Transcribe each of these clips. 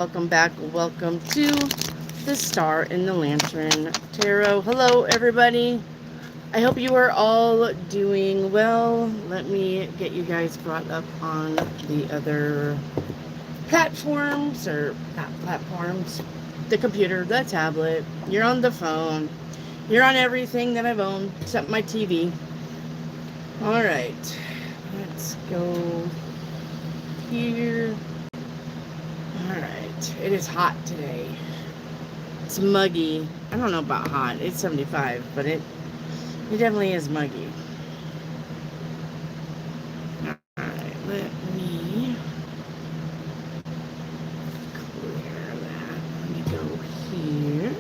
welcome back. Welcome to the Star in the Lantern Tarot. Hello, everybody. I hope you are all doing well. Let me get you guys brought up on the other platforms, or not platforms, the computer, the tablet. You're on the phone. You're on everything that I've owned except my TV. All right, let's go here. All right, it is hot today. It's muggy. I don't know about hot. It's 75, but it definitely is muggy. All right, let me clear that. Let me go here.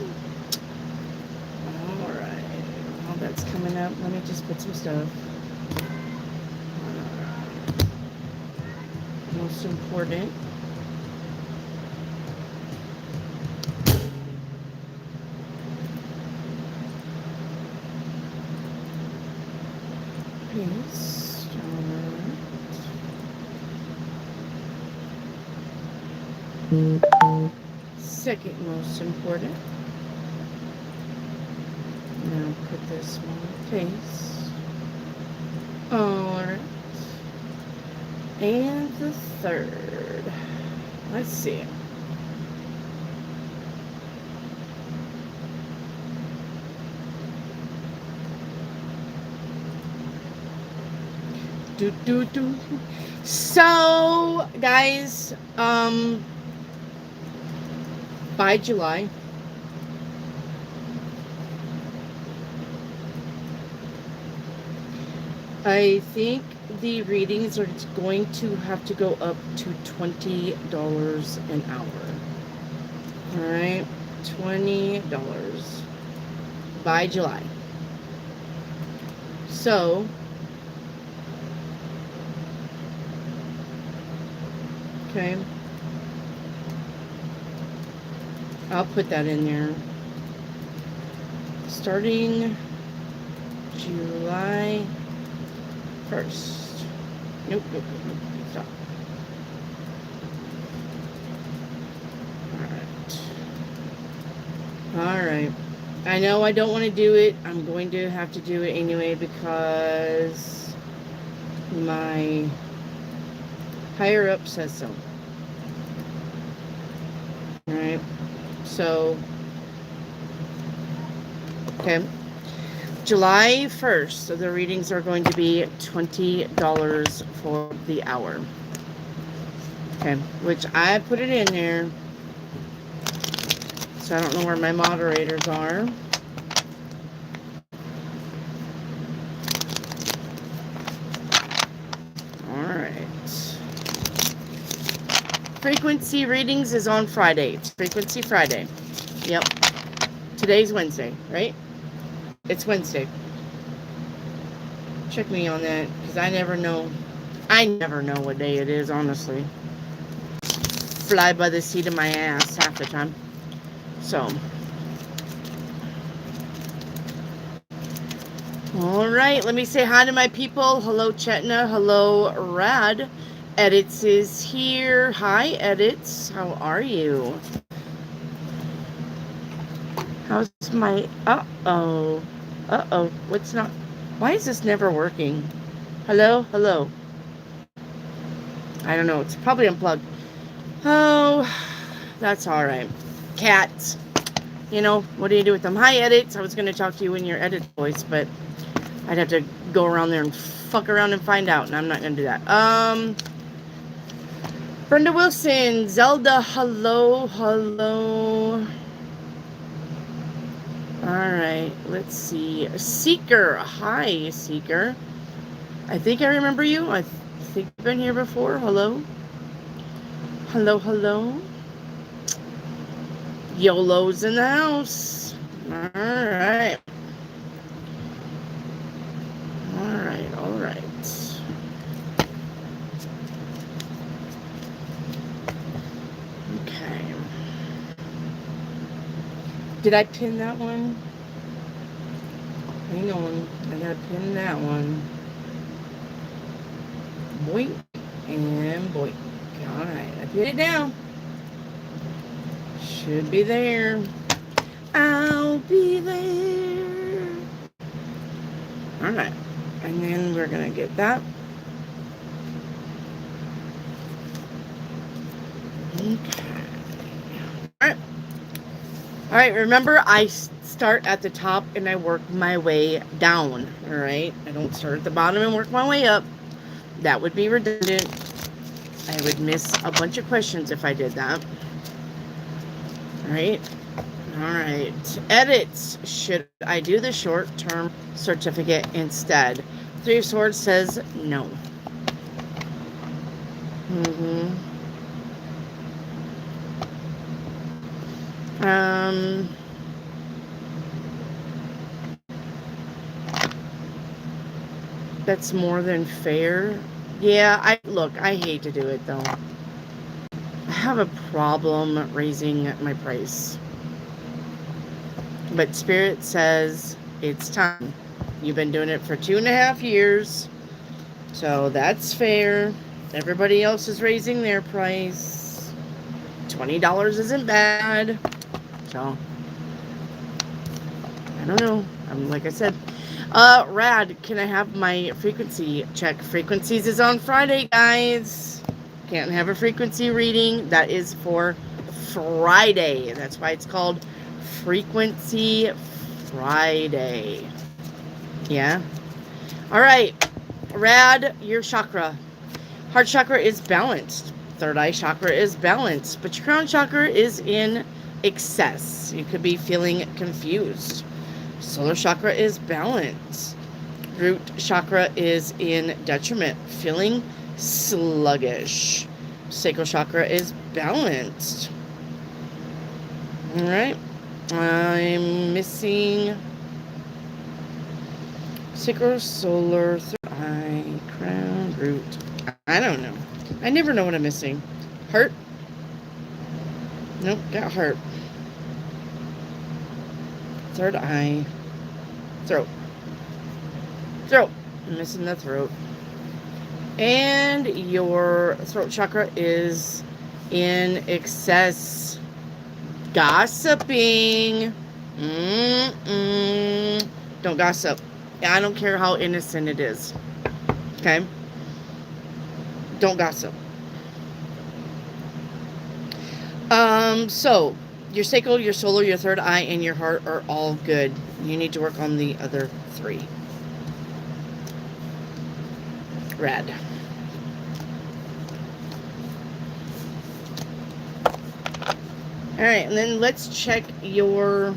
All right, while that's coming up, let me just put some stuff. Most important. Paste. Second most important. Now put this one in paste. Alright. And the third. Let's see. So, guys, by July, I think the readings are going to have to go up to $20 an hour. All right, $20 by July. So, okay, I'll put that in there. Starting July 1st. Nope. Stop. Alright. I know I don't want to do it. I'm going to have to do it anyway because my higher up says so. Alright. So, okay. July 1st, so the readings are going to be $20 for the hour. Okay, which I put it in there. So I don't know where my moderators are. Alright. Frequency readings is on Friday. It's Frequency Friday. Yep. Today's Wednesday, right? It's Wednesday. Check me on that, because I never know. I never know what day it is, honestly. Fly by the seat of my ass half the time. So. Alright, let me say hi to my people. Hello, Chetna. Hello, Rad. Edits is here. Hi, Edits. How are you? How's my... Uh-oh. Uh-oh. What's not... Why is this never working? Hello? Hello? I don't know. It's probably unplugged. Oh, that's alright. Cats. You know, what do you do with them? Hi, Edits. I was going to talk to you in your edit voice, but I'd have to go around there and fuck around and find out, and I'm not going to do that. Brenda Wilson. Zelda, hello. Hello. Alright, let's see. Seeker. Hi, Seeker. I think I remember you. I think I've been here before. Hello. Hello, hello. YOLO's in the house. Alright. Alright, alright. Okay. Did I pin that one? Hang on. I gotta pin that one. Boink and boink. Alright, I put it down. Should be there. I'll be there. All right. And then we're going to get that. Okay. All right. All right. Remember, I start at the top and I work my way down. All right. I don't start at the bottom and work my way up. That would be redundant. I would miss a bunch of questions if I did that. All right. All right. Edits. Should I do the short-term certificate instead? Three of Swords says no. That's more than fair. Yeah, I hate to do it though. I have a problem raising my price. But Spirit says it's time. You've been doing it for 2.5 years. So that's fair. Everybody else is raising their price. $20 isn't bad. So, I don't know. Like I said, Rad, can I have my frequency check? Frequencies is on Friday, guys. Can't have a frequency reading. That is for Friday. That's why it's called Frequency Friday. Yeah. All right. Rad, your chakra. Heart chakra is balanced. Third eye chakra is balanced. But your crown chakra is in excess. You could be feeling confused. Solar chakra is balanced. Root chakra is in detriment, feeling sluggish. Sacral chakra is balanced. All right. I'm missing sacral, solar, third eye, crown, root. I don't know. I never know what I'm missing. Heart? Nope, got heart. Third eye. Throat. Throat. I'm missing the throat. And your throat chakra is in excess. Gossiping. Don't gossip. I don't care how innocent it is. Okay? Don't gossip. So your sacral, your solar, your third eye, and your heart are all good. You need to work on the other three. Rad. All right, and then let's check your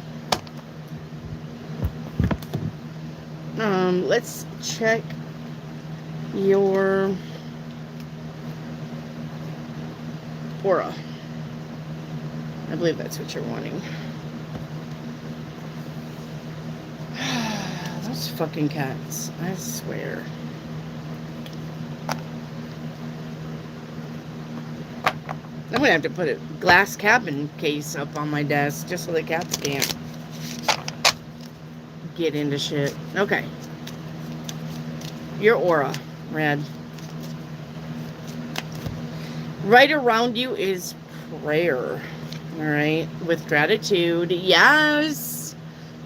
let's check your aura. I believe that's what you're wanting. Those fucking cats, I swear. I'm gonna have to put a glass cabin case up on my desk just so the cats can't get into shit. Okay. Your aura, Red. Right around you is prayer. All right. With gratitude. Yes.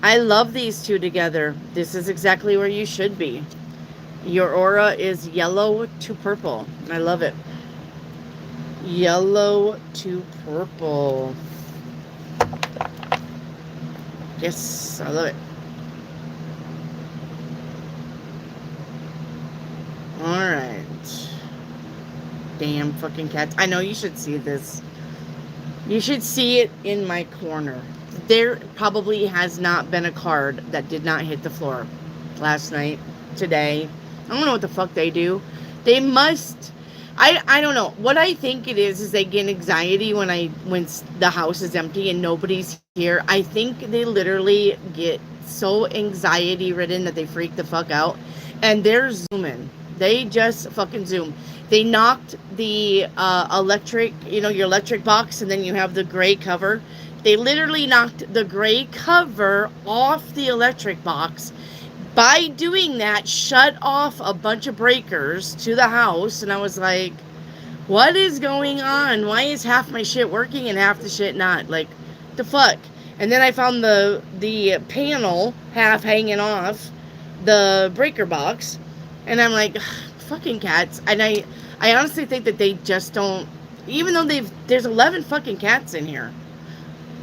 I love these two together. This is exactly where you should be. Your aura is yellow to purple. I love it. Yellow to purple. Yes, I love it. Alright. Damn fucking cats. I know you should see this. You should see it in my corner. There probably has not been a card that did not hit the floor last night, today. I don't know what the fuck they do. They must... I don't know. What I think it is they get anxiety when the house is empty and nobody's here. I think they literally get so anxiety ridden that they freak the fuck out. And they're zooming. They just fucking zoom. They knocked the electric, your electric box, and then you have the gray cover. They literally knocked the gray cover off the electric box. By doing that, shut off a bunch of breakers to the house, and I was like, what is going on? Why is half my shit working and half the shit not? Like, the fuck? And then I found the panel half hanging off the breaker box, and I'm like, fucking cats. And I honestly think that they just don't, even though there's 11 fucking cats in here,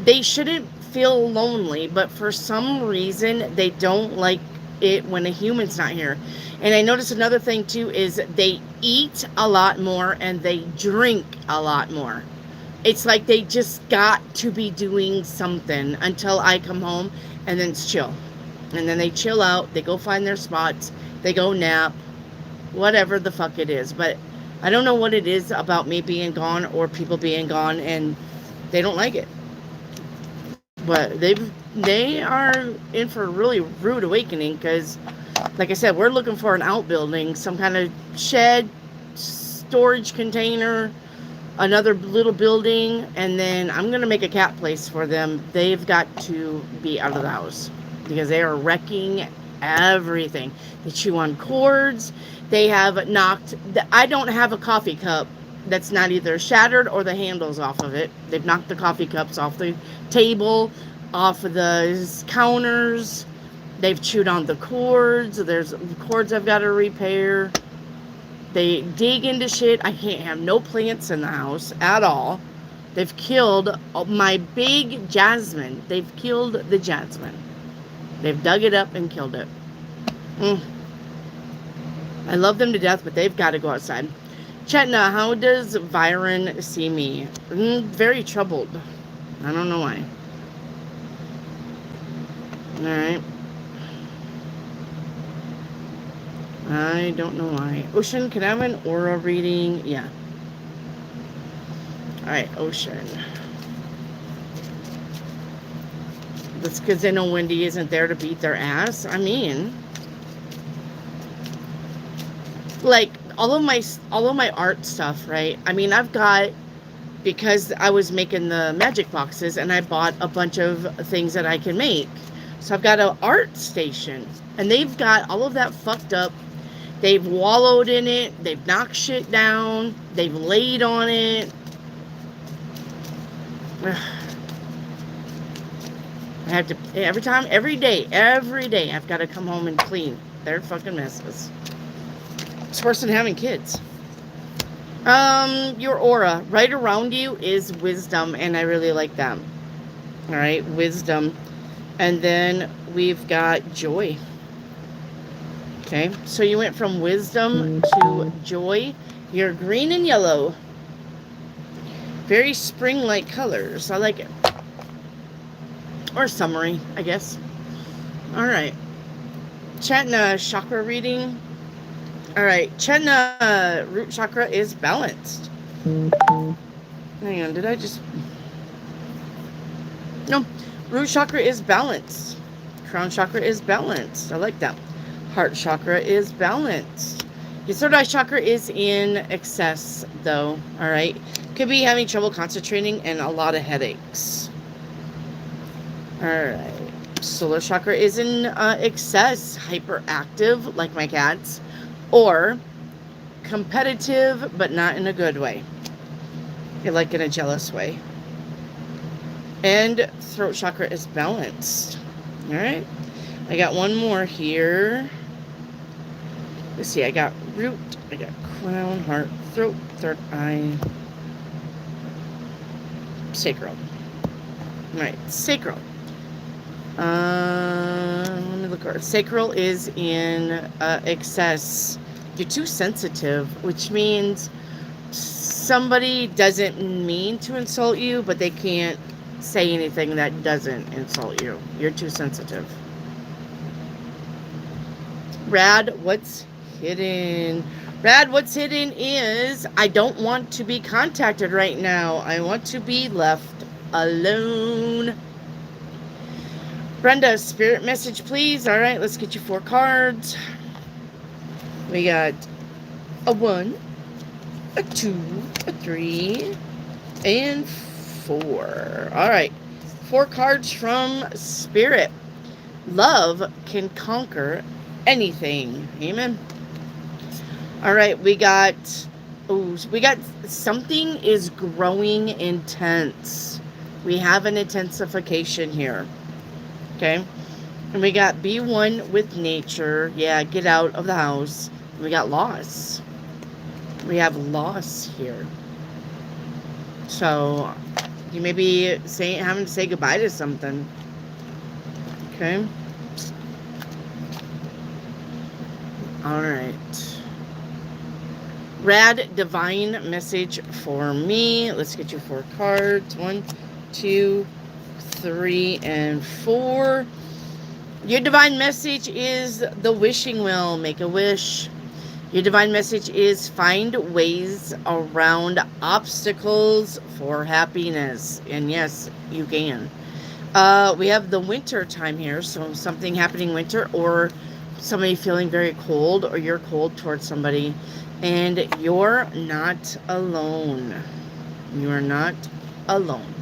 they shouldn't feel lonely, but for some reason they don't like it when a human's not here. And I noticed another thing too is they eat a lot more and they drink a lot more. It's like they just got to be doing something until I come home, and then it's chill. And then they chill out, they go find their spots, they go nap, whatever the fuck it is. But I don't know what it is about me being gone or people being gone, and they don't like it. But they are in for a really rude awakening, because, like I said, we're looking for an outbuilding, some kind of shed, storage container, another little building, and then I'm going to make a cat place for them. They've got to be out of the house because they are wrecking everything. They chew on cords. They have knocked, I don't have a coffee cup that's not either shattered or the handle's off of it. They've knocked the coffee cups off the table, off of the counters. They've chewed on the cords. There's cords I've got to repair. They dig into shit. I can't have no plants in the house at all. They've killed my big jasmine. They've killed the jasmine. They've dug it up and killed it. I love them to death, but they've got to go outside. Chetna, how does Byron see me? Very troubled. I don't know why. Alright. I don't know why. Ocean, can I have an aura reading? Yeah. Alright, Ocean. That's because they know Wendy isn't there to beat their ass. I mean, like, all of my art stuff, right? I mean, I've got, because I was making the magic boxes and I bought a bunch of things that I can make. So I've got an art station, and they've got all of that fucked up. They've wallowed in it. They've knocked shit down. They've laid on it. I have to, every day, I've got to come home and clean their fucking messes. It's worse than having kids. Your aura right around you is wisdom, and I really like that. All right, wisdom. And then we've got joy. Okay, so you went from wisdom to joy. You're green and yellow. Very spring-like colors. I like it. Or summery, I guess. All right. Chetna, chakra reading. All right, Chetna, root chakra is balanced. Hang on, did I just... No, root chakra is balanced. Crown chakra is balanced. I like that. Heart chakra is balanced. Your third eye chakra is in excess, though. All right. Could be having trouble concentrating and a lot of headaches. All right. Solar chakra is in excess, hyperactive, like my cats, or competitive, but not in a good way. Like in a jealous way. And throat chakra is balanced. All right. I got one more here. Let's see. I got root. I got crown, heart, throat, third eye, sacral. All right. Sacral. Let me look. Sacral is in excess. You're too sensitive, which means somebody doesn't mean to insult you, but they can't say anything that doesn't insult you. You're too sensitive. Rad, what's hidden? Rad, what's hidden is I don't want to be contacted right now. I want to be left alone. Brenda, spirit message, please. All right, let's get you 4 cards. We got a 1, a 2, a 3, and 4. All right, 4 cards from Spirit. Love can conquer anything. Amen. All right, we got something is growing intense. We have an intensification here. Okay. And we got be one with nature. Yeah, get out of the house. We got loss. We have loss here. So you may be having to say goodbye to something. Okay. All right. Rad divine message for me. Let's get you 4 cards. 1, 2, 3, and 4. Your divine message is the wishing wheel. Make a wish. Your divine message is find ways around obstacles for happiness. And yes, you can. We have the winter time here. So something happening winter, or somebody feeling very cold, or you're cold towards somebody. And you're not alone. You are not alone.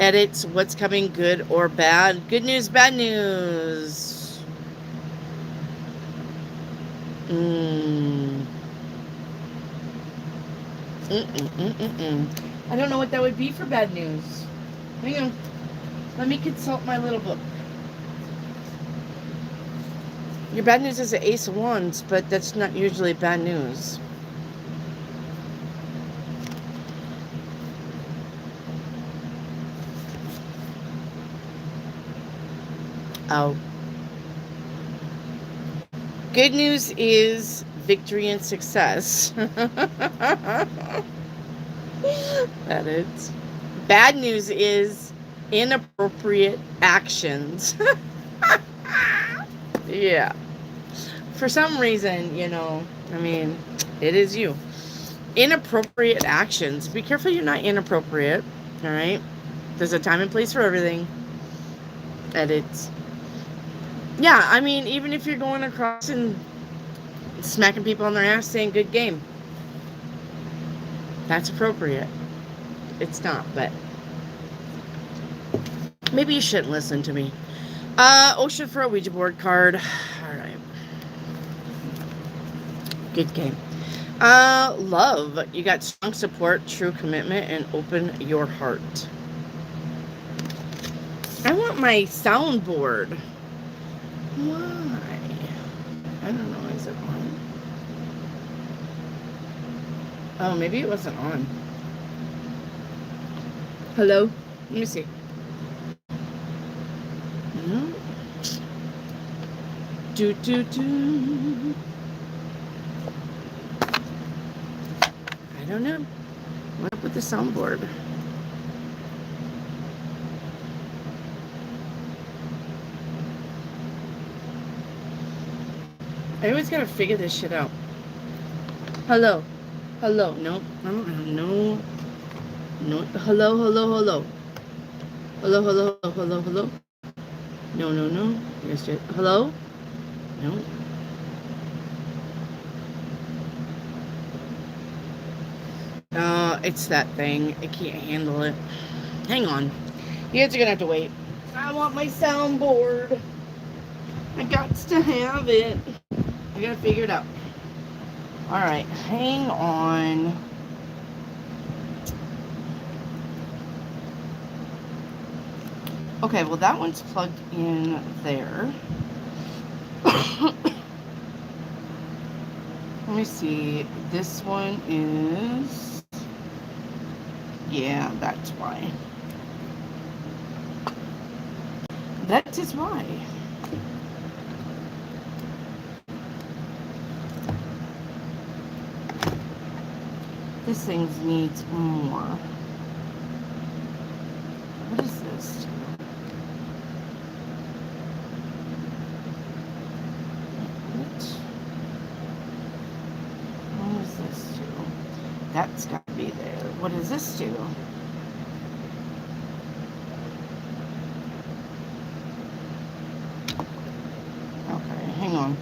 Edits, what's coming, good or bad? Good news, bad news. I don't know what that would be for bad news. Hang on. Let me consult my little book. Your bad news is the Ace of Wands, but that's not usually bad news. Oh. Good news is victory and success. That is. Bad news is inappropriate actions. Yeah. For some reason, you know, I mean, it is you. Inappropriate actions. Be careful you're not inappropriate. All right? There's a time and place for everything. Edits. Yeah, I mean, even if you're going across and smacking people on their ass saying good game, that's appropriate. It's not, but maybe you shouldn't listen to me. Ocean for a Ouija board card. All right. Good game. Love. You got strong support, true commitment, and open your heart. I want my soundboard. Why? I don't know. Is it on? Oh, maybe it wasn't on. Hello? Let me see. No. Do. I don't know. What up with the soundboard? I always gotta figure this shit out. Hello. Hello. No. I don't have no. No. Hello. Hello. Hello. No. Yes. Hello? No. It's that thing. I can't handle it. Hang on. You guys are gonna have to wait. I want my soundboard. I got to have it. I gotta figure it out. Alright, hang on. Okay, well that one's plugged in there. Let me see. This one is... Yeah, that's why. That is why. This thing needs more. What is this? What does this do? That's got to be there. What does this do? Okay, hang on.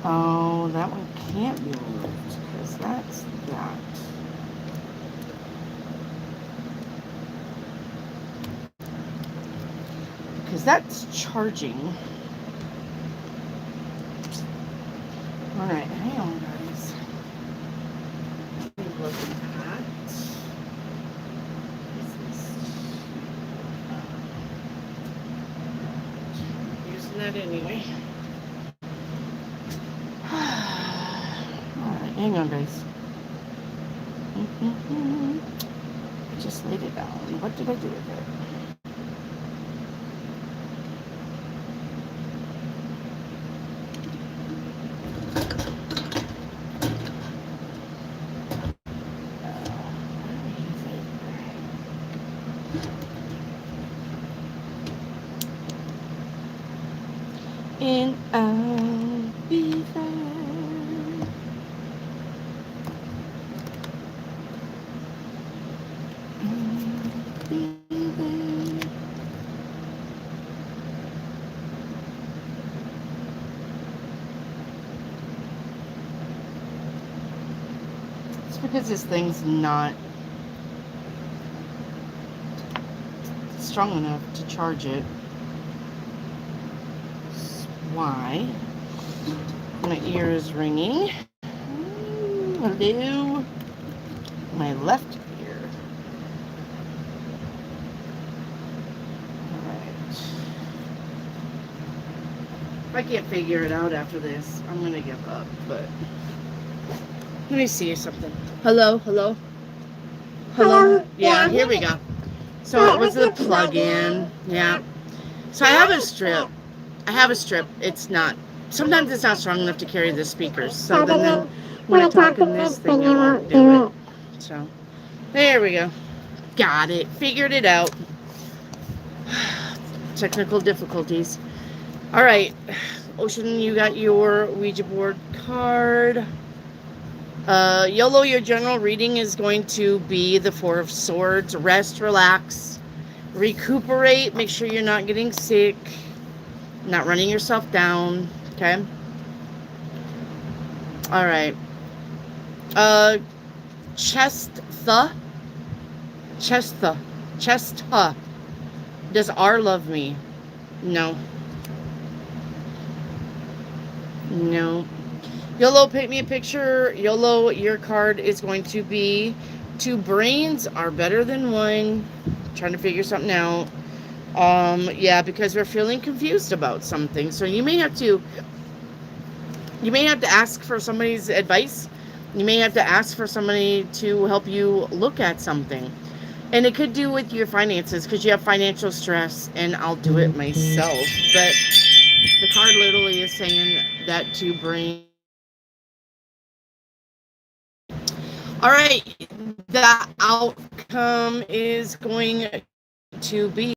Oh, that one can't be moved because that's that. Because that's charging. Alright, hang on, guys. Let me look at that anyway. Alright, hang on, guys. I just laid it down. What did I do with it? And I'll be there. I'll be there. It's because this thing's not strong enough to charge it. Why? My ear is ringing. Hello. My left ear. Alright. If I can't figure it out after this, I'm gonna give up, but let me see something. Hello, hello. Hello? Yeah, here we go. So it was the plug-in. Yeah. So I have a strip. It's not, sometimes it's not strong enough to carry the speakers. So then when I talk in this thing, it won't do it. So there we go. Got it. Figured it out. Technical difficulties. All right. Ocean, you got your Ouija board card. YOLO, your general reading is going to be the Four of Swords. Rest, relax, recuperate. Make sure you're not getting sick. Not running yourself down, okay? All right. Chestha. Does R love me? No. No. YOLO, paint me a picture. YOLO, your card is going to be two brains are better than one. Trying to figure something out. Yeah, because we're feeling confused about something. So you may have to ask for somebody's advice. You may have to ask for somebody to help you look at something. And it could do with your finances because you have financial stress, and I'll do it myself. But the card literally is saying that to bring. All right, the outcome is going to be.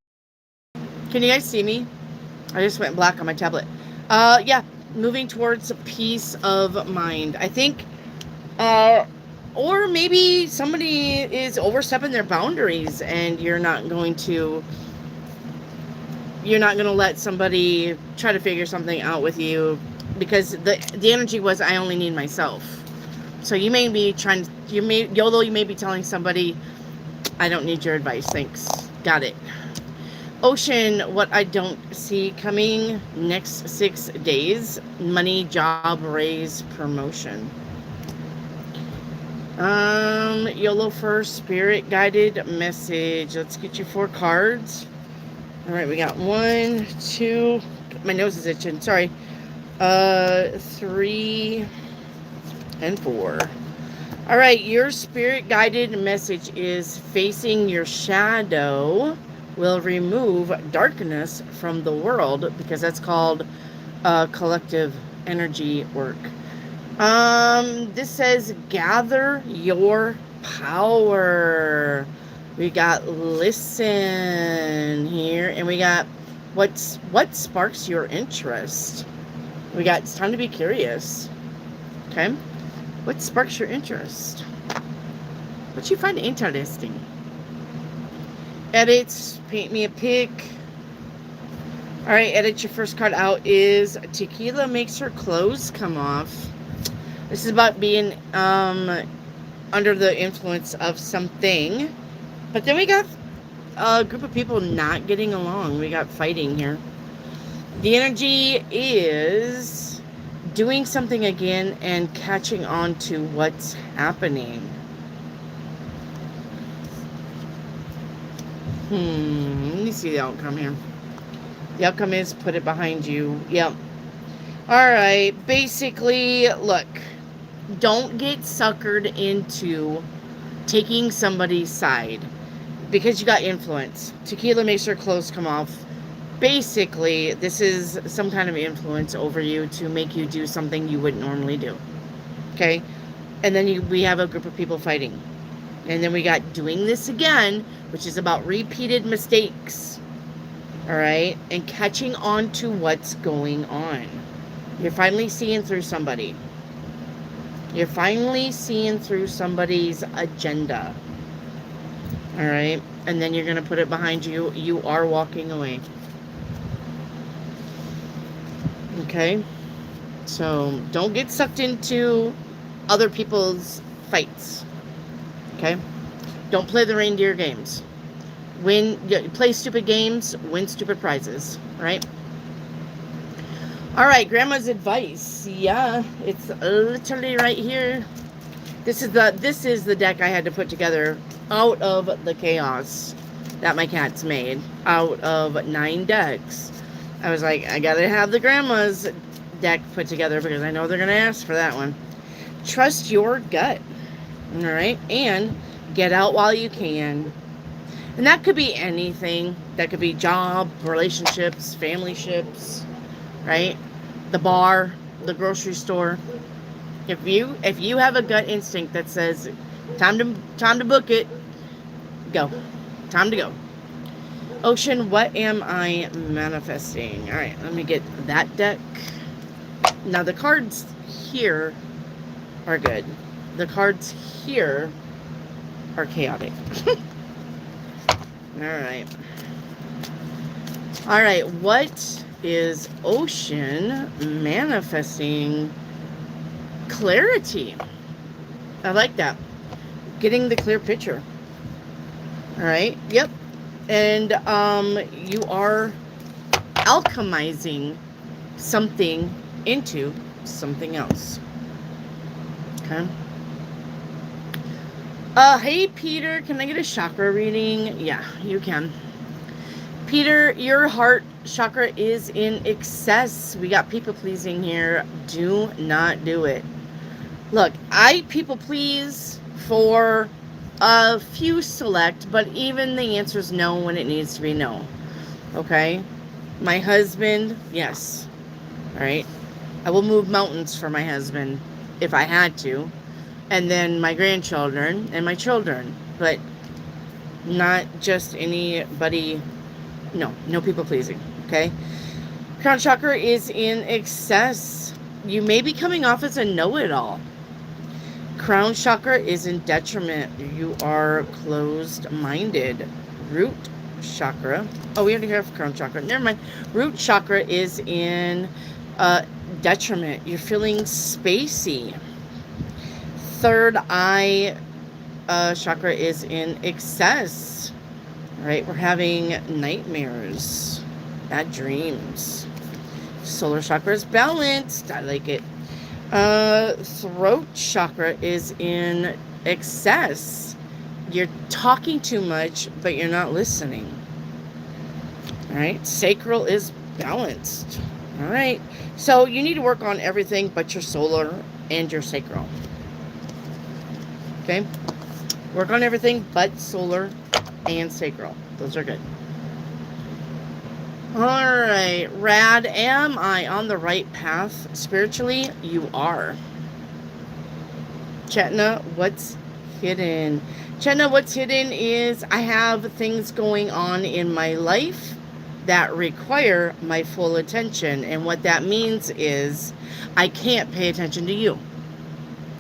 Can you guys see me? I just went black on my tablet. Yeah, moving towards peace of mind. I think, or maybe somebody is overstepping their boundaries, and you're not going to let somebody try to figure something out with you, because the energy was, I only need myself. So you may be YOLO, you may be telling somebody, I don't need your advice, thanks. Got it. Ocean, what I don't see coming next 6 days: money, job, raise, promotion. YOLO first, spirit guided message. Let's get you 4 cards. All right, we got 1, 2. My nose is itching. Sorry. 3 and 4. All right, your spirit guided message is facing your shadow will remove darkness from the world, because that's called collective energy work. This says gather your power. We got listen here, and we got what sparks your interest. We got it's time to be curious. Okay, what sparks your interest? What you find interesting? Edits, paint me a pic. All right, edit, your first card out is tequila makes her clothes come off. This is about being under the influence of something. But then we got a group of people not getting along. We got fighting here. The energy is doing something again and catching on to what's happening. Let me see the outcome here. The outcome is put it behind you. Yep. All right. Basically, look, don't get suckered into taking somebody's side because you got influence. Tequila makes your clothes come off. Basically, this is some kind of influence over you to make you do something you wouldn't normally do. Okay? And then we have a group of people fighting. And then we got doing this again, which is about repeated mistakes. All right? And catching on to what's going on. You're finally seeing through somebody. You're finally seeing through somebody's agenda. All right? And then you're going to put it behind you. You are walking away. Okay? So don't get sucked into other people's fights. Okay? Don't play the reindeer games. Play stupid games, win stupid prizes. Right? All right, Grandma's advice. Yeah, it's literally right here. This is the deck I had to put together out of the chaos that my cats made out of 9 decks. I was like, I gotta have the Grandma's deck put together because I know they're gonna ask for that one. Trust your gut. All right, and get out while you can. And that could be anything. That could be job, relationships, family ships, right? The bar, the grocery store. If you have a gut instinct that says time to book it, go. Time to go. Ocean, what am I manifesting? All right, let me get that deck. Now the cards here are good. The cards here are chaotic. All right. All right, what is Ocean manifesting? Clarity. I like that. Getting the clear picture. All right. Yep. And you are alchemizing something into something else. Okay. Hey Peter, can I get a chakra reading? Yeah, you can. Peter, your heart chakra is in excess. We got people pleasing here. Do not do it. Look, I people please for a few select, but even the answer is no when it needs to be no. Okay? My husband, yes. All right? I will move mountains for my husband if I had to. And then my grandchildren and my children. But not just anybody. No people pleasing. Okay? Crown chakra is in excess. You may be coming off as a know-it-all. Crown chakra is in detriment. You are closed-minded. Root chakra. Oh, we already have crown chakra. Never mind. Root chakra is in detriment. You're feeling spacey. Third eye chakra is in excess. All right, we're having nightmares, bad dreams. Solar chakra is balanced. I like it. Throat chakra is in excess. You're talking too much, but you're not listening. All right. Sacral is balanced. All right. So you need to work on everything but your solar and your sacral. Okay. Work on everything but solar and sacral. Those are good. All right, Rad, am I on the right path spiritually? You are. Chetna, what's hidden? Chetna, what's hidden is I have things going on in my life that require my full attention. And what that means is I can't pay attention to you.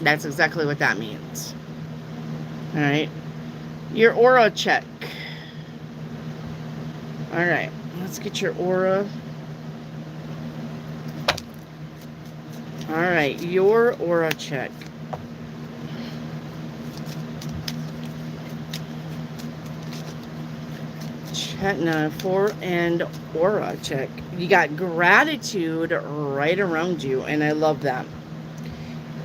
That's exactly what that means. All right. Your aura check. All right. Let's get your aura. All right, your aura check. Chetna for and aura check. You got gratitude right around you, and I love that.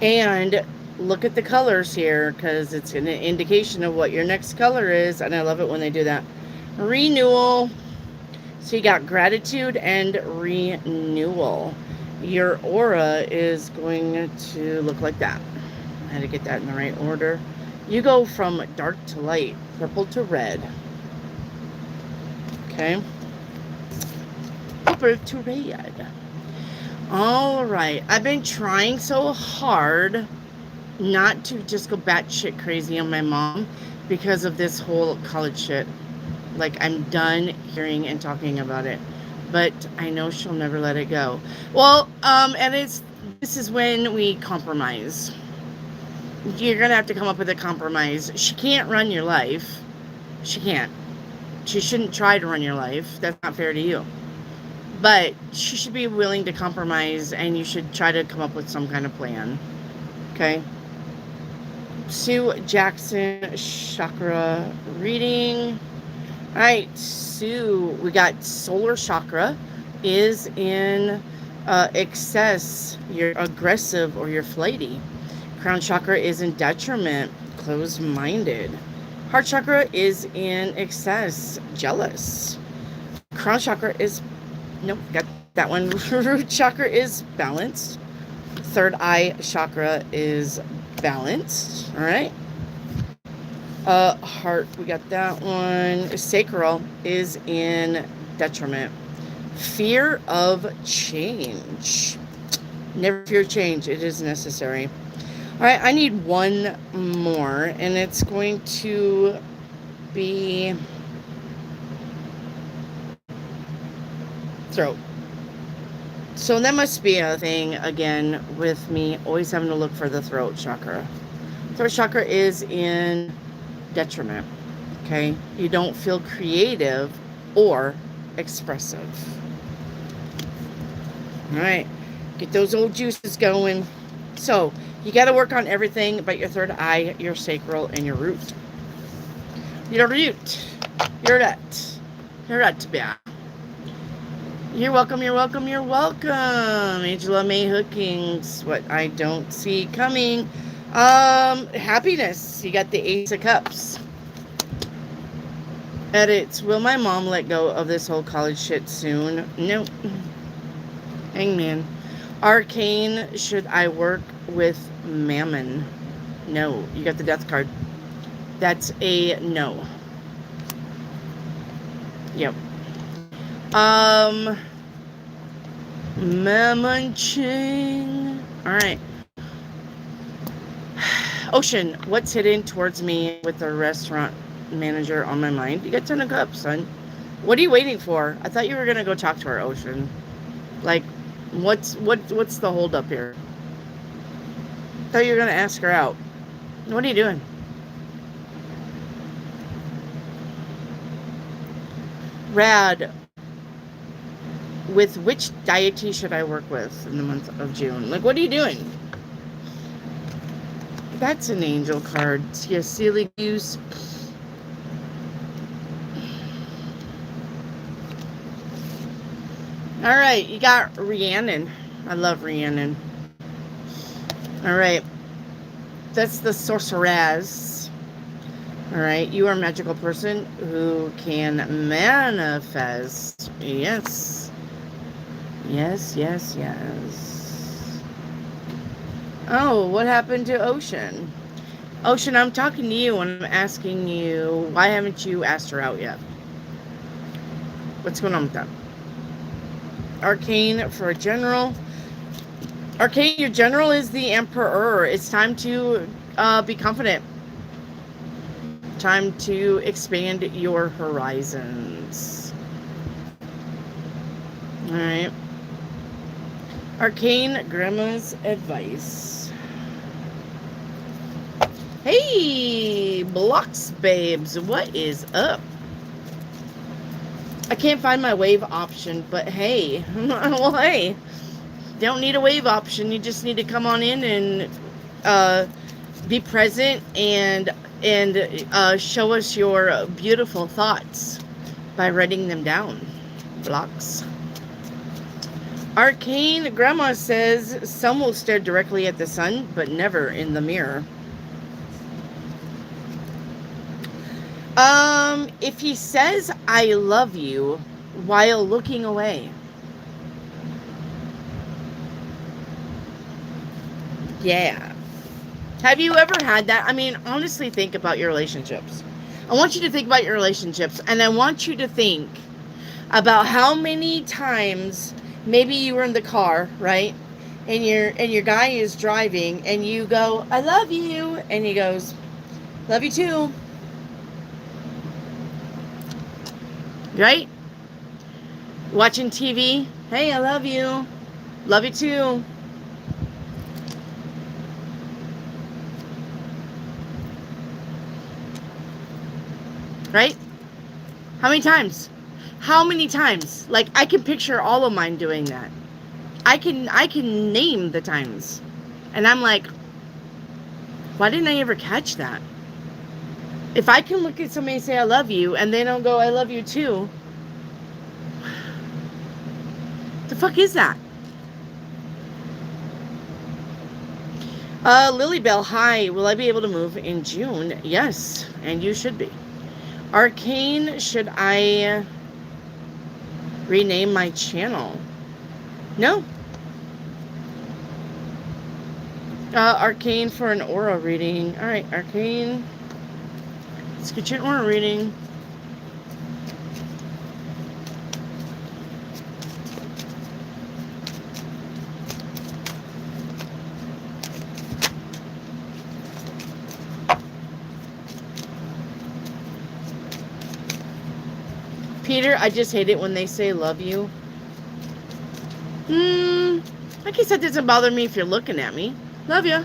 And look at the colors here because it's an indication of what your next color is, and I love it when they do that. Renewal. So you got gratitude and renewal. Your aura is going to look like that. I had to get that in the right order. You go from dark to light, purple to red. Okay. Purple to red. All right. I've been trying so hard not to just go batshit crazy on my mom because of this whole college shit. Like, I'm done hearing and talking about it, but I know she'll never let it go. Well, and this is when we compromise. You're gonna have to come up with a compromise. She can't run your life. She can't. She shouldn't try to run your life. That's not fair to you. But she should be willing to compromise, and you should try to come up with some kind of plan. Okay? Sue Jackson chakra reading. All right, Sue, we got solar chakra is in excess. You're aggressive or you're flighty. Crown chakra is in detriment, closed-minded. Heart chakra is in excess, jealous. Crown chakra is, nope, got that one. Root chakra is balanced. Third eye chakra is balanced. All right. Heart, we got that one. Sacral is in detriment. Fear of change. Never fear change. It is necessary. All right, I need one more, and it's going to be throat. So that must be a thing, again, with me always having to look for the throat chakra. Throat chakra is in detriment. Okay? You don't feel creative or expressive. All right. Get those old juices going. So, you got to work on everything but your third eye, your sacral, and your root. Your root. Your root. Your root, yeah. You're welcome, you're welcome, you're welcome. Angela May Hookings. What I don't see coming. Happiness. You got the Ace of Cups. Edits. Will my mom let go of this whole college shit soon? Nope. Hangman. Arcane. Should I work with Mammon? No. You got the Death card. That's a no. Yep. Mammon Ching. Alright. Ocean, what's hidden towards me with the restaurant manager on my mind? You got 10 of Cups, son. What are you waiting for? I thought you were gonna go talk to her, Ocean. Like, what's the hold up here? I thought you were gonna ask her out. What are you doing? Rad, with which deity should I work with in the month of June? Like, what are you doing? That's an angel card. Yeah, silly goose. All right, you got Rhiannon. I love Rhiannon. All right, that's the sorceress. All right, you are a magical person who can manifest. Yes. Yes, yes, yes. Oh, what happened to Ocean? Ocean, I'm talking to you and I'm asking you, why haven't you asked her out yet? What's going on with that? Arcane for a general. Arcane, your general is the Emperor. It's time to be confident. Time to expand your horizons. All right. Arcane Grandma's advice. Hey, Blocks babes, what is up? I can't find my wave option, but hey, well, hey, don't need a wave option. You just need to come on in and be present and show us your beautiful thoughts by writing them down. Blocks. Arcane Grandma says some will stare directly at the sun, but never in the mirror. If he says I love you, while looking away. Yeah. Have you ever had that? I mean, honestly, think about your relationships. I want you to think about your relationships, and I want you to think about how many times maybe you were in the car, right? And your guy is driving and you go, "I love you." And he goes, "Love you too." Right? Watching TV, "Hey, I love you. Love you too." Right? How many times? How many times? Like, I can picture all of mine doing that. I can name the times. And I'm like, why didn't I ever catch that? If I can look at somebody and say I love you and they don't go I love you too, the fuck is that? Lilybell, hi. Will I be able to move in June? Yes, and you should be. Arcane, should I rename my channel? No. Arcane for an aura reading. Alright, Arcane. Let's get your aura reading. Peter, I just hate it when they say love you. I guess that doesn't bother me if you're looking at me. Love you.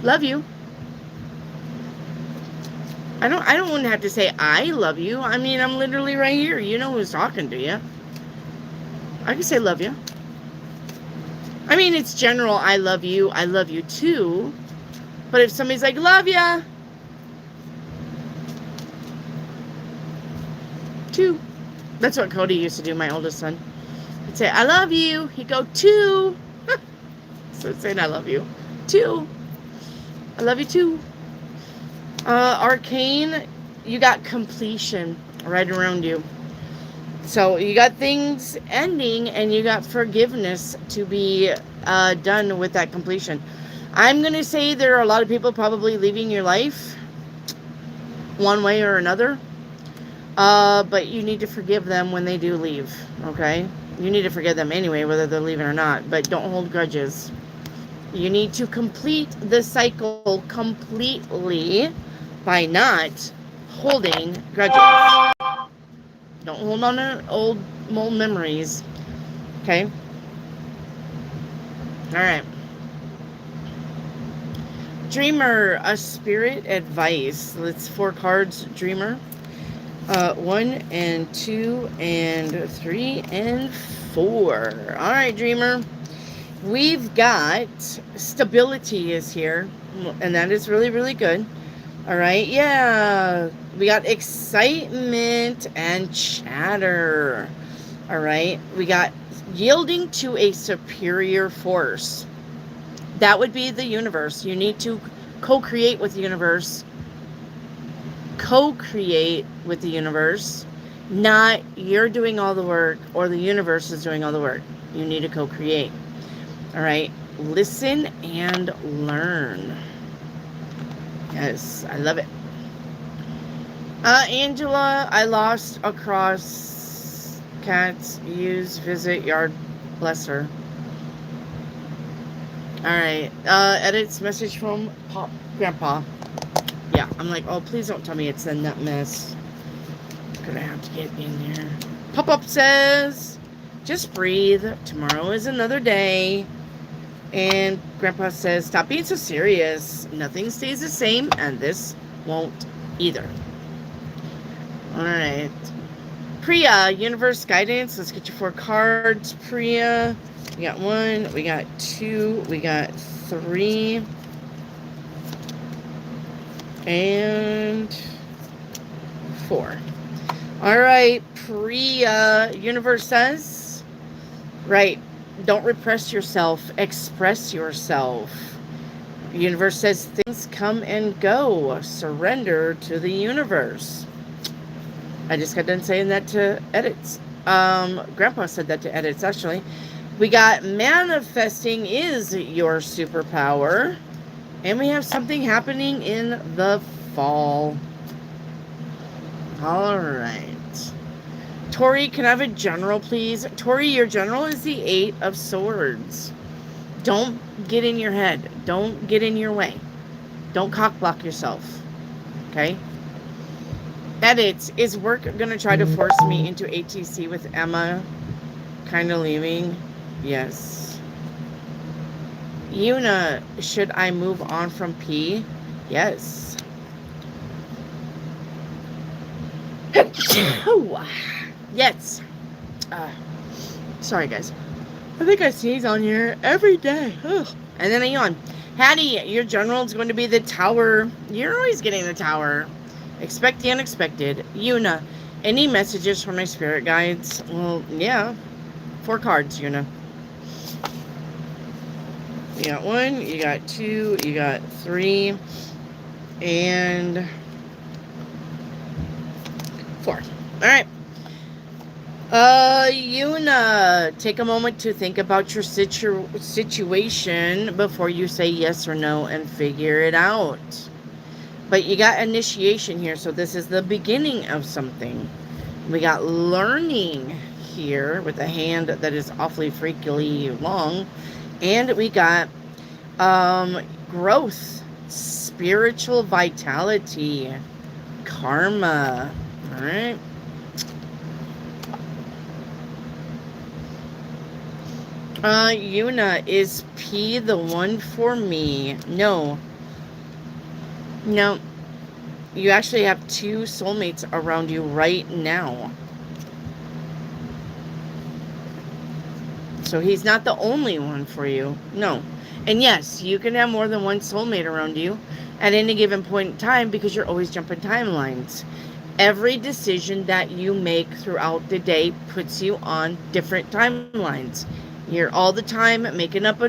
Love you. I don't want to have to say I love you. I mean, I'm literally right here. You know who's talking to you. I can say love you. I mean, it's general I love you too. But if somebody's like, love ya too. That's what Cody used to do, my oldest son. He'd say, I love you. He'd go, too. So it's saying I love you too. I love you too. Arcane, you got completion right around you. So you got things ending and you got forgiveness to be done with that completion. I'm going to say there are a lot of people probably leaving your life one way or another. But you need to forgive them when they do leave, okay? You need to forgive them anyway, whether they're leaving or not, but don't hold grudges. You need to complete the cycle completely by not holding grudges. Don't hold on to old memories, okay? All right. Dreamer, a spirit advice. Let's 4 cards, Dreamer. 1 and 2 and 3 and 4. All right, Dreamer. We've got stability is here, and that is really, really good. All right, yeah. We got excitement and chatter. All right. We got yielding to a superior force. That would be the universe. You need to co-create with the universe. Co-create with the universe, not you're doing all the work or the universe is doing all the work. You need to co-create. All right, listen and learn. Yes, I love it. Angela, I lost across cats, use, visit, yard, bless her. All right, edits message from Grandpa. Yeah, I'm like, oh, please don't tell me it's in that mess. I'm gonna have to get in there. Pop-up says, just breathe. Tomorrow is another day. And Grandpa says, stop being so serious. Nothing stays the same, and this won't either. All right. Priya, universe guidance. Let's get you 4 cards, Priya. We got 1, we got 2, we got 3. And 4. All right, Priya. Universe says, right, don't repress yourself. Express yourself. Universe says things come and go. Surrender to the universe. I just got done saying that to edits. Grandpa said that to edits, actually. We got manifesting is your superpower. And we have something happening in the fall. All right. Tori, can I have a general, please? Tori, your general is the 8 of Swords. Don't get in your head. Don't get in your way. Don't cock block yourself. Okay? Edits. Is work going to try to force me into ATC with Emma kind of leaving? Yes. Una, should I move on from P? Yes. Yes. Sorry, guys. I think I sneeze on here every day. Ugh. And then I yawn. Hattie, your general is going to be the Tower. You're always getting the Tower. Expect the unexpected. Una, any messages from my spirit guides? Well, yeah. 4 cards, Una. You got 1, you got 2, you got 3, and 4. All right. Una, take a moment to think about your situation before you say yes or no and figure it out. But you got initiation here, so this is the beginning of something. We got learning here with a hand that is awfully freakily long. And we got growth, spiritual vitality, karma. All right. Una, is P the one for me? No. No. You actually have 2 soulmates around you right now. So he's not the only one for you. No. And yes, you can have more than one soulmate around you at any given point in time because you're always jumping timelines. Every decision that you make throughout the day puts you on different timelines. You're all the time making up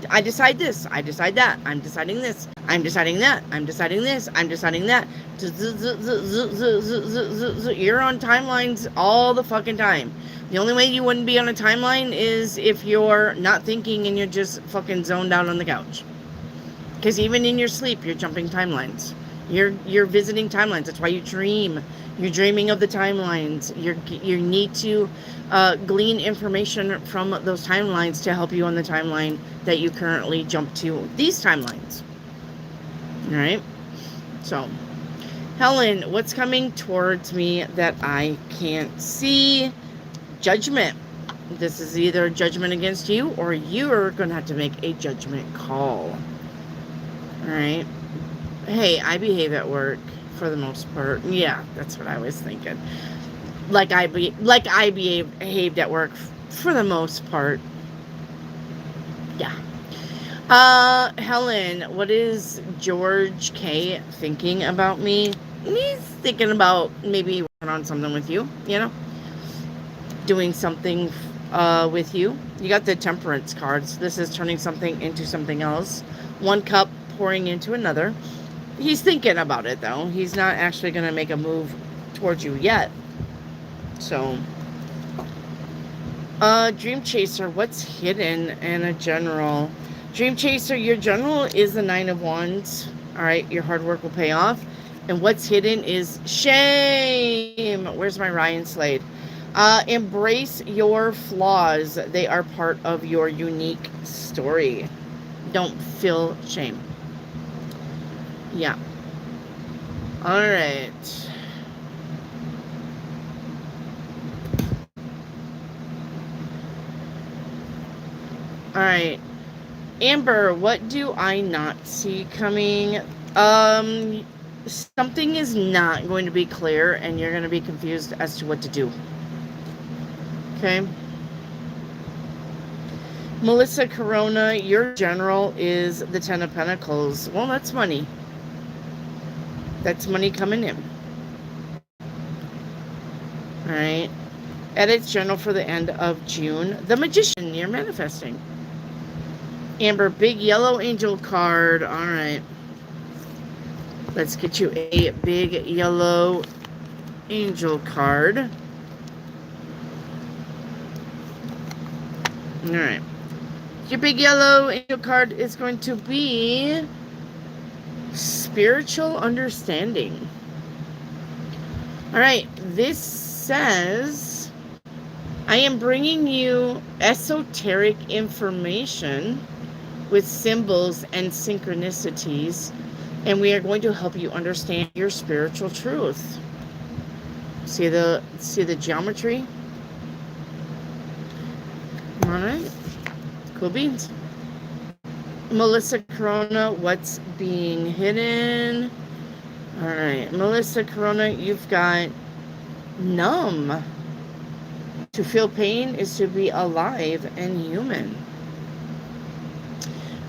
I decide this, I decide that, I'm deciding this, I'm deciding that, I'm deciding this, I'm deciding that. You're on timelines all the fucking time. The only way you wouldn't be on a timeline is if you're not thinking and you're just fucking zoned out on the couch. Because even in your sleep, you're jumping timelines. You're visiting timelines. That's why you dream. You're dreaming of the timelines. You need to glean information from those timelines to help you on the timeline that you currently jump to. These timelines. All right. So, Helen, what's coming towards me that I can't see? Judgment. This is either a judgment against you or you're going to have to make a judgment call. All right. Hey, I behave at work for the most part. Yeah, that's what I was thinking. Like I behaved at work for the most part. Yeah. Helen, what is George K thinking about me? He's thinking about maybe working on something with you, you know? Doing something with you. You got the Temperance cards. This is turning something into something else. 1 cup pouring into another. He's thinking about it, though. He's not actually going to make a move towards you yet. So, Dream Chaser, what's hidden in a general? Dream Chaser, your general is the 9 of Wands. All right, your hard work will pay off. And what's hidden is shame. Where's my Ryan Slade? Embrace your flaws. They are part of your unique story. Don't feel shame. Yeah. All right. All right. Amber, what do I not see coming? Something is not going to be clear and you're going to be confused as to what to do. Okay. Melissa Corona, your general is the 10 of Pentacles. Well, that's money. That's money coming in. All right. Edits general for the end of June. The Magician, you're manifesting. Amber, big yellow angel card. All right. Let's get you a big yellow angel card. Alright. Your big yellow angel card is going to be spiritual understanding. Alright, this says, I am bringing you esoteric information with symbols and synchronicities, and we are going to help you understand your spiritual truth. See the geometry? Alright. Cool beans. Melissa Corona, what's being hidden? Alright, Melissa Corona, you've got numb. To feel pain is to be alive and human.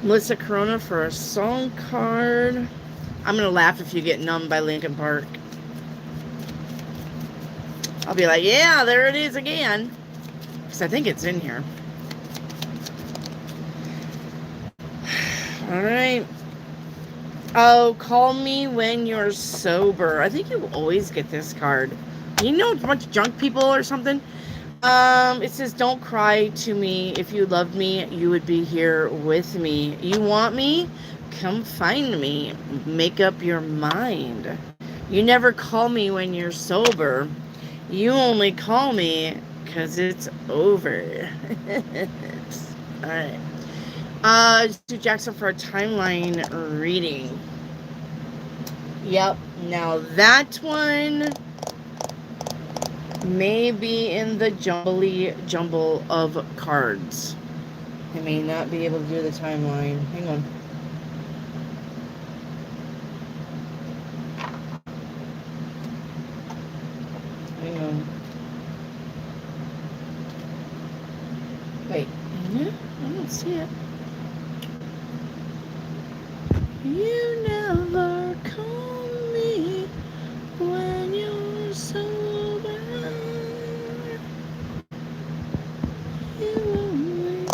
Melissa Corona for a song card. I'm going to laugh if you get Numb by Linkin Park. I'll be like, yeah, there it is again. Because I think it's in here. Alright. Oh, call me when you're sober. I think you always get this card. You know a bunch of drunk people or something? It says, don't cry to me. If you loved me, you would be here with me. You want me? Come find me. Make up your mind. You never call me when you're sober. You only call me because it's over. Alright. Sue Jackson for a timeline reading. Yep. Now that one may be in the jumble of cards. I may not be able to do the timeline. Hang on. Hang on. Wait. I don't see it. You never call me when you're sober. You only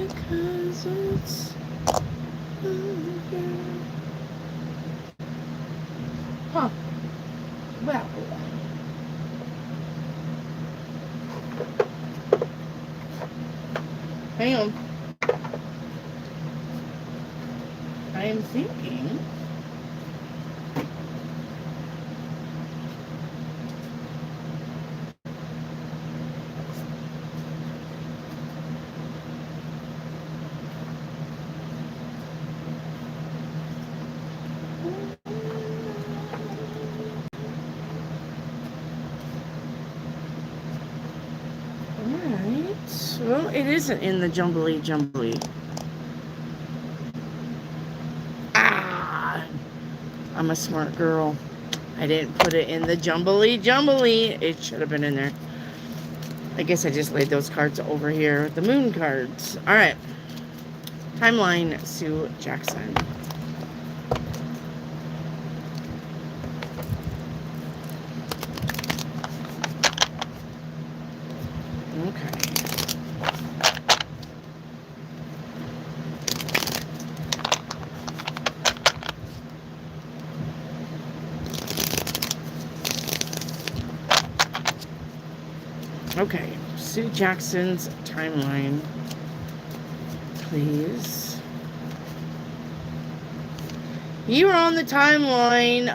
because it's over. Huh. Well. Hang on. I am thinking. Alright. Well, it isn't in the jumbly. I'm a smart girl. I didn't put it in the jumbly. It should have been in there. I guess I just laid those cards over here. The moon cards. Alright. Timeline, Sue Jackson. Okay. Okay, Sue Jackson's timeline, please. You're on the timeline.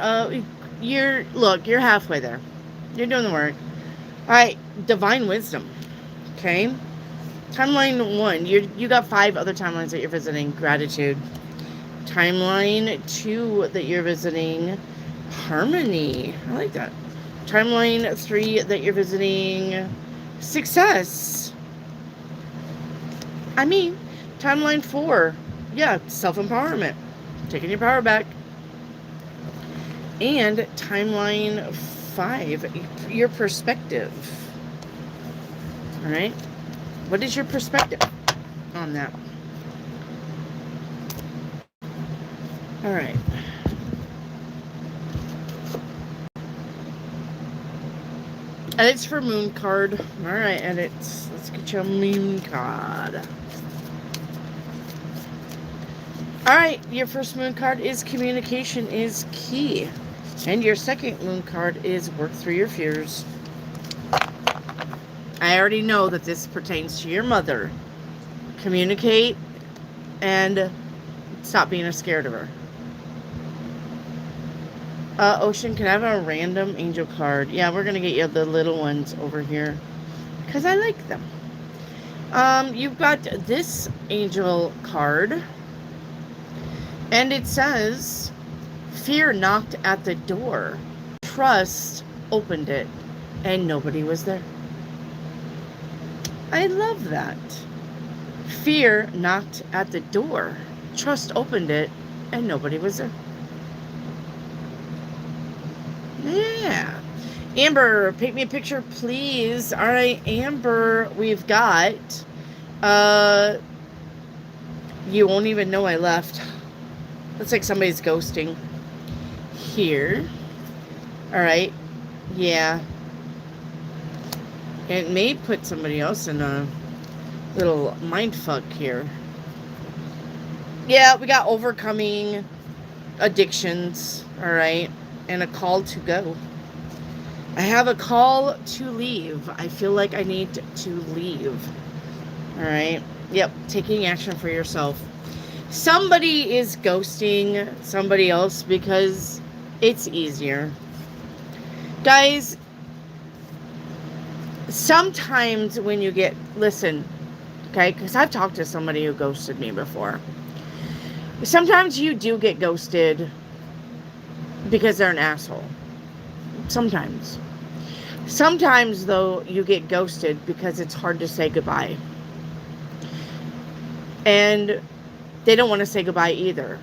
You're halfway there. You're doing the work. All right, divine wisdom. Okay, timeline 1. You got 5 other timelines that you're visiting. Gratitude. Timeline 2 that you're visiting. Harmony. I like that. Timeline 3 that you're visiting. Success. I mean, timeline 4. Yeah, self-empowerment. Taking your power back. And timeline 5, your perspective. All right. What is your perspective on that? All right. Edits for moon card. All right, edits. Let's get you a moon card. All right, your first moon card is communication is key. And your second moon card is work through your fears. I already know that this pertains to your mother. Communicate and stop being scared of her. Ocean, can I have a random angel card? Yeah, we're going to get you the little ones over here because I like them. You've got this angel card, and it says, fear knocked at the door, trust opened it, and nobody was there. I love that. Fear knocked at the door, trust opened it, and nobody was there. Yeah. Amber, paint me a picture, please. All right, Amber, we've got, you won't even know I left. Looks like somebody's ghosting. Here. All right. Yeah. It may put somebody else in a little mindfuck here. Yeah, we got overcoming addictions. All right. And a call to go. I have a call to leave. I feel like I need to leave. All right. Yep. Taking action for yourself. Somebody is ghosting somebody else because it's easier. Guys, sometimes when you get, listen, okay, because I've talked to somebody who ghosted me before. Sometimes you do get ghosted because they're an asshole. Sometimes. Sometimes, though, you get ghosted because it's hard to say goodbye. And they don't want to say goodbye either.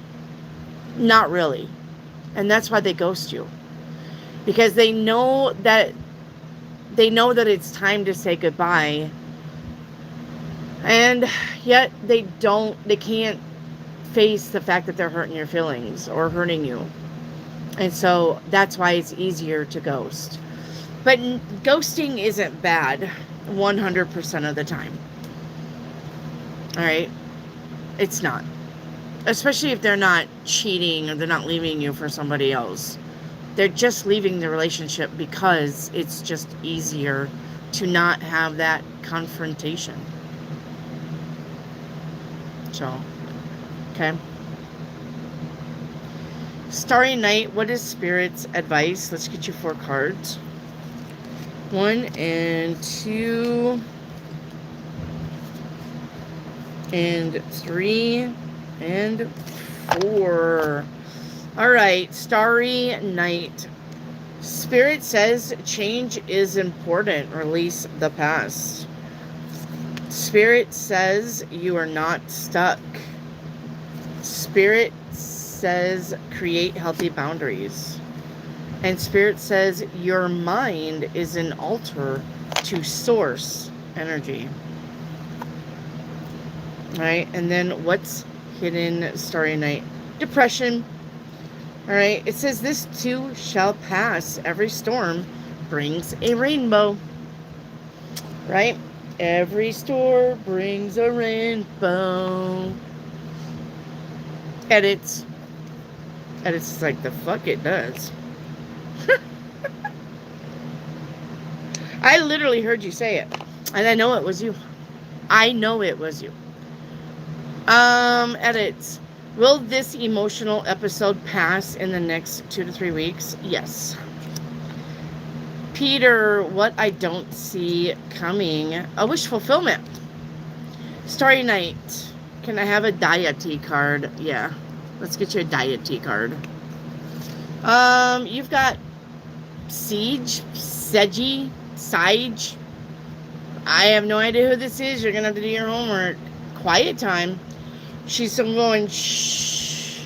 Not really. And that's why they ghost you. Because they know that it's time to say goodbye. And yet they can't face the fact that they're hurting your feelings or hurting you. And so that's why it's easier to ghost. But ghosting isn't bad 100% of the time. All right? It's not. Especially if they're not cheating or they're not leaving you for somebody else. They're just leaving the relationship because it's just easier to not have that confrontation. So, okay. Starry Night, what is Spirit's advice? Let's get you 4 cards. 1 and 2 and 3 and 4. All right, Starry Night. Spirit says change is important. Release the past. Spirit says you are not stuck. Spirit says create healthy boundaries. And Spirit says your mind is an altar to source energy. All right, and then what's hidden, Starry Night? Depression. All right, it says this too shall pass. Every storm brings a rainbow. Right? Every storm brings a rainbow. Edits. Edits like the fuck it does. I literally heard you say it. And I know it was you. I know it was you. Edits. Will this emotional episode pass in the next 2 to 3 weeks? Yes. Peter, what I don't see coming. A wish fulfillment. Starry Night. Can I have a deity card? Yeah. Let's get you a deity card. You've got Siege, Seji, Sage. I have no idea who this is. You're going to have to do your homework. Quiet time. She's going, shh.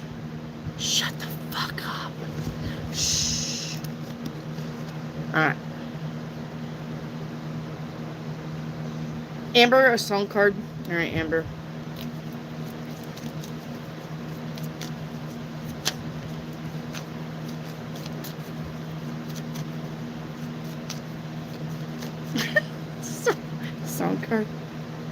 Shut the fuck up. Shh. Alright. Amber, a song card. Alright, Amber. Song card.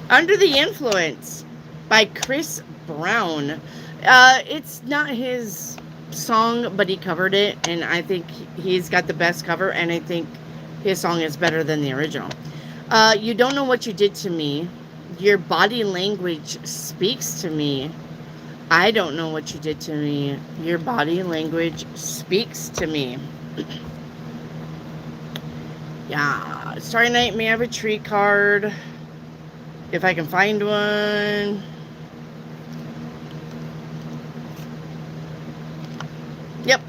Under the Influence by Chris Brown. It's not his song, but he covered it, and I think he's got the best cover, and I think his song is better than the original. You don't know what you did to me. Your body language speaks to me. I don't know what you did to me. Your body language speaks to me. Yeah. Starry Night, may I have a tree card? If I can find one. Yep.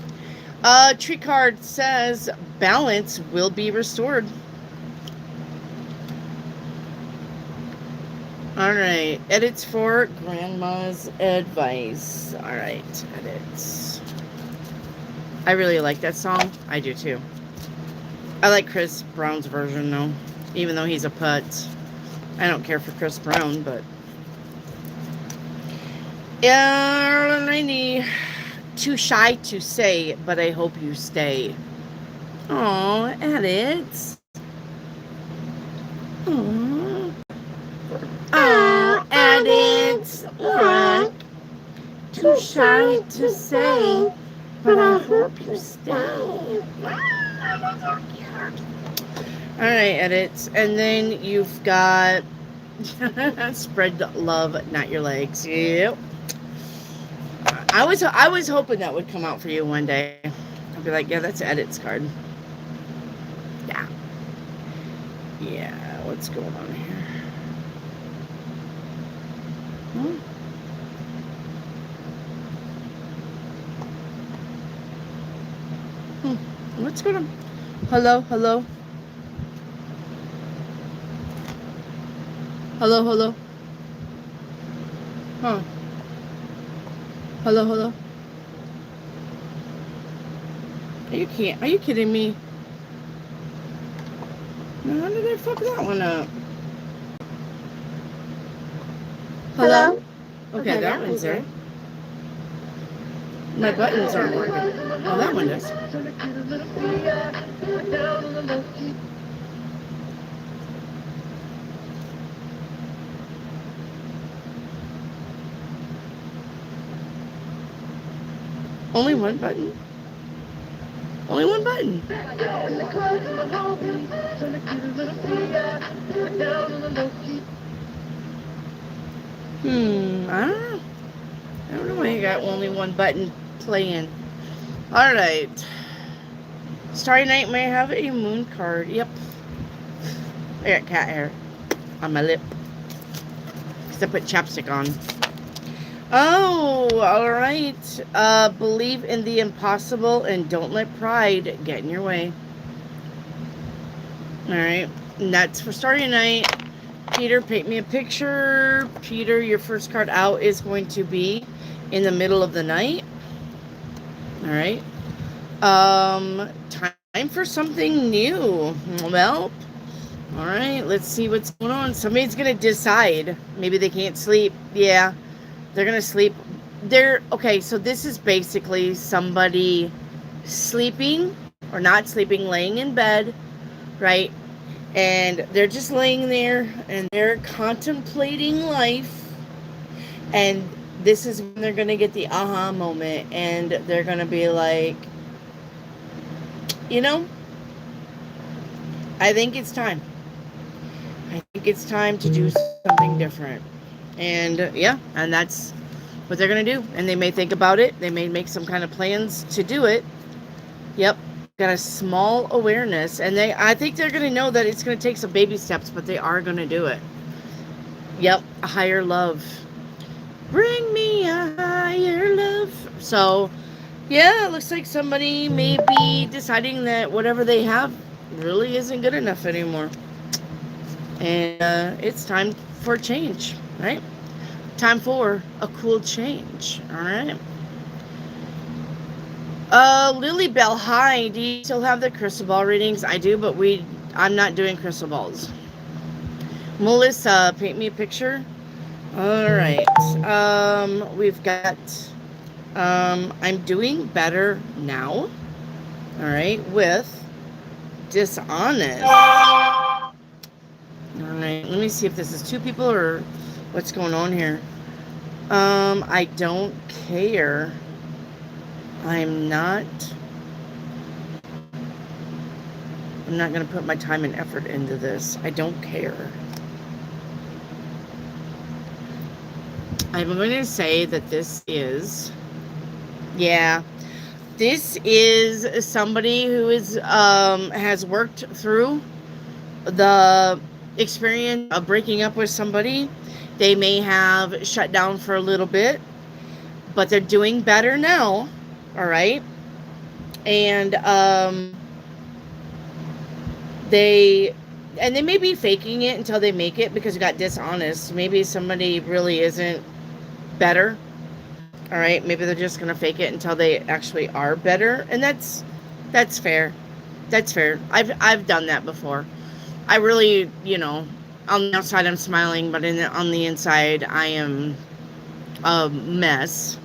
Tree card says balance will be restored. All right. Edits for Grandma's Advice. All right. Edits. I really like that song. I do too. I like Chris Brown's version though, even though he's a putt. I don't care for Chris Brown, but yeah, 90. Too shy to say, but I hope you stay. Oh, edits. Oh, edits. Look. Too shy to say, but I hope you stay. All right, edits, and then you've got spread love, not your legs. Yep. I was hoping that would come out for you one day. I'd be like, yeah, that's edits card. Yeah. Yeah. What's going on here? What's going on? Hello, hello. Hello, hello. Huh. Hello, hello. Are you kidding me? Now, how did I fuck that one up? Hello? Okay, that one's there. My buttons aren't working. Oh, that one does. Only one button? Only one button. I don't know. I don't know why you got only one button playing. Alright. Starry Night, may I have a moon card? Yep. I got cat hair on my lip. Because I put chapstick on. Oh, alright. Believe in the impossible and don't let pride get in your way. Alright. And that's for Starry Night. Peter, paint me a picture. Peter, your first card out is going to be in the middle of the night. Alright. Time for something new. Well, alright, let's see what's going on. Somebody's going to decide. Maybe they can't sleep. Yeah, they're going to sleep. Okay, so this is basically somebody sleeping or not sleeping, laying in bed, right? And they're just laying there and they're contemplating life. And this is when they're going to get the aha moment. And they're going to be like, you know, I think it's time. I think it's time to do something different. And yeah, and that's what they're going to do. And they may think about it. They may make some kind of plans to do it. Yep. Got a small awareness, and I think they're going to know that it's going to take some baby steps, but they are going to do it. Yep, a higher love. Bring me a higher love. So, yeah, it looks like somebody may be deciding that whatever they have really isn't good enough anymore. And it's time for a change, right? Time for a cool change, all right? Lily Bell, hi. Do you still have the crystal ball readings? I do, but I'm not doing crystal balls. Melissa, paint me a picture. All right. We've got, I'm doing better now. All right. With dishonest. All right. Let me see if this is two people or what's going on here. I don't care. I'm not going to put my time and effort into this. I don't care. I'm going to say that this is, yeah, this is somebody who is has worked through the experience of breaking up with somebody. They may have shut down for a little bit, but they're doing better now. All right. And they may be faking it until they make it because you got dishonest. Maybe somebody really isn't better. All right. Maybe they're just going to fake it until they actually are better. And that's fair. That's fair. I've done that before. I really, on the outside I'm smiling, but on the inside I am a mess.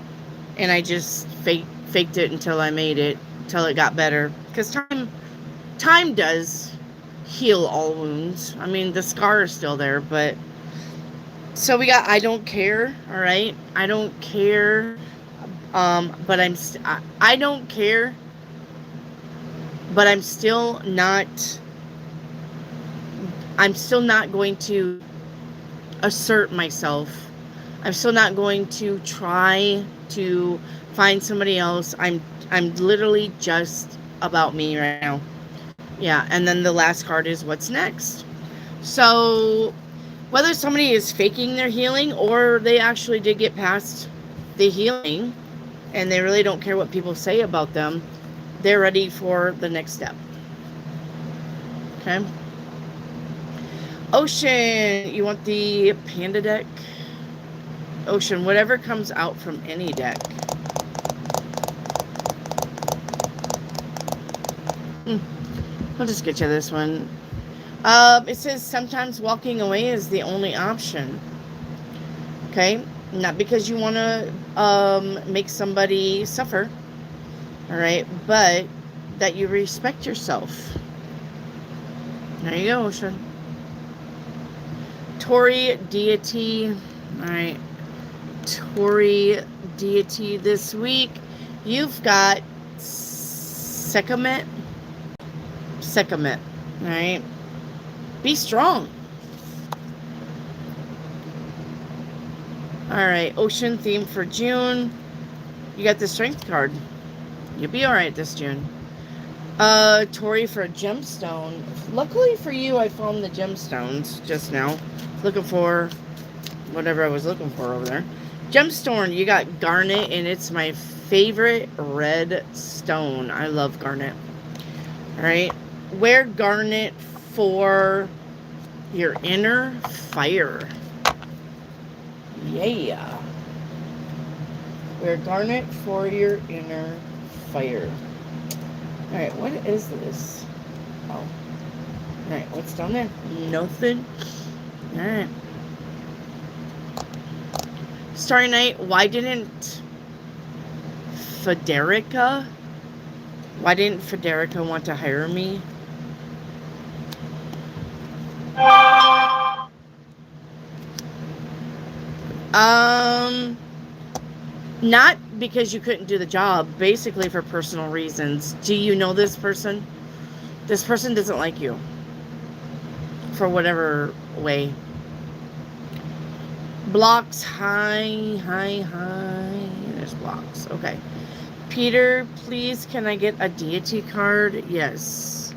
And I just faked it until I made it, until it got better. Because time does heal all wounds. I mean, the scar is still there, but so we got I don't care. All right, I don't care. But I don't care. But I'm still not going to assert myself. I'm still not going to try to find somebody else. I'm literally just about me right now. Yeah, and then the last card is what's next. So whether somebody is faking their healing or they actually did get past the healing and they really don't care what people say about them, they're ready for the next step. Okay. Ocean, you want the Panda deck? Ocean, whatever comes out from any deck. I'll just get you this one. It says sometimes walking away is the only option. Okay? Not because you want to make somebody suffer. All right? But that you respect yourself. There you go, Ocean. Tory deity. All right. Tory deity this week. You've got Sekhmet. All right. Be strong. All right. Ocean theme for June. You got the strength card. You'll be all right this June. Tori for a gemstone. Luckily for you, I found the gemstones just now. Looking for whatever I was looking for over there. Gemstone, you got garnet, and it's my favorite red stone. I love garnet. All right. Wear garnet for your inner fire. Yeah. Wear garnet for your inner fire. All right, what is this? Oh. All right, what's down there? Nothing. All right. Starry Night, why didn't Federica want to hire me? Not because you couldn't do the job, basically for personal reasons. Do you know this person? This person doesn't like you. For whatever way. Blocks, hi. There's blocks. Okay. Peter, please, can I get a deity card? Yes.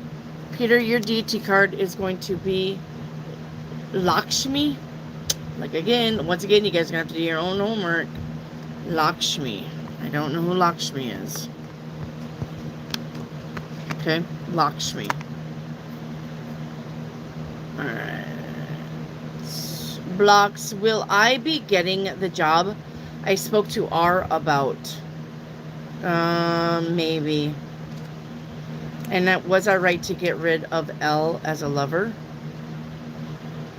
Peter, your deity card is going to be Lakshmi. Like, once again, you guys are going to have to do your own homework. Lakshmi. I don't know who Lakshmi is. Okay, Lakshmi. Alright. Blocks. Will I be getting the job I spoke to R about? Maybe. And was I right to get rid of L as a lover?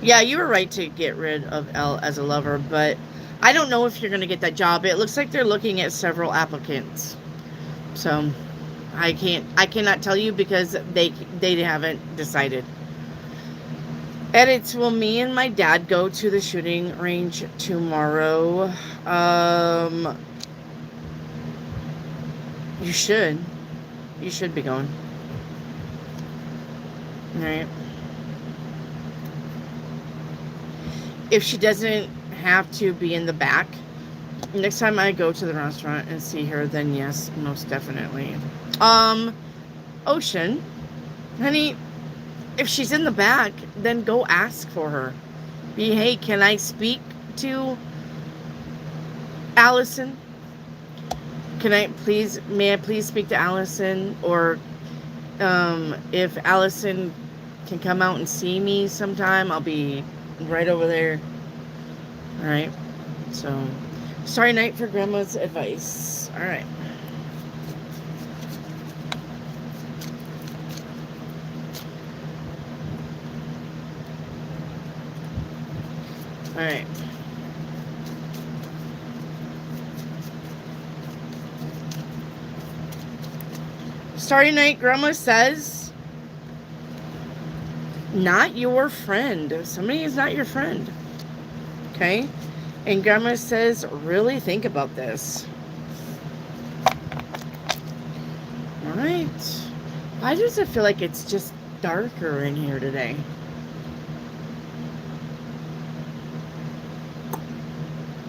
Yeah, you were right to get rid of L as a lover, but I don't know if you're going to get that job. It looks like they're looking at several applicants. So, I cannot tell you because they haven't decided. Edits, will me and my dad go to the shooting range tomorrow? You should. You should be going. All right. If she doesn't have to be in the back, next time I go to the restaurant and see her, then yes, most definitely. Ocean, honey, if she's in the back, then go ask for her. Hey, can I speak to Allison? May I please speak to Allison? Or if Allison can come out and see me sometime, I'll be right over there. All right. So, sorry night for Grandma's advice. All right. All right. Starry night, Grandma says, not your friend. Somebody is not your friend. Okay? And Grandma says, really think about this. Alright. Why does it feel like it's just darker in here today?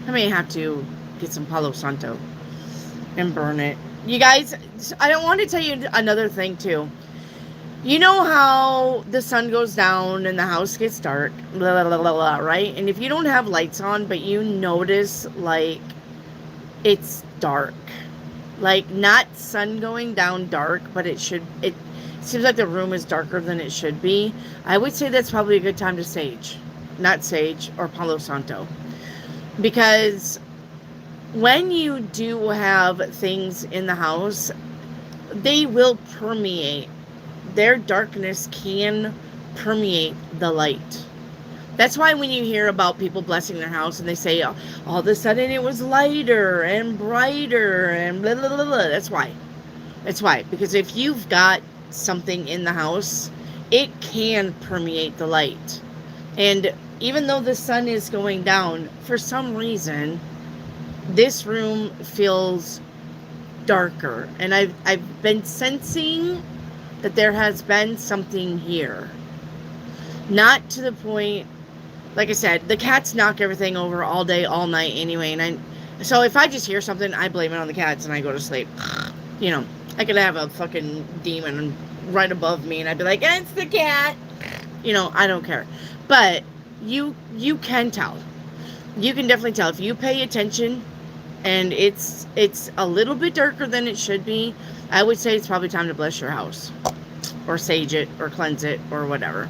I may have to get some Palo Santo and burn it. You guys, I don't want to tell you another thing too. You know how the sun goes down and the house gets dark, blah, blah, blah, blah, right? And if you don't have lights on, but you notice, like, it's dark. Like, not sun going down dark, but it seems like the room is darker than it should be. I would say that's probably a good time to sage. Not sage or Palo Santo. Because when you do have things in the house, they will permeate. Their darkness can permeate the light. That's why when you hear about people blessing their house and they say, all of a sudden it was lighter and brighter and blah, blah, blah, blah. That's why. That's why. Because if you've got something in the house, it can permeate the light. And even though the sun is going down, for some reason, this room feels darker. And I've been sensing that there has been something here. Not to the point, like I said, the cats knock everything over all day, all night anyway. So if I just hear something, I blame it on the cats and I go to sleep. You know, I could have a fucking demon right above me and I'd be like, it's the cat. You know, I don't care. But you can tell. You can definitely tell. If you pay attention and it's a little bit darker than it should be, I would say it's probably time to bless your house or sage it or cleanse it or whatever.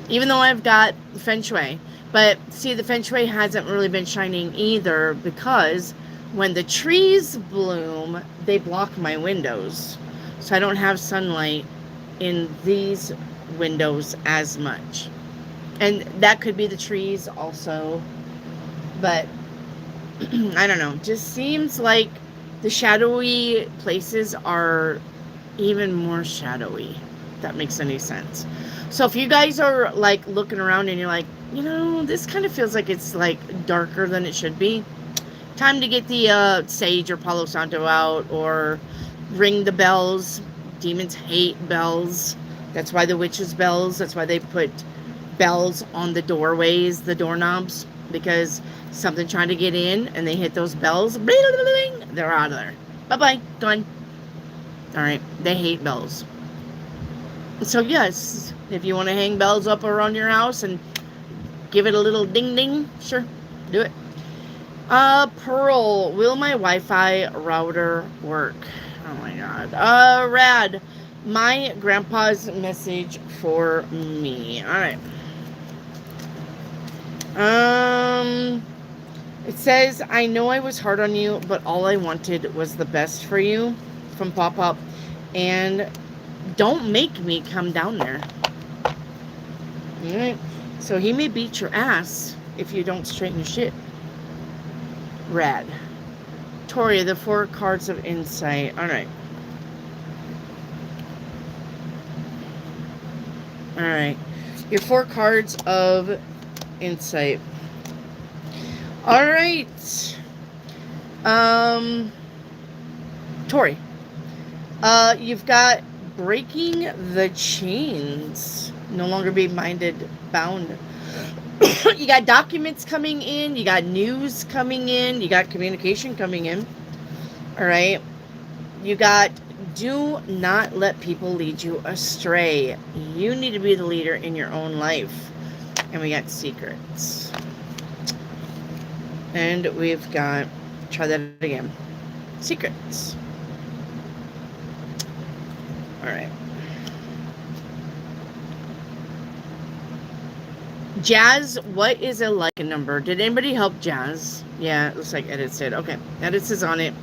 Even though I've got feng shui. But see, the feng shui hasn't really been shining either because when the trees bloom, they block my windows. So I don't have sunlight in these windows as much. And that could be the trees also. But I don't know. Just seems like the shadowy places are even more shadowy. If that makes any sense. So if you guys are like looking around and you're like, you know, this kind of feels like it's like darker than it should be, time to get the sage or Palo Santo out or ring the bells. Demons hate bells. That's why the witches' bells. That's why they put bells on the doorways, the doorknobs, because something trying to get in and they hit those bells, they're out of there. Bye-bye. Done. All right. They hate bells. So yes, if you want to hang bells up around your house and give it a little ding ding, sure, do it. Pearl, will my Wi-Fi router work? Oh my god. Rad, my grandpa's message for me. All right. It says, I know I was hard on you, but all I wanted was the best for you, from Pop Up, and don't make me come down there. All right. So he may beat your ass if you don't straighten your shit. Rad. Tori, the 4 cards of insight. All right. All right. Your 4 cards of insight. All right. Tori, You've got breaking the chains. No longer be minded bound. You got documents coming in. You got news coming in. You got communication coming in. All right. You got do not let people lead you astray. You need to be the leader in your own life. And we got secrets. And we've got, try that again. Secrets. All right. Jazz, what is a like number? Did anybody help Jazz? Yeah, it looks like Edits did. Okay, Edits is on it.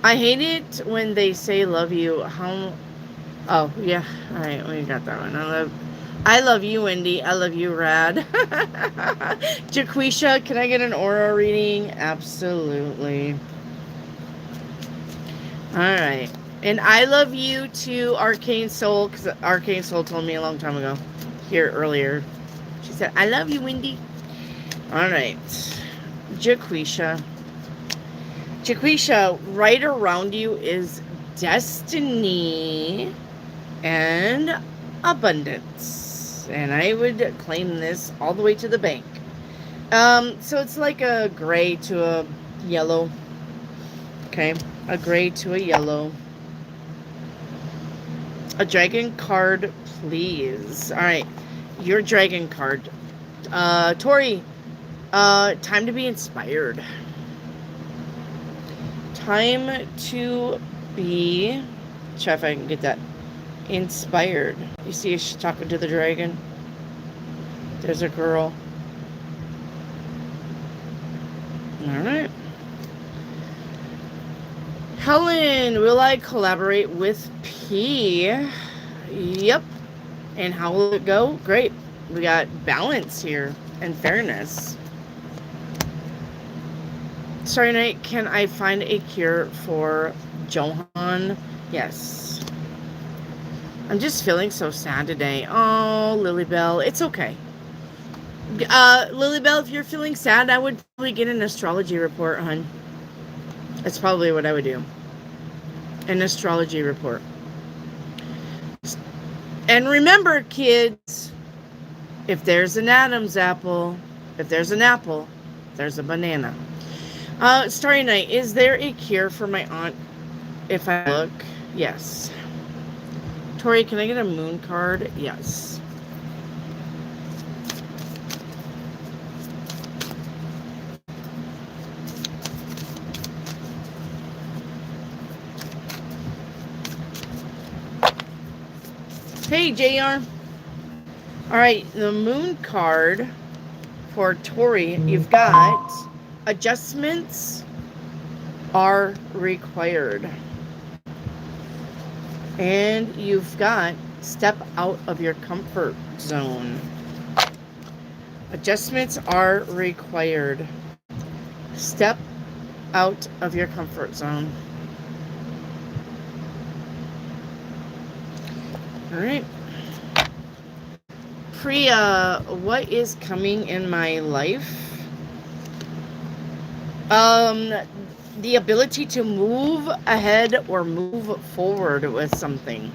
I hate it when they say love you. How? Oh, yeah. All right, we got that one. I love you, Wendy. I love you, Rad. Jaquisha, can I get an aura reading? Absolutely. All right. And I love you too, Arcane Soul, because Arcane Soul told me a long time ago, here earlier. She said, I love you, Wendy. All right. Jaquisha. Jaquisha, right around you is destiny and abundance. And I would claim this all the way to the bank. So it's like a gray to a yellow. Okay. A gray to a yellow. A dragon card, please. All right. Your dragon card. Tori, time to be inspired. Time to be, try if I can get that, inspired. You see she's talking to the dragon? There's a girl. All right. Helen, will I collaborate with P? Yep. And how will it go? Great. We got balance here and fairness. Sorry, Night, can I find a cure for Johan? Yes. I'm just feeling so sad today. Oh, Lilybell. It's okay. Lilybell, if you're feeling sad, I would probably get an astrology report, hon. That's probably what I would do. An astrology report. And remember, kids, if there's an Adam's apple, if there's an apple, there's a banana. Starry Night, is there a cure for my aunt if I look? Yes. Tori, can I get a moon card? Yes. Hey, JR. All right, the moon card for Tori, you've got adjustments are required. And you've got step out of your comfort zone. Adjustments are required. Step out of your comfort zone. All right. Priya, what is coming in my life? The ability to move ahead or move forward with something.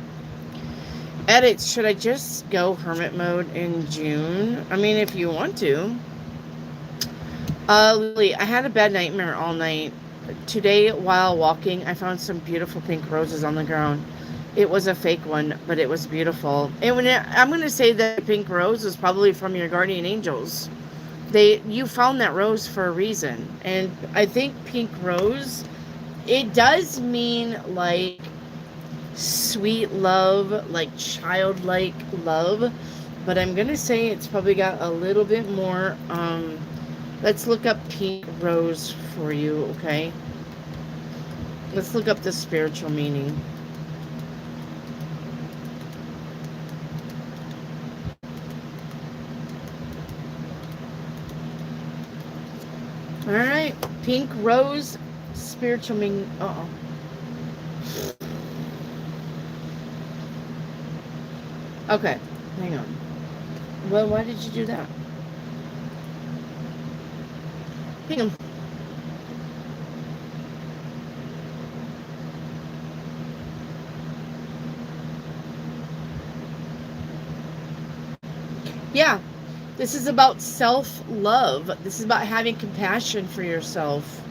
Edits, should I just go hermit mode in June? I mean, if you want to. Lily, I had a bad nightmare all night. Today, while walking, I found some beautiful pink roses on the ground. It was a fake one, but it was beautiful. And I'm going to say that the pink rose was probably from your guardian angels. You found that rose for a reason. And I think pink rose, it does mean like sweet love, like childlike love. But I'm going to say it's probably got a little bit more. Let's look up pink rose for you, okay? Let's look up the spiritual meaning. All right, pink rose, spiritual meaning. Uh-oh. Okay, hang on. Well, why did you do that? Hang on. Yeah, this is about self-love. This is about having compassion for yourself.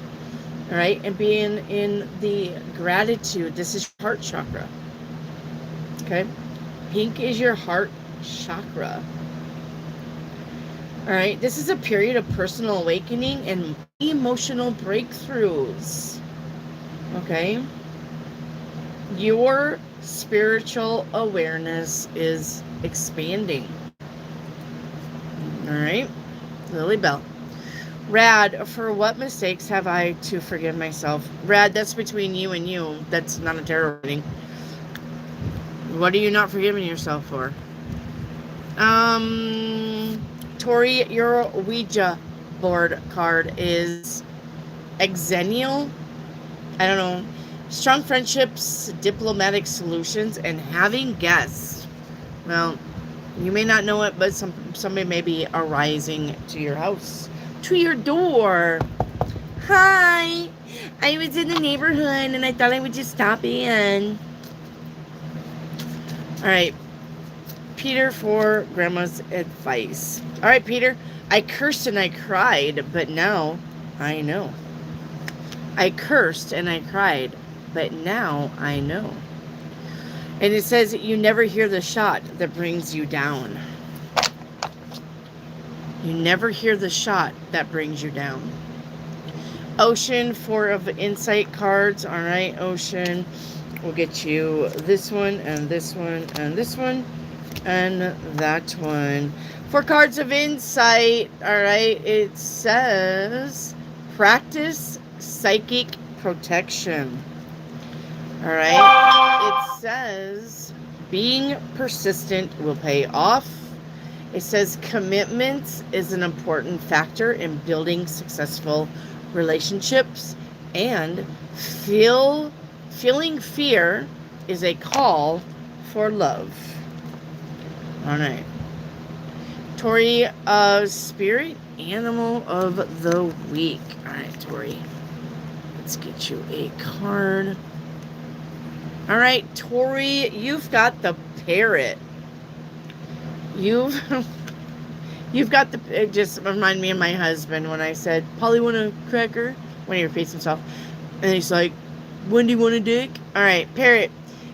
All right, and being in the gratitude. This is your heart chakra. Okay, pink is your heart chakra. All right, this is a period of personal awakening and emotional breakthroughs. Okay, your spiritual awareness is expanding. All right, Lily Bell. Rad, for what mistakes have I to forgive myself? Rad, that's between you and you. That's not a tarot reading. What are you not forgiving yourself for? Tori, your Ouija board card is Exennial. I don't know. Strong friendships, diplomatic solutions, and having guests. Well, you may not know it, but somebody may be arising to your house, to your door. Hi, I was in the neighborhood and I thought I would just stop in. All right, Peter, for Grandma's advice. All right, Peter, I cursed and I cried, but now I know. I cursed and I cried, but now I know. And it says, you never hear the shot that brings you down. You never hear the shot that brings you down. Ocean, 4 of insight cards. All right, Ocean. We'll get you this one and this one and this one and that one. 4 cards of insight. All right, it says practice psychic protection. All right, it says being persistent will pay off. It says commitment is an important factor in building successful relationships, and feeling fear is a call for love. All right. Tori, spirit animal of the week. All right, Tori. Let's get you a card. All right, Tori, you've got the parrot. You've got the, it just reminded me of my husband when I said, Polly, want a cracker? When he repeats himself. And he's like, when do you want a dick? All right, parrot.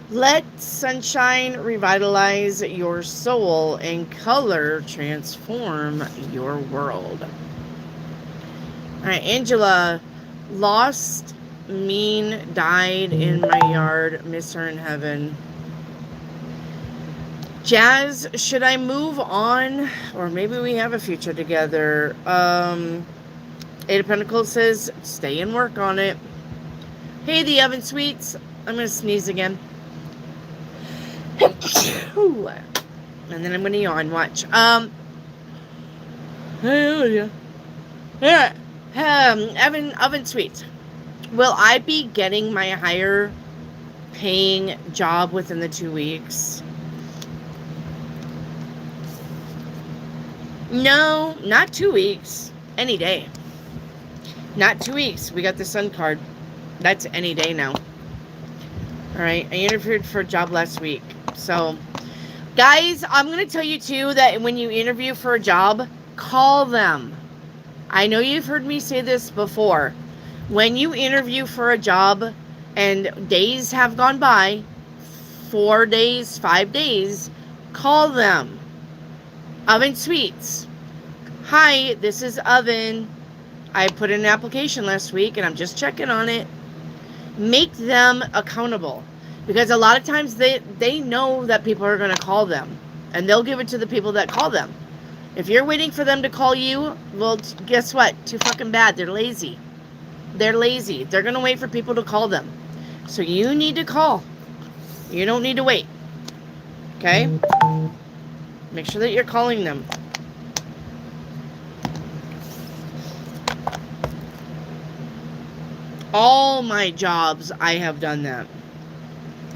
Let sunshine revitalize your soul and color transform your world. All right, Angela. Lost, mean, died in my yard. Miss her in heaven. Jazz, should I move on? Or maybe we have a future together. 8 of Pentacles says, stay and work on it. Hey, the Oven Sweets. I'm going to sneeze again. And then I'm going to yawn. Watch. Yeah. Oven Sweets. Will I be getting my higher paying job within the 2 weeks? No, not 2 weeks. Any day. Not 2 weeks. We got the Sun card. That's any day now. All right. I interviewed for a job last week. So, guys, I'm going to tell you, too, that when you interview for a job, call them. I know you've heard me say this before. When you interview for a job and days have gone by, 4 days, 5 days, call them. Oven Sweets. Hi, this is Oven. I put in an application last week and I'm just checking on it. Make them accountable. Because a lot of times they know that people are going to call them. And they'll give it to the people that call them. If you're waiting for them to call you, well, guess what? Too fucking bad. They're lazy. They're lazy. They're going to wait for people to call them. So you need to call. You don't need to wait. Okay? Make sure that you're calling them. All my jobs, I have done that.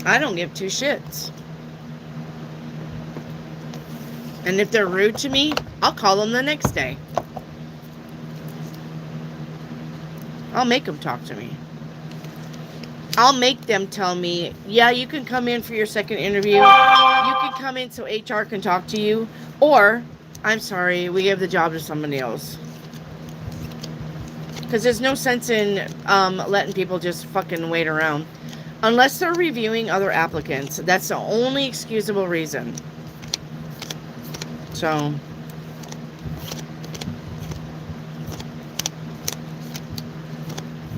I don't give 2 shits. And if they're rude to me, I'll call them the next day. I'll make them talk to me. I'll make them tell me, yeah, you can come in for your second interview. You can come in so HR can talk to you. Or I'm sorry, we gave the job to somebody else. Because there's no sense in letting people just fucking wait around. Unless they're reviewing other applicants. That's the only excusable reason. So.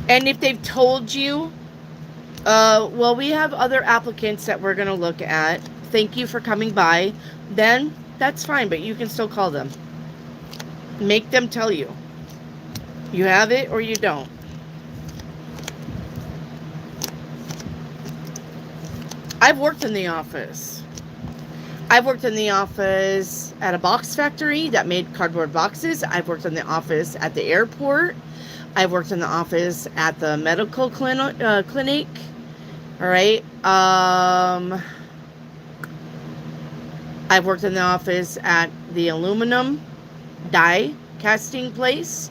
And if they've told you, well, we have other applicants that we're going to look at. Thank you for coming by. Then that's fine, but you can still call them. Make them tell you. You have it or you don't. I've worked in the office. I've worked in the office at a box factory that made cardboard boxes. I've worked in the office at the airport. I've worked in the office at the medical clinic. All right. I've worked in the office at the aluminum die casting place.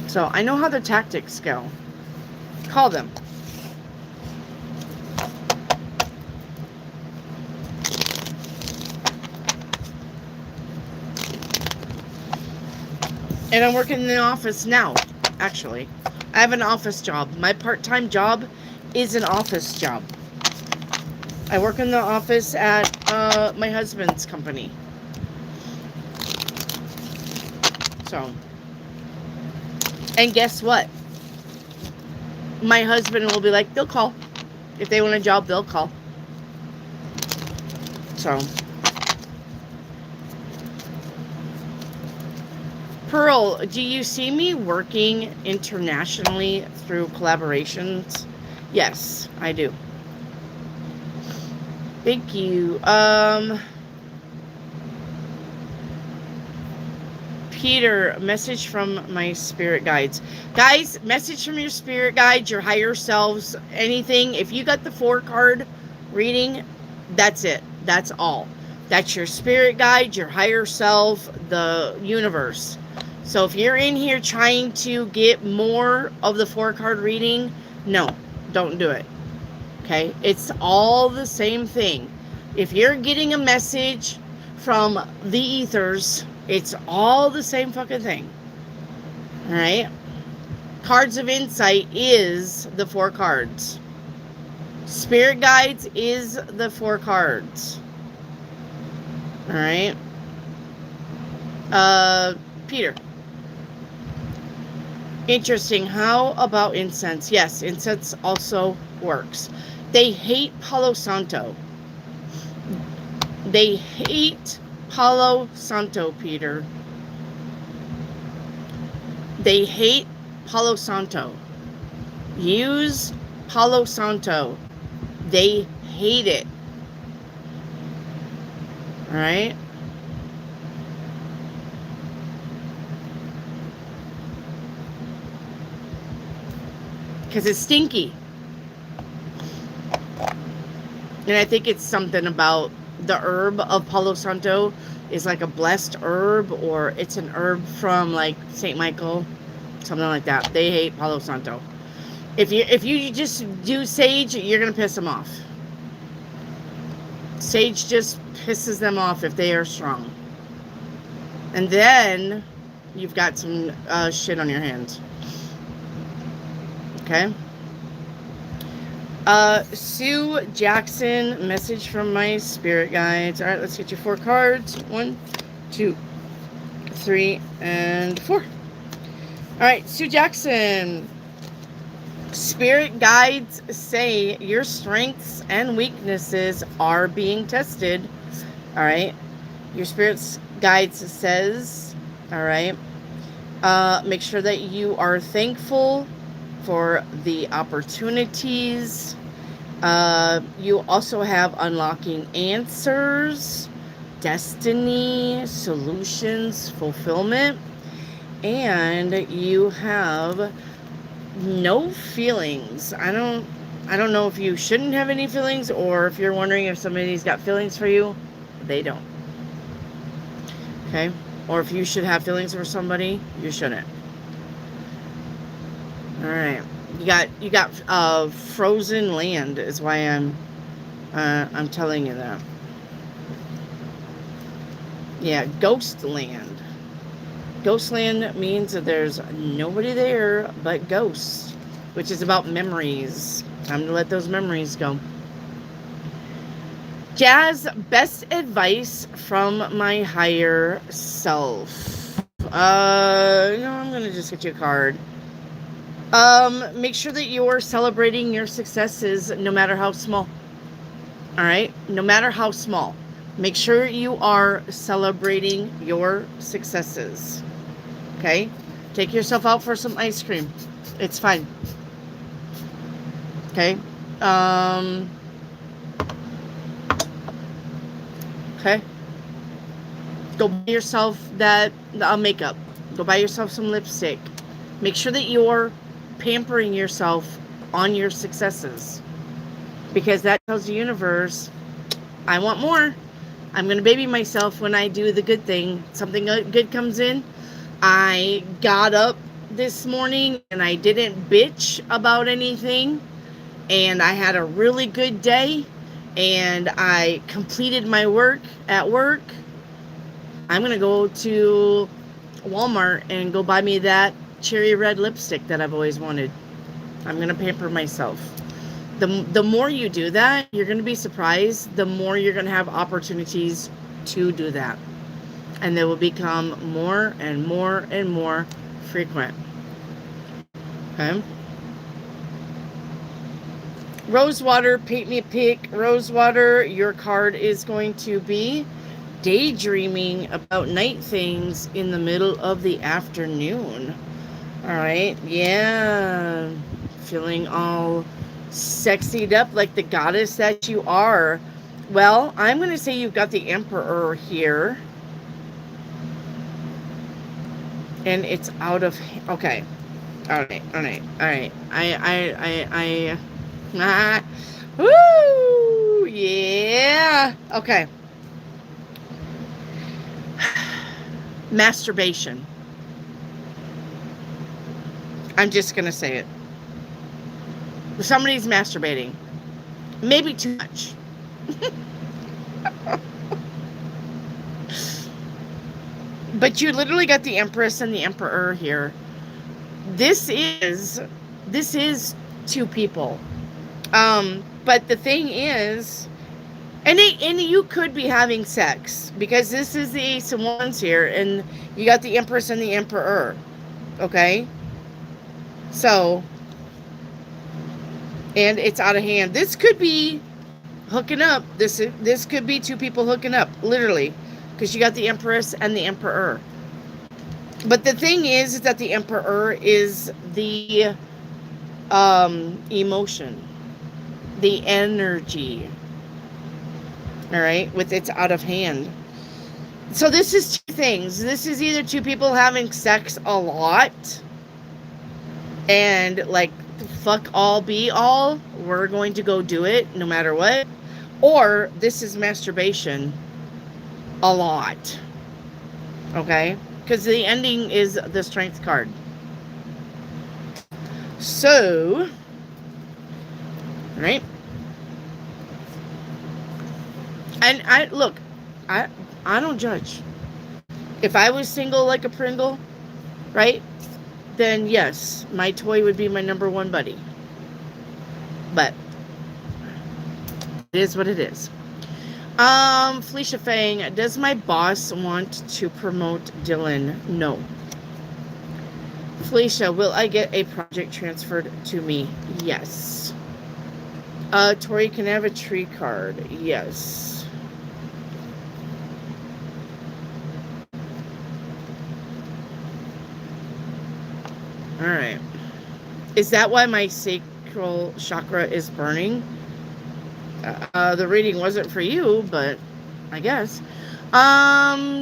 So I know how the tactics go. Call them. And I'm working in the office now, actually. I have an office job. My part-time job is an office job. I work in the office at my husband's company. So, and guess what? My husband will be like, they'll call. If they want a job, they'll call. So. Pearl, do you see me working internationally through collaborations? Yes, I do. Thank you. Peter, message from my spirit guides. Guys, message from your spirit guides, your higher selves, anything. If you got the 4-card reading, that's it. That's all. That's your spirit guide, your higher self, the universe. So if you're in here trying to get more of the 4-card reading, no, don't do it. Okay? It's all the same thing. If you're getting a message from the ethers, it's all the same fucking thing. All right? Cards of Insight is the 4 cards. Spirit Guides is the 4 cards. All right? Peter. Interesting. How about incense? Yes, incense also works. They hate Palo Santo. They hate Palo Santo, Peter. They hate Palo Santo. Use Palo Santo. They hate it. All right? Because it's stinky. And I think it's something about the herb of Palo Santo is like a blessed herb, or it's an herb from like St. Michael, something like that. They hate Palo Santo. If you just do sage, you're going to piss them off. Sage just pisses them off if they are strong. And then you've got some shit on your hands. Okay. Sue Jackson, message from my spirit guides. All right, let's get your 4 cards. 1, 2, 3, and 4. All right, Sue Jackson. Spirit guides say your strengths and weaknesses are being tested. All right. Your spirit guides says, all right, make sure that you are thankful for the opportunities. You also have unlocking answers, destiny, solutions, fulfillment, and you have no feelings. I don't know if you shouldn't have any feelings, or if you're wondering if somebody's got feelings for you, they don't. Okay? Or if you should have feelings for somebody, you shouldn't. All right. You got frozen land is why I'm telling you that. Yeah, ghost land. Ghost land means that there's nobody there but ghosts, which is about memories. Time to let those memories go. Jazz, best advice from my higher self. No, I'm gonna just get you a card. Make sure that you're celebrating your successes, no matter how small. All right, no matter how small. Make sure you are celebrating your successes. Okay, take yourself out for some ice cream. It's fine. Okay. Okay. Go buy yourself that makeup. Go buy yourself some lipstick. Make sure that you're pampering yourself on your successes, because that tells the universe, I want more. I'm going to baby myself when I do the good thing. Something good comes in. I got up this morning and I didn't bitch about anything. And I had a really good day. And I completed my work at work. I'm going to go to Walmart and go buy me that cherry red lipstick that I've always wanted. I'm going to pamper myself. The more you do that, you're going to be surprised. The more you're going to have opportunities to do that. And they will become more and more and more frequent. Okay? Rosewater, paint me a pic. Rosewater, your card is going to be daydreaming about night things in the middle of the afternoon. All right? Yeah. Feeling all sexied up like the goddess that you are. Well, I'm going to say you've got the Emperor here. And it's out of... Okay. All right. Woo! Yeah. Okay. Masturbation. I'm just going to say it. Somebody's masturbating. Maybe too much. But you literally got the Empress and the Emperor here. This is two people. But the thing is, and you could be having sex, because this is the Ace of Wands here, and you got the Empress and the Emperor. Okay? So, and it's out of hand. This could be hooking up. This could be two people hooking up, literally, because you got the Empress and the Emperor. But the thing is that the Emperor is the emotion, the energy. All right, with it's out of hand. So this is two things. This is either two people having sex a lot, and like, fuck all be all, we're going to go do it no matter what. Or this is masturbation a lot. Okay? Because the ending is the Strength card. So, right? And I don't judge. If I was single like a Pringle, right? Then yes, my toy would be my number one buddy. But it is what it is. Felicia Fang, does my boss want to promote Dylan? No. Felicia, will I get a project transferred to me? Yes. Tori, can I have a tree card? Yes. Alright. Is that why my sacral chakra is burning? The reading wasn't for you, but I guess.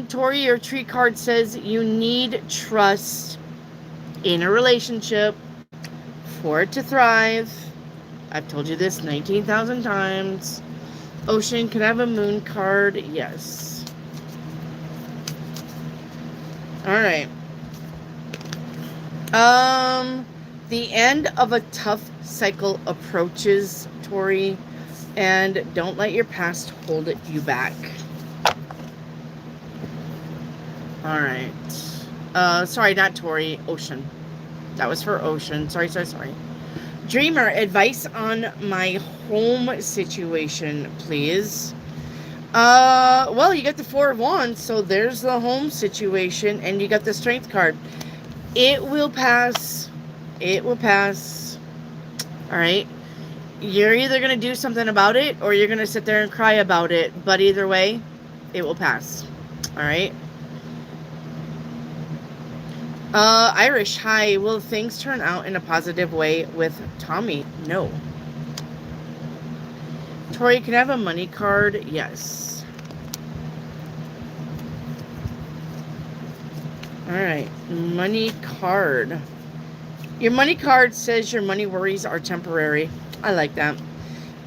Tori, your tree card says you need trust in a relationship for it to thrive. I've told you this 19,000 times. Ocean, can I have a moon card? Yes. All right. The end of a tough cycle approaches, Tori, and don't let your past hold you back. All right. Sorry, not Tori. Ocean. That was for Ocean. Sorry. Dreamer, advice on my home situation, please. Well, you got the Four of Wands, so there's the home situation, and you got the Strength card. It will pass. It will pass. All right. You're either going to do something about it, or you're going to sit there and cry about it, but either way, it will pass. All right. Irish, hi. Will things turn out in a positive way with Tommy? No. Tori, can I have a money card? Yes. All right. Money card. Your money card says your money worries are temporary. I like that.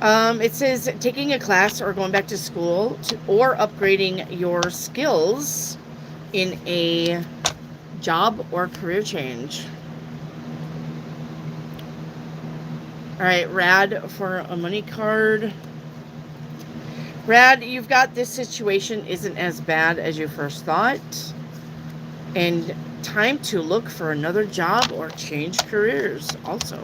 It says taking a class or going back to school or upgrading your skills in a job or career change. All right, Rad, for a money card. Rad, you've got this situation isn't as bad as you first thought. And time to look for another job or change careers also.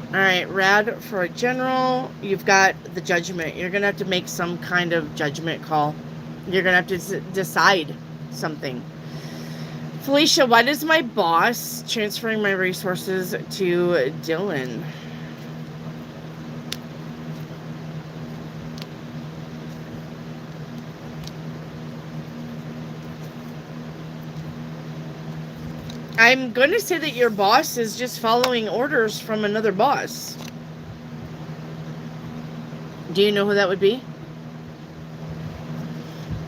All right, Rad, for a general, you've got the judgment. You're going to have to make some kind of judgment call. You're going to have to decide something. Felicia, why does my boss transferring my resources to Dylan? I'm going to say that your boss is just following orders from another boss. Do you know who that would be?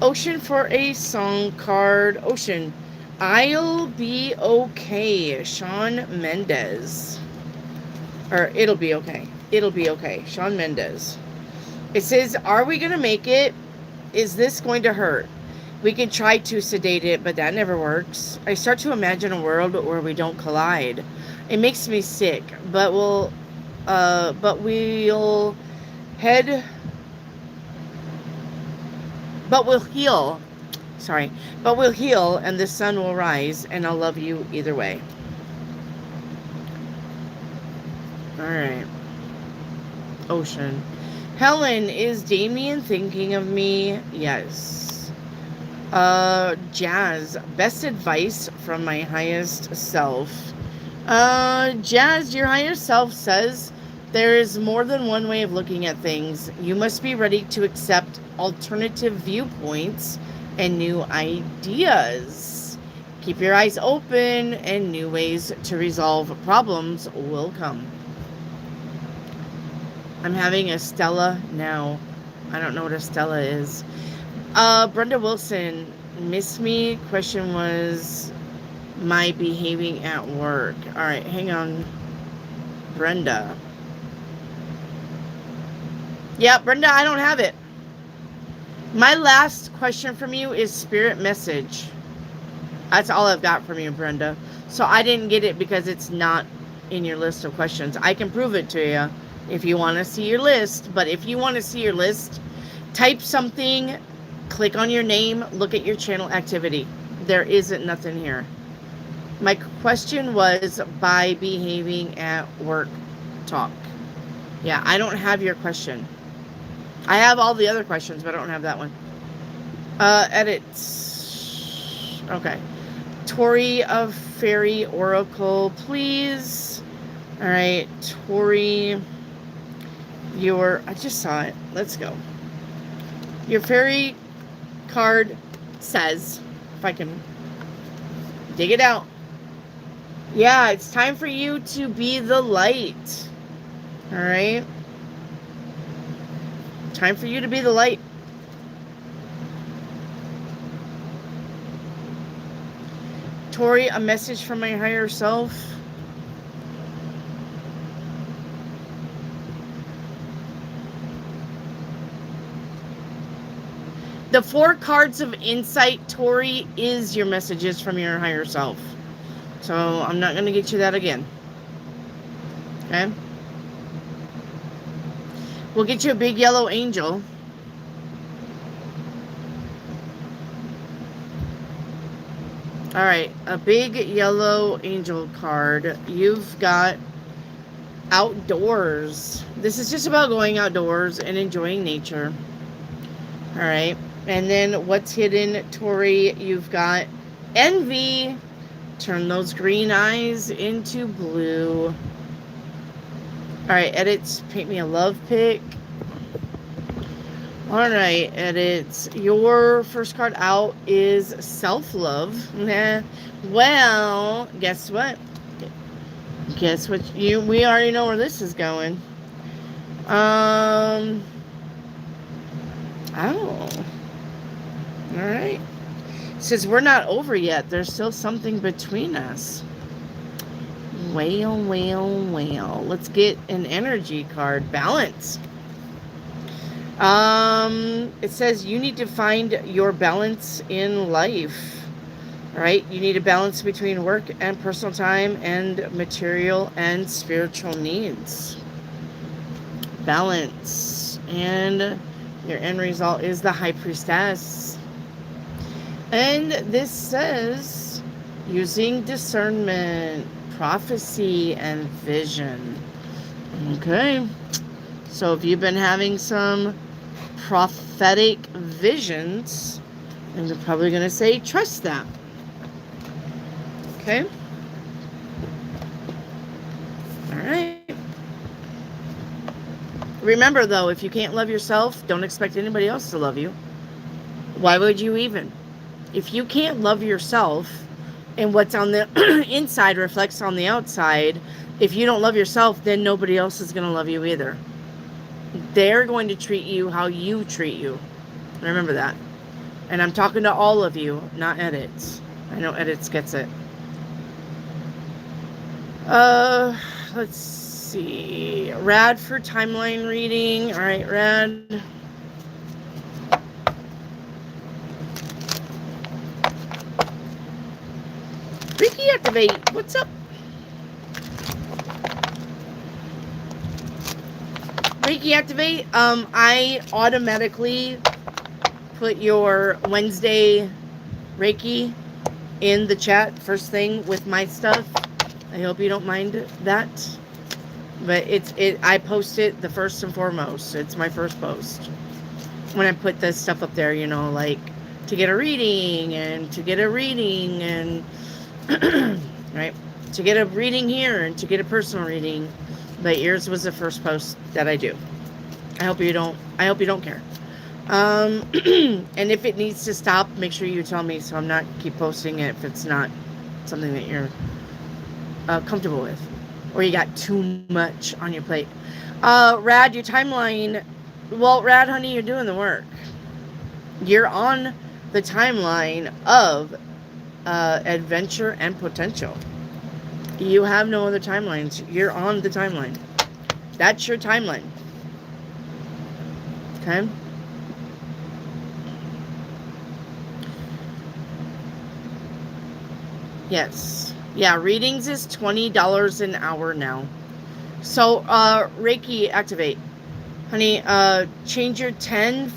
Ocean, for a song card. Ocean, I'll Be Okay. Shawn Mendes. Or It'll Be Okay. It'll Be Okay. Shawn Mendes. It says, are we going to make it? Is this going to hurt? We can try to sedate it, but that never works. I start to imagine a world where we don't collide. It makes me sick, but we'll heal. Sorry. But we'll heal, and the sun will rise, and I'll love you either way. All right. Ocean. Helen, is Damien thinking of me? Yes. Jazz, best advice from my highest self. Jazz, your higher self says there is more than one way of looking at things. You must be ready to accept alternative viewpoints and new ideas. Keep your eyes open, and new ways to resolve problems will come. I'm having a Stella now. I don't know what a Stella is. Brenda Wilson, miss me? Question was my behaving at work. All right, hang on. Brenda. Yeah, Brenda, I don't have it. My last question from you is spirit message. That's all I've got from you, Brenda. So I didn't get it because it's not in your list of questions. I can prove it to you if you want to see your list. But if you want to see your list, type something, click on your name, look at your channel activity. There isn't nothing here. My question was by behaving at work talk. Yeah, I don't have your question. I have all the other questions, but I don't have that one. Edits. Okay. Tori of Fairy Oracle, please. All right, Tori. I just saw it. Let's go. Your fairy card says, if I can dig it out. Yeah, it's time for you to be the light. All right. Time for you to be the light. Tori, a message from my higher self. The 4 cards of insight, Tori, is your messages from your higher self. So I'm not going to get you that again. Okay? We'll get you a big yellow angel. All right, a big yellow angel card. You've got outdoors. This is just about going outdoors and enjoying nature. All right. And then what's hidden, Tori? You've got envy. Turn those green eyes into blue. All right, edits. Paint me a love pic. All right, edits. Your first card out is self-love. Well, guess what? Guess what? We already know where this is going. Oh. All right. It says we're not over yet. There's still something between us. Well. Let's get an energy card. Balance. It says you need to find your balance in life. All right, you need a balance between work and personal time and material and spiritual needs. Balance. And your end result is the High Priestess. And this says using discernment, prophecy, and vision. Okay. So if you've been having some prophetic visions, and they're probably going to say, trust that. Okay? All right. Remember, though, if you can't love yourself, don't expect anybody else to love you. Why would you even? If you can't love yourself, and what's on the inside reflects on the outside, if you don't love yourself, then nobody else is going to love you either. They're going to treat you how you treat you. Remember that. And I'm talking to all of you, not edits. I know edits gets it. Let's see. Rad for timeline reading. All right, Rad. Reiki activate. What's up? Reiki activate. I automatically put your Wednesday Reiki in the chat first thing with my stuff. I hope you don't mind that. But I post it the first and foremost. It's my first post. When I put this stuff up there, you know, like to get a reading and to get a reading and right? To get a reading here and to get a personal reading. But yours was the first post that I do. I hope you don't care. And if it needs to stop, make sure you tell me so I'm not keep posting it if it's not something that you're comfortable with, or you got too much on your plate. Rad, your timeline. Well, Rad, honey, you're doing the work. You're on the timeline of adventure and potential. You have no other timelines. You're on the timeline. That's your timeline. Okay? Yes. Yeah, readings is $20 an hour now. So, Reiki activate. Honey, change your 10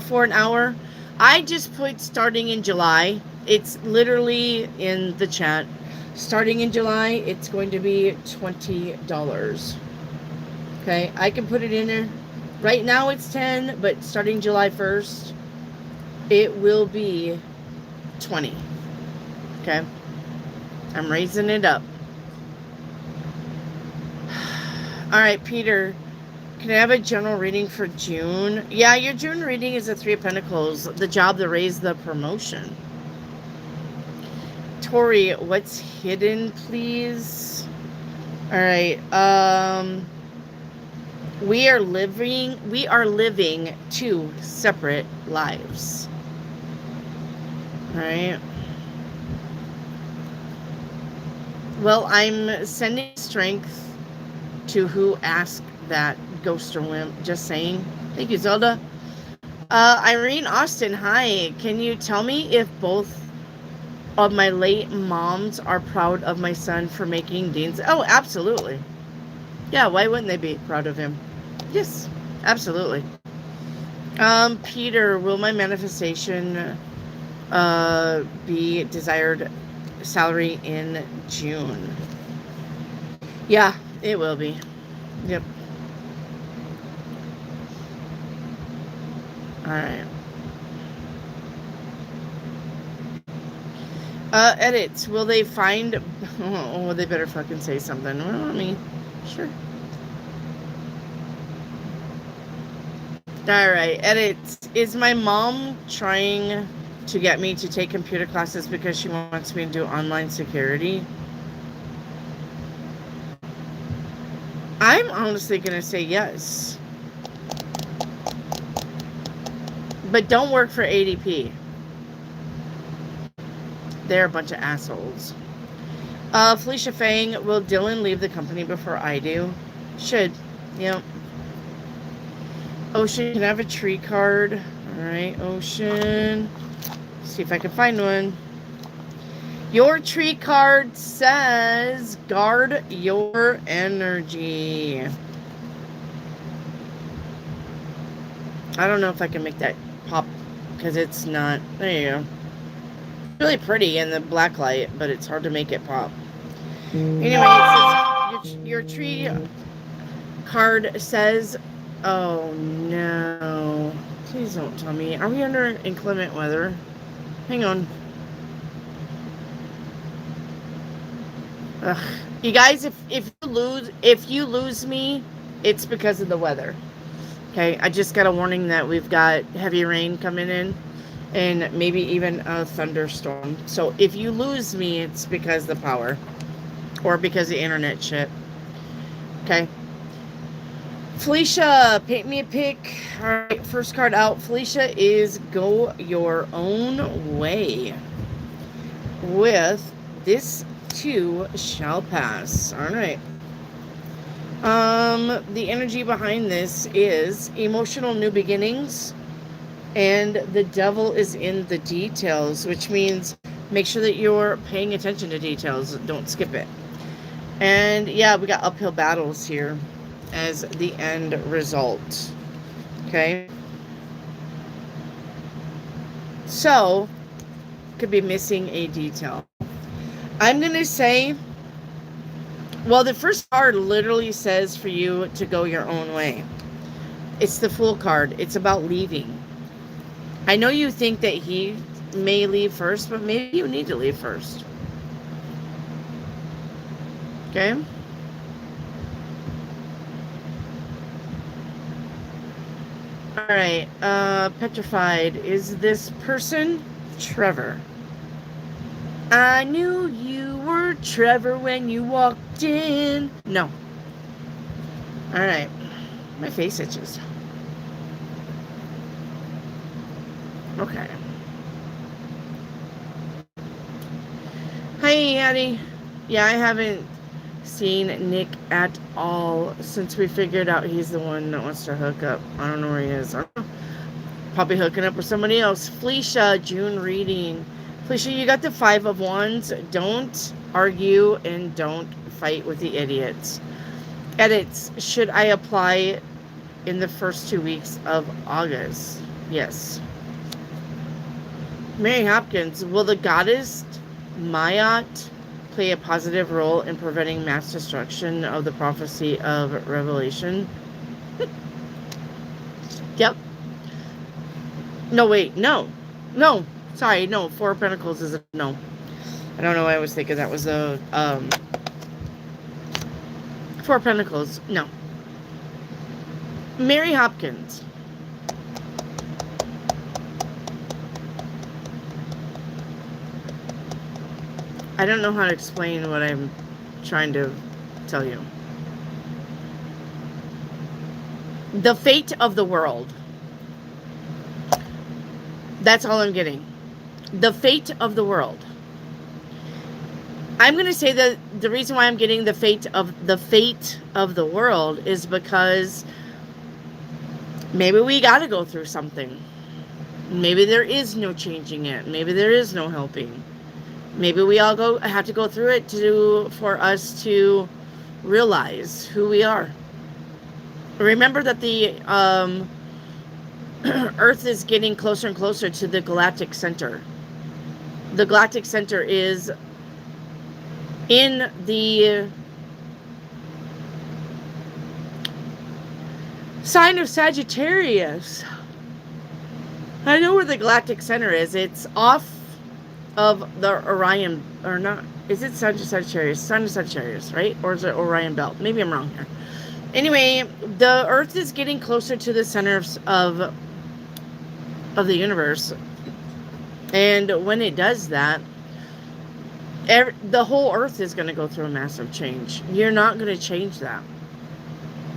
for an hour. I just put starting in July. It's literally in the chat. Starting in July, it's going to be $20. Okay, I can put it in there. Right now it's 10, but starting July 1st, it will be 20. Okay, I'm raising it up. All right, Peter, can I have a general reading for June? Yeah, your June reading is the Three of Pentacles, the job, the raise, the promotion. Tori, what's hidden, please? All right. We are living two separate lives. All right. Well, I'm sending strength to who asked that, Ghost or Wimp. Just saying. Thank you, Zelda. Irene Austin, hi. Can you tell me if both of my late moms are proud of my son for making Dean's. Oh, absolutely. Yeah, why wouldn't they be proud of him? Yes, absolutely. Peter, will my manifestation be desired salary in June? Yeah, it will be. Yep. All right. Edits. Will they find? Oh, they better fucking say something. Well, I mean, sure. All right. Edits. Is my mom trying to get me to take computer classes because she wants me to do online security? I'm honestly gonna say yes, but don't work for ADP. They're a bunch of assholes. Felicia Fang, will Dylan leave the company before I do? Should. Yep. Ocean, can I have a tree card? Alright, Ocean. See if I can find one. Your tree card says, guard your energy. I don't know if I can make that pop because it's not. There you go. Really pretty in the black light, but it's hard to make it pop. Anyway, it says your tree card says, oh no. Please don't tell me. Are we under inclement weather? Hang on. Ugh. You guys, if you lose me, it's because of the weather. Okay, I just got a warning that we've got heavy rain coming in and maybe even a thunderstorm. So if you lose me, it's because of the power or because of the internet shit. Okay. Felicia, paint me a pic. All right, first card out. Felicia is go your own way. With this too shall pass. All right. The energy behind this is emotional new beginnings, and the devil is in the details, which means make sure that you're paying attention to details. Don't skip it. And yeah, we got uphill battles here as the end result. Okay. So, could be missing a detail. I'm going to say, well, the first card literally says for you to go your own way. It's the Fool card. It's about leaving. I know you think that he may leave first, but maybe you need to leave first. Okay? Alright, petrified. Is this person Trevor? I knew you were Trevor when you walked in. No. Alright. My face itches. Okay. Hey, Addie. Yeah, I haven't seen Nick at all since we figured out he's the one that wants to hook up. I don't know where he is. Probably hooking up with somebody else. Felicia, June reading. Felicia, you got the 5 of Wands. Don't argue and don't fight with the idiots. Edits. Should I apply in the first 2 weeks of August? Yes. Mary Hopkins, will the goddess Mayat play a positive role in preventing mass destruction of the prophecy of Revelation? Yep. No, wait, no. No. Sorry, no. 4 of Pentacles is a no. I don't know why I was thinking that was a 4 of Pentacles. No. Mary Hopkins. I don't know how to explain what I'm trying to tell you. The fate of the world. That's all I'm getting. The fate of the world. I'm going to say that the reason why I'm getting the fate of the world is because maybe we got to go through something. Maybe there is no changing it. Maybe there is no helping. Maybe we all have to go through it for us to realize who we are. Remember that the Earth is getting closer and closer to the galactic center. The galactic center is in the sign of Sagittarius. I know where the galactic center is. It's off of the Orion, or not. Is it Sagittarius? Sign of Sagittarius, right? Or is it Orion belt? Maybe I'm wrong here. Anyway, the Earth is getting closer to the center of the universe. And when it does that, the whole Earth is going to go through a massive change. You're not going to change that.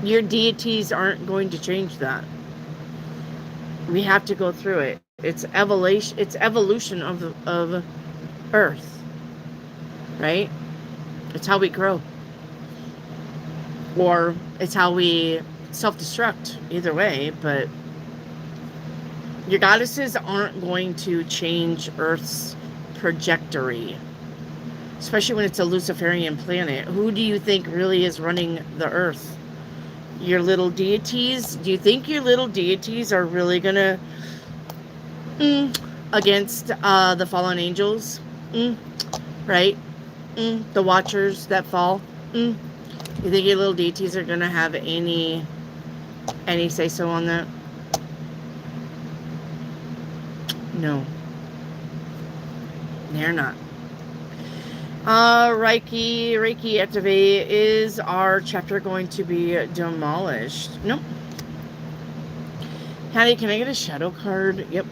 Your deities aren't going to change that. We have to go through it. It's evolution. It's evolution of Earth, right? It's how we grow, or it's how we self-destruct. Either way, but your goddesses aren't going to change Earth's trajectory, especially when it's a Luciferian planet. Who do you think really is running the Earth? Your little deities? Do you think your little deities are really gonna against the fallen angels? Right? The watchers that fall? You think your little deities are gonna have any say so on that? No. They're not. Reiki activate. Is our chapter going to be demolished? Nope. Hattie, can I get a shadow card? Yep.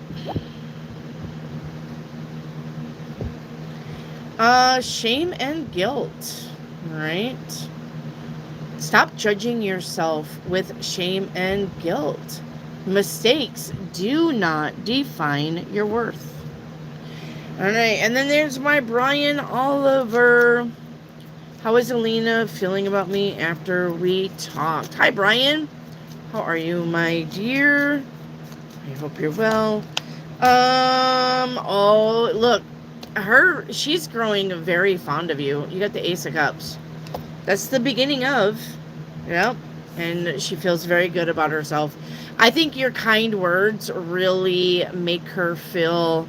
Shame and guilt. Right? Stop judging yourself with shame and guilt. Mistakes do not define your worth. Alright, and then there's my Brian Oliver. How is Alina feeling about me after we talked? Hi, Brian. How are you, my dear? I hope you're well. Oh, look. She's growing very fond of you. You got the Ace of Cups. That's the beginning of. Yep. And she feels very good about herself. I think your kind words really make her feel,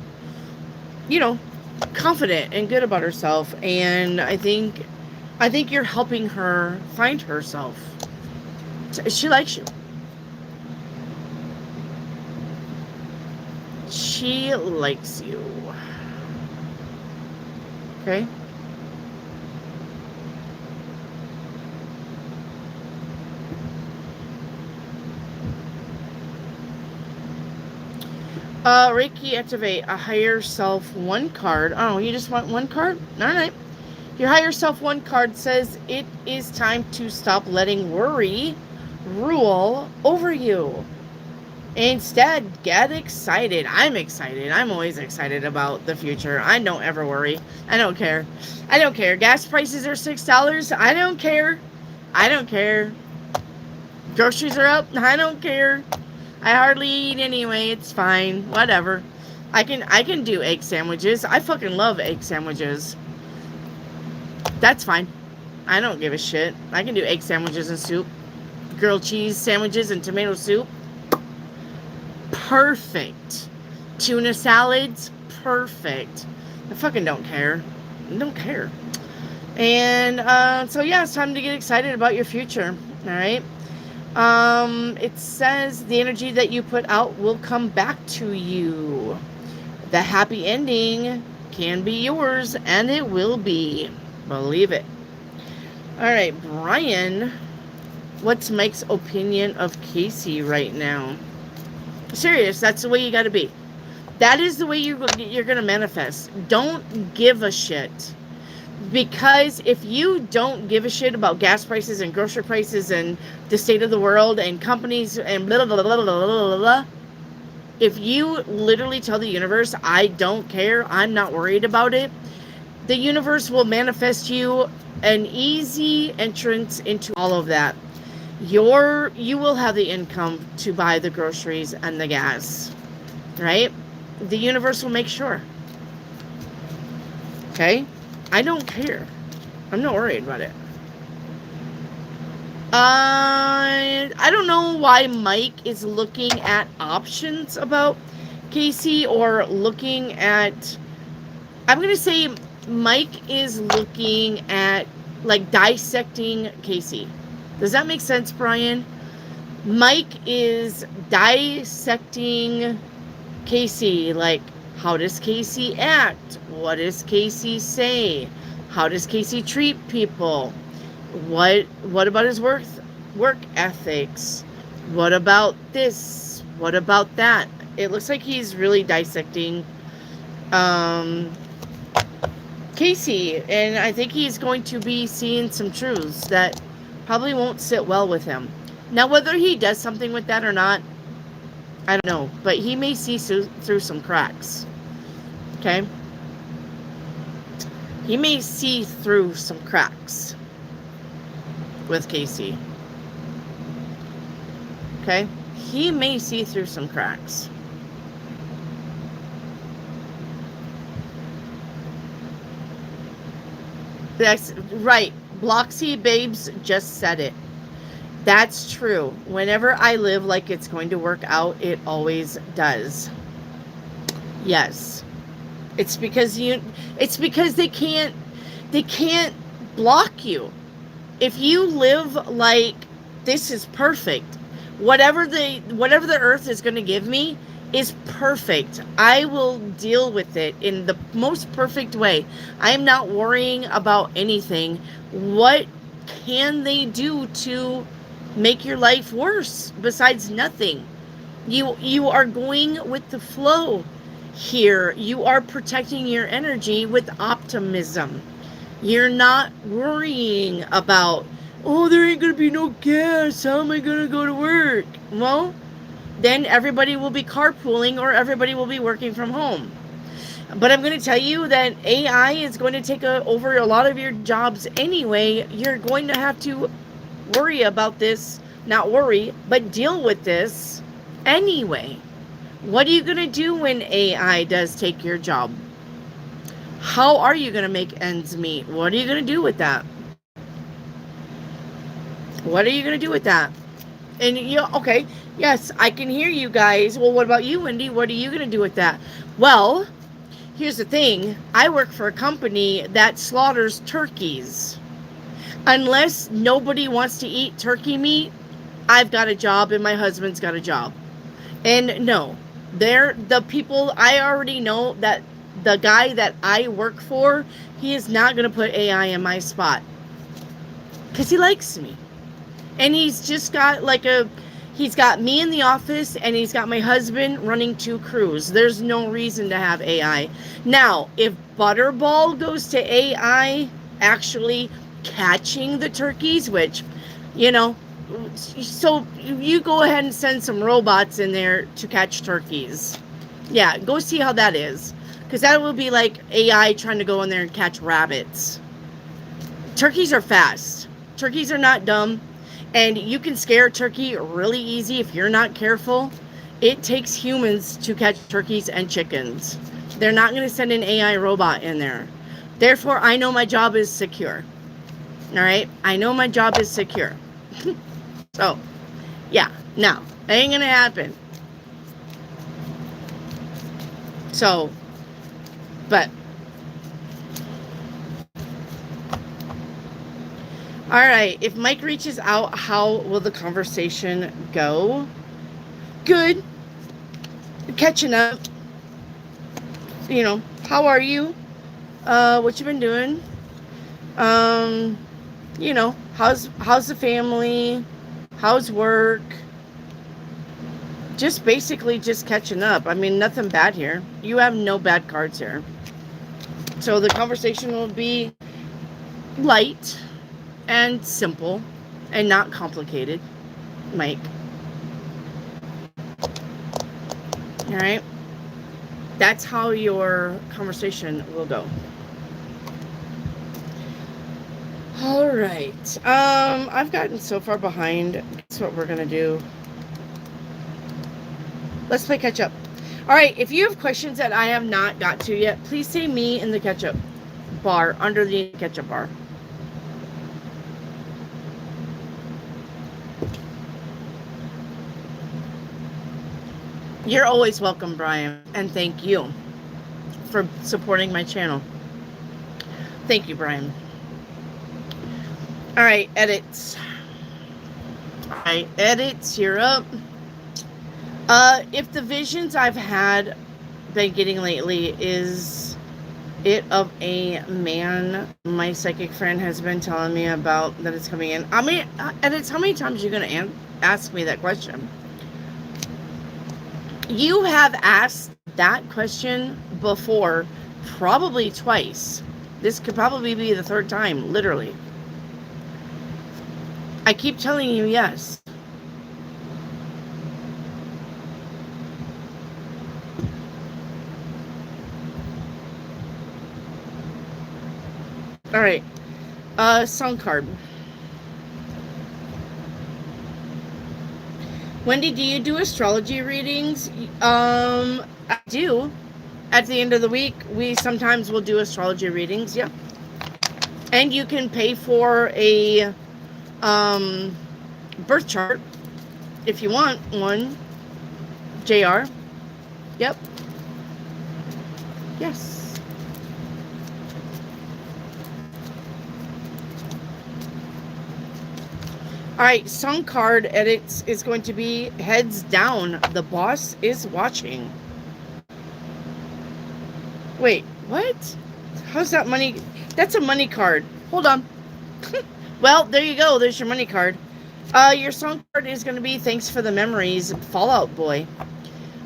confident and good about herself. And I think you're helping her find herself. She likes you. She likes you. Okay? Reiki activate a higher self 1 card. Oh, you just want 1 card? Alright. Your higher self 1 card says it is time to stop letting worry rule over you. Instead, get excited. I'm excited. I'm always excited about the future. I don't ever worry. I don't care. I don't care. Gas prices are $6. I don't care. I don't care. Groceries are up. I don't care. I hardly eat anyway. It's fine. Whatever. I can do egg sandwiches. I fucking love egg sandwiches. That's fine. I don't give a shit. I can do egg sandwiches and soup. Grilled cheese sandwiches and tomato soup. Perfect. Tuna salads. Perfect. I fucking don't care. I don't care. And so yeah, it's time to get excited about your future. Alright. It says the energy that you put out will come back to you. The happy ending can be yours, and it will be. Believe it. Alright, Brian. What's Mike's opinion of Casey right now? Serious, that's the way you gotta be. That is the way you're gonna manifest. Don't give a shit. Because if you don't give a shit about gas prices and grocery prices and the state of the world and companies and blah, blah, blah, blah, blah, blah, blah, if you literally tell the universe, I don't care, I'm not worried about it, the universe will manifest you an easy entrance into all of that. You will have the income to buy the groceries and the gas, right? The universe will make sure. Okay? I don't care. I'm not worried about it. I don't know why Mike is looking at options about Casey or looking at. I'm going to say Mike is looking at, like, dissecting Casey. Does that make sense, Brian? Mike is dissecting Casey, like, how does Casey act? What does Casey say? How does Casey treat people? What about his work ethics? What about this? What about that? It looks like he's really dissecting Casey, and I think he's going to be seeing some truths that probably won't sit well with him. Now, whether he does something with that or not, I don't know, but he may see through some cracks. Okay? He may see through some cracks with Casey. Okay? He may see through some cracks. That's right. Bloxy Babes just said it. That's true. Whenever I live like it's going to work out, it always does. Yes. It's because they can't block you. If you live like this is perfect, whatever the earth is going to give me is perfect. I will deal with it in the most perfect way. I am not worrying about anything. What can they do to make your life worse besides nothing? You are going with the flow here. You are protecting your energy with optimism. You're not worrying about, oh, there ain't gonna be no gas, how am I gonna go to work? Well, then everybody will be carpooling or everybody will be working from home. But I'm going to tell you that AI is going to take over a lot of your jobs anyway. You're going to have to worry about this, not worry, but deal with this anyway. What are you going to do when AI does take your job? How are you going to make ends meet? What are you going to do with that? What are you going to do with that? And okay, yes, I can hear you guys. Well, what about you, Wendy? What are you going to do with that? Well, here's the thing. I work for a company that slaughters turkeys. Unless nobody wants to eat turkey meat, I've got a job and my husband's got a job. And no, they're the people. I already know that the guy that I work for, he is not going to put AI in my spot because he likes me. And he's just got he's got me in the office and he's got my husband running 2 crews. There's no reason to have AI. Now, if Butterball goes to AI actually catching the turkeys, which, so you go ahead and send some robots in there to catch turkeys. Yeah, go see how that is. Because that will be like AI trying to go in there and catch rabbits. Turkeys are fast. Turkeys are not dumb. And you can scare a turkey really easy if you're not careful. It takes humans to catch turkeys and chickens. They're not going to send an AI robot in there. Therefore, I know my job is secure. All right? I know my job is secure. So, yeah. No, it ain't going to happen. So, but... All right, if Mike reaches out, how will the conversation go? Good. Catching up. How are you? What you been doing? How's the family? How's work? Just basically just catching up. I mean, nothing bad here. You have no bad cards here. So the conversation will be light and simple and not complicated, Mike. All right? That's how your conversation will go. All right. I've gotten so far behind. Guess what we're going to do? Let's play catch up. All right. If you have questions that I have not got to yet, please say me in the catch up. bar, under the ketchup bar. You're always welcome, Brian, and thank you for supporting my channel. Thank you, Brian. All right, edits. All right, edits, you're up. If the visions I've had been getting lately is it of a man my psychic friend has been telling me about that is coming in. I mean, edits, how many times are you going to ask me that question? You have asked that question before, probably twice. This could probably be the third time, literally. I keep telling you yes. All right. Song card. Wendy, do you do astrology readings? I do. At the end of the week, we sometimes will do astrology readings. Yeah. And you can pay for a birth chart if you want one. JR. Yep. Yes. All right, song card edits is going to be heads down. The boss is watching. Wait, what? How's that money? That's a money card. Hold on. Well, there you go. There's your money card. Your song card is going to be thanks for the memories, Fallout Boy.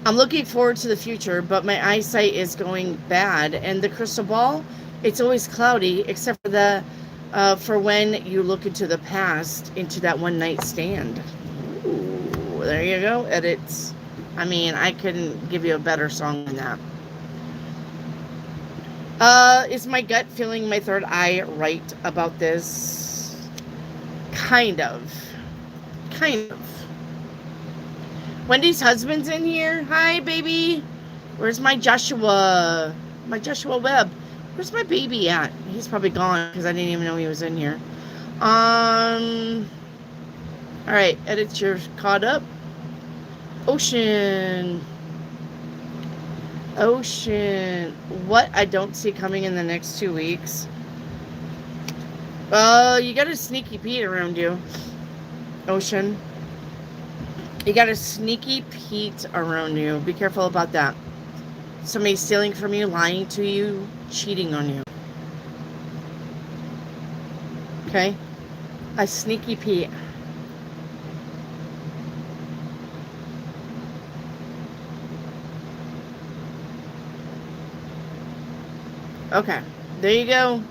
I'm looking forward to the future, but my eyesight is going bad. And the crystal ball, it's always cloudy, except for the for when you look into the past, into that one night stand. Ooh, there you go, edits. I mean, I couldn't give you a better song than that. Is my gut feeling my third eye right about this? Kind of. Wendy's husband's in here. Hi, baby. Where's my Joshua? My Joshua Webb. Where's my baby at? He's probably gone because I didn't even know he was in here. All right, edits, you're caught up. Ocean. What I don't see coming in the next 2 weeks. You got a sneaky Pete around you. Ocean. You got a sneaky Pete around you. Be careful about that. Somebody stealing from you, lying to you, cheating on you. Okay? A sneaky Pete. Okay. There you go.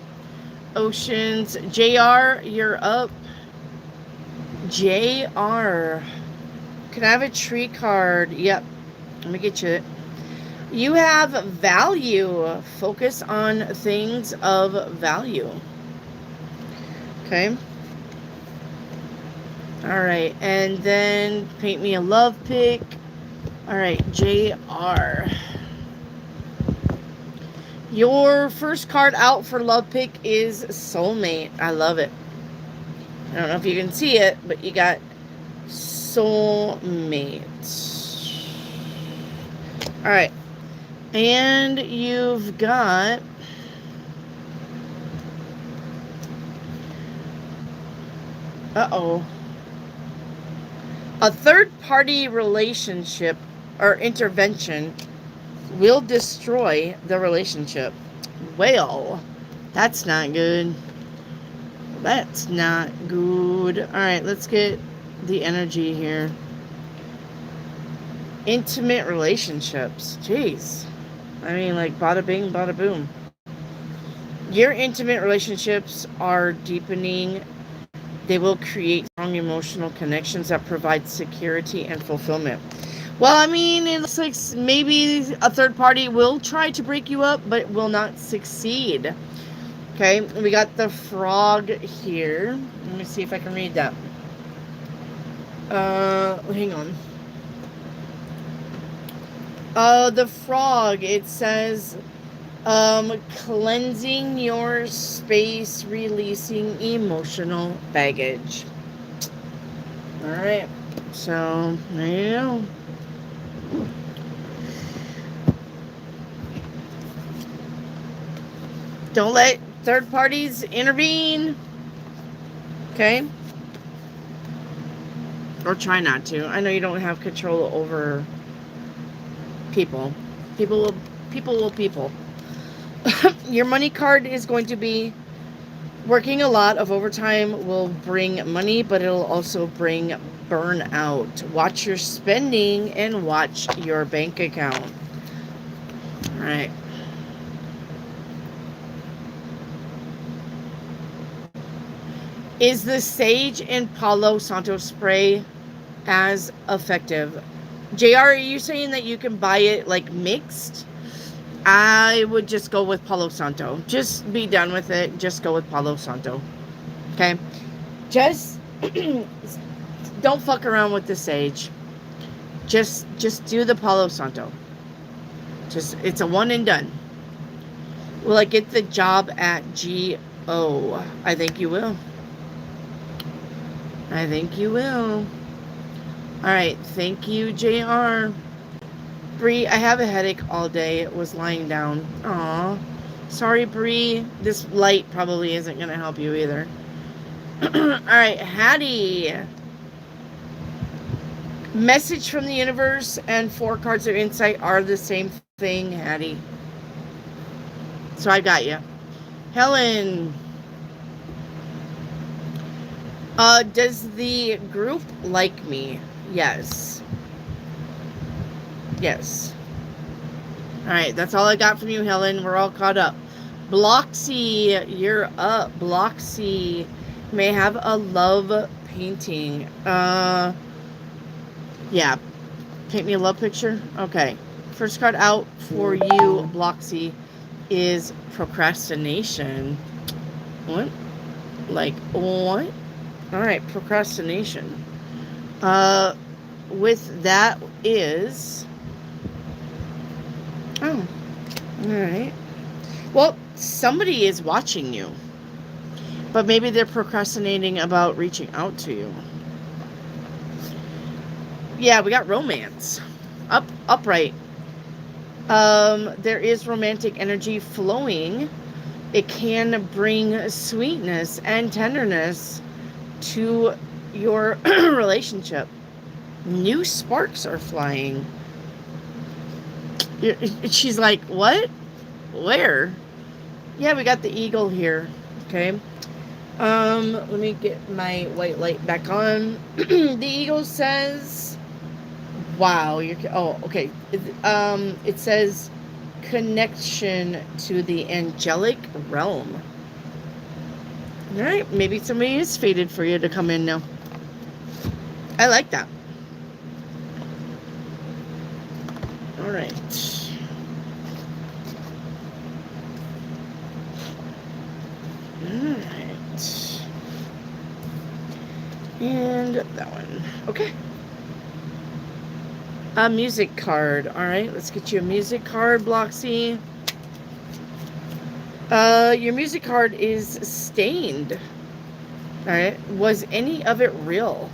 Oceans. JR, you're up. JR. Can I have a tree card? Yep. Let me get you it. You have value. Focus on things of value. Okay. All right. And then paint me a love pick. All right. JR. Your first card out for love pick is soulmate. I love it. I don't know if you can see it, but you got soulmate. All right. And you've got a third-party relationship or intervention will destroy the relationship. Well, that's not good. That's not good. All right, let's get the energy here. Intimate relationships. Jeez. I mean, like, bada bing, bada boom. Your intimate relationships are deepening. They will create strong emotional connections that provide security and fulfillment. Well, I mean, it looks like maybe a third party will try to break you up, but will not succeed. Okay, we got the frog here. Let me see if I can read that. Hang on. The frog, it says, Cleansing your space, releasing emotional baggage. All right. So, there you go. Don't let third parties intervene. Okay? Or try not to. I know you don't have control over people. People will people. Your money card is going to be working a lot of overtime will bring money, but it'll also bring burnout. Watch your spending and watch your bank account. All right. Is the Sage and Palo Santo spray as effective? JR, are you saying that you can buy it like mixed? I would just go with Palo Santo. Just be done with it. Just go with Palo Santo. Okay? Just don't fuck around with the Sage. Just do the Palo Santo. Just it's a one and done. Will I get the job at GO? I think you will. I think you will. All right. Thank you, JR. Bree, I have a headache all day. It was lying down. Aw. Sorry, Bree. This light probably isn't going to help you either. All right, Hattie. Message from the universe and 4 cards of insight are the same thing, Hattie. So I got you. Helen. Does the group like me? Yes. Yes. All right, that's all I got from you, Helen. We're all caught up. Bloxy, you're up. Bloxy may have a love painting. Yeah. Paint me a love picture? Okay. First card out for you, Bloxy, is procrastination. What? Like, what? All right, procrastination. With that is... Oh, all right. Well, somebody is watching you, but maybe they're procrastinating about reaching out to you. Yeah, we got romance. Upright. There is romantic energy flowing. It can bring sweetness and tenderness to your relationship. New sparks are flying. She's like, what? Where? Yeah, we got the eagle here. Okay. Let me get my white light back on. The eagle says, wow, okay. It says connection to the angelic realm. All right, maybe somebody is fated for you to come in now. I like that. All right. All right. And that one. Okay. A music card. All right, let's get you a music card, Bloxy. Your music card is stained. All right. Was any of it real?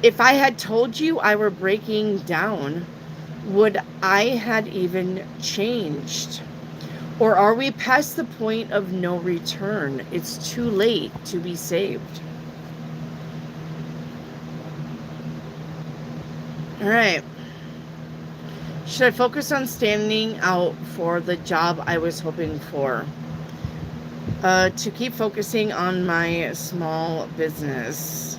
If I had told you I were breaking down, would I had even changed? Or are we past the point of no return? It's too late to be saved. All right. Should I focus on standing out for the job I was hoping for? To keep focusing on my small business.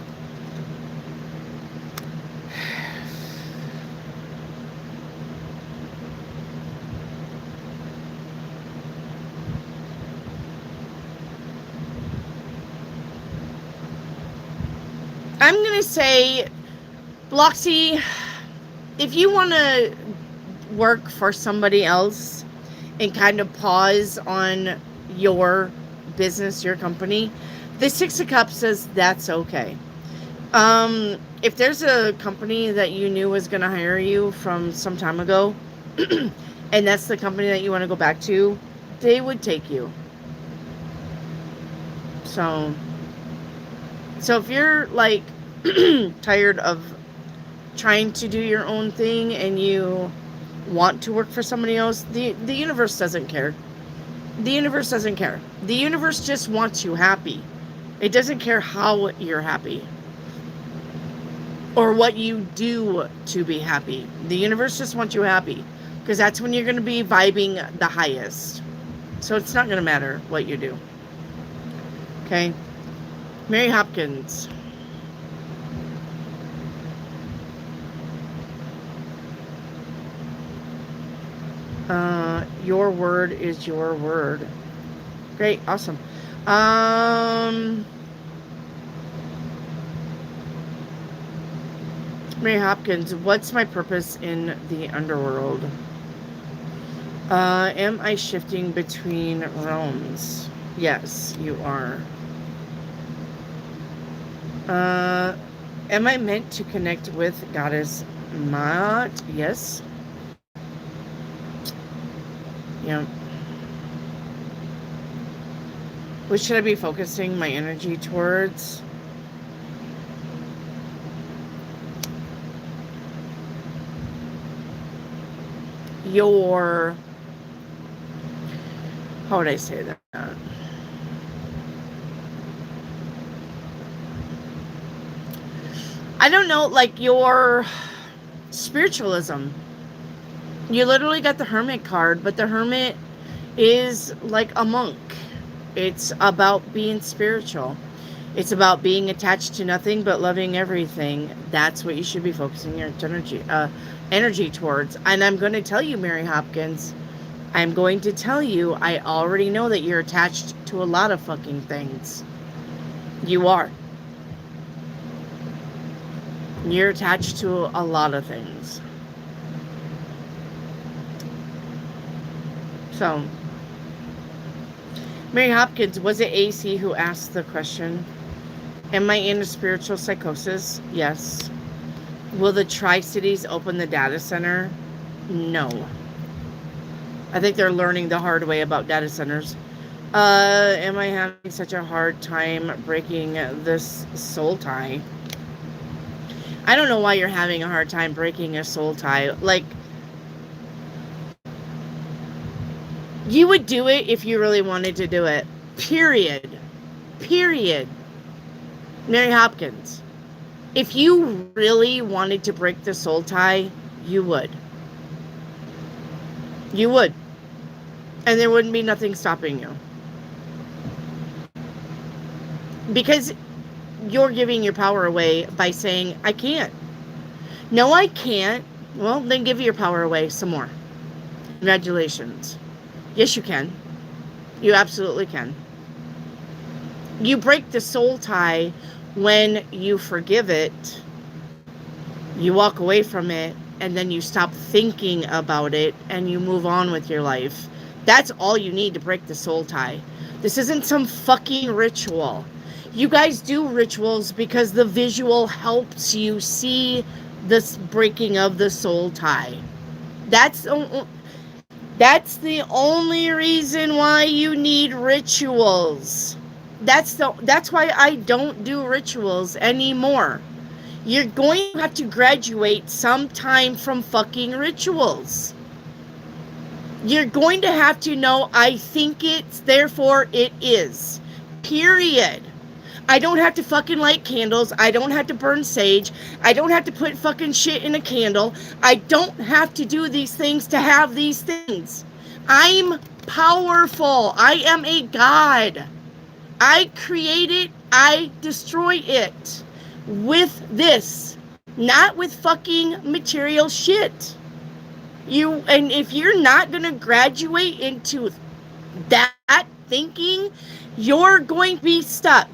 I'm going to say, Bloxy, if you want to work for somebody else and kind of pause on your business, your company, the 6 of Cups says that's okay. If there's a company that you knew was going to hire you from some time ago, and that's the company that you want to go back to, they would take you. So if you're like tired of trying to do your own thing and you want to work for somebody else, the universe doesn't care. The universe doesn't care. The universe just wants you happy. It doesn't care how you're happy or what you do to be happy. The universe just wants you happy because that's when you're going to be vibing the highest. So it's not going to matter what you do. Okay? Mary Hopkins. Your word is your word. Great, awesome. Mary Hopkins, what's my purpose in the underworld? Am I shifting between realms? Yes, you are. Am I meant to connect with Goddess Maat? Yes. Yeah. What should I be focusing my energy towards? Your, how would I say that? I don't know, like your spiritualism. You literally got the Hermit card, but the Hermit is like a monk. It's about being spiritual. It's about being attached to nothing but loving everything. That's what you should be focusing your energy towards. And I'm going to tell you, Mary Hopkins, I'm going to tell you, I already know that you're attached to a lot of fucking things. You are. You're attached to a lot of things. So, Mary Hopkins, was it AC who asked the question? Am I in a spiritual psychosis? Yes. Will the Tri-Cities open the data center? No. I think they're learning the hard way about data centers. Am I having such a hard time breaking this soul tie? I don't know why you're having a hard time breaking a soul tie. Like, you would do it if you really wanted to do it. Period. Period. Mary Hopkins. If you really wanted to break the soul tie, you would. You would. And there wouldn't be nothing stopping you. Because you're giving your power away by saying, I can't. No, I can't. Well, then give your power away some more. Congratulations. Yes, you can. You absolutely can. You break the soul tie when you forgive it, you walk away from it, and then you stop thinking about it and you move on with your life. That's all you need to break the soul tie. This isn't some fucking ritual. You guys do rituals because the visual helps you see this breaking of the soul tie. That's the only reason why you need rituals. That's why I don't do rituals anymore. You're going to have to graduate sometime from fucking rituals. You're going to have to know, I think it's, therefore it is. Period. I don't have to fucking light candles. I don't have to burn sage. I don't have to put fucking shit in a candle. I don't have to do these things to have these things. I'm powerful. I am a god. I create it. I destroy it. With this. Not with fucking material shit. And if you're not going to graduate into that thinking, you're going to be stuck.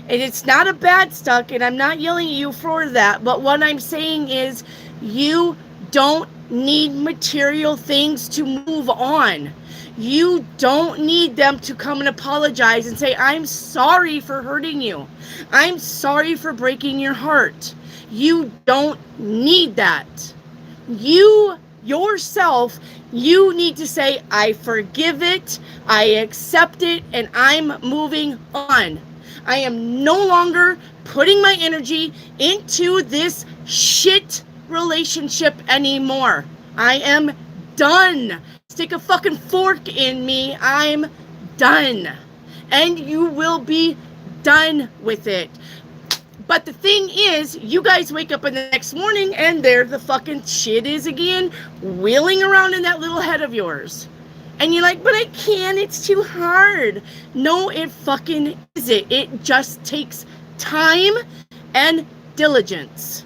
And it's not a bad stuck, and I'm not yelling at you for that, but what I'm saying is you don't need material things to move on. You don't need them to come and apologize and say, I'm sorry for hurting you. I'm sorry for breaking your heart. You don't need that. You yourself, you need to say, I forgive it, I accept it, and I'm moving on. I am no longer putting my energy into this shit relationship anymore. I am done. Stick a fucking fork in me. I'm done. And you will be done with it. But the thing is, you guys wake up in the next morning and there the fucking shit is again wheeling around in that little head of yours. And you're like, but I can't, it's too hard. No, it fucking isn't. It just takes time and diligence.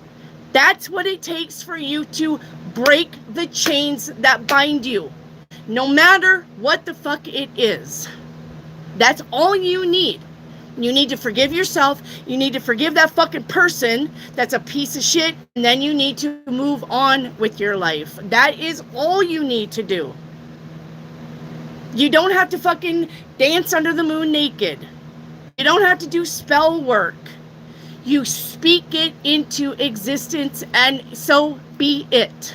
That's what it takes for you to break the chains that bind you. No matter what the fuck it is. That's all you need. You need to forgive yourself. You need to forgive that fucking person that's a piece of shit. And then you need to move on with your life. That is all you need to do. You don't have to fucking dance under the moon naked. You don't have to do spell work. You speak it into existence and so be it.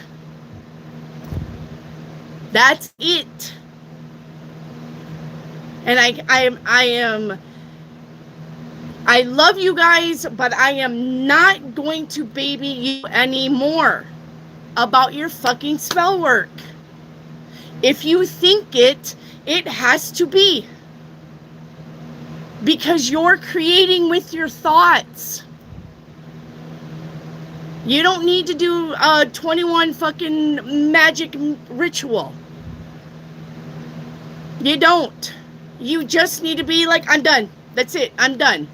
That's it. And I love you guys, but I am not going to baby you anymore about your fucking spell work. If you think it, it has to be. Because you're creating with your thoughts. You don't need to do a 21 fucking magic ritual. You don't. You just need to be like, I'm done. That's it. I'm done.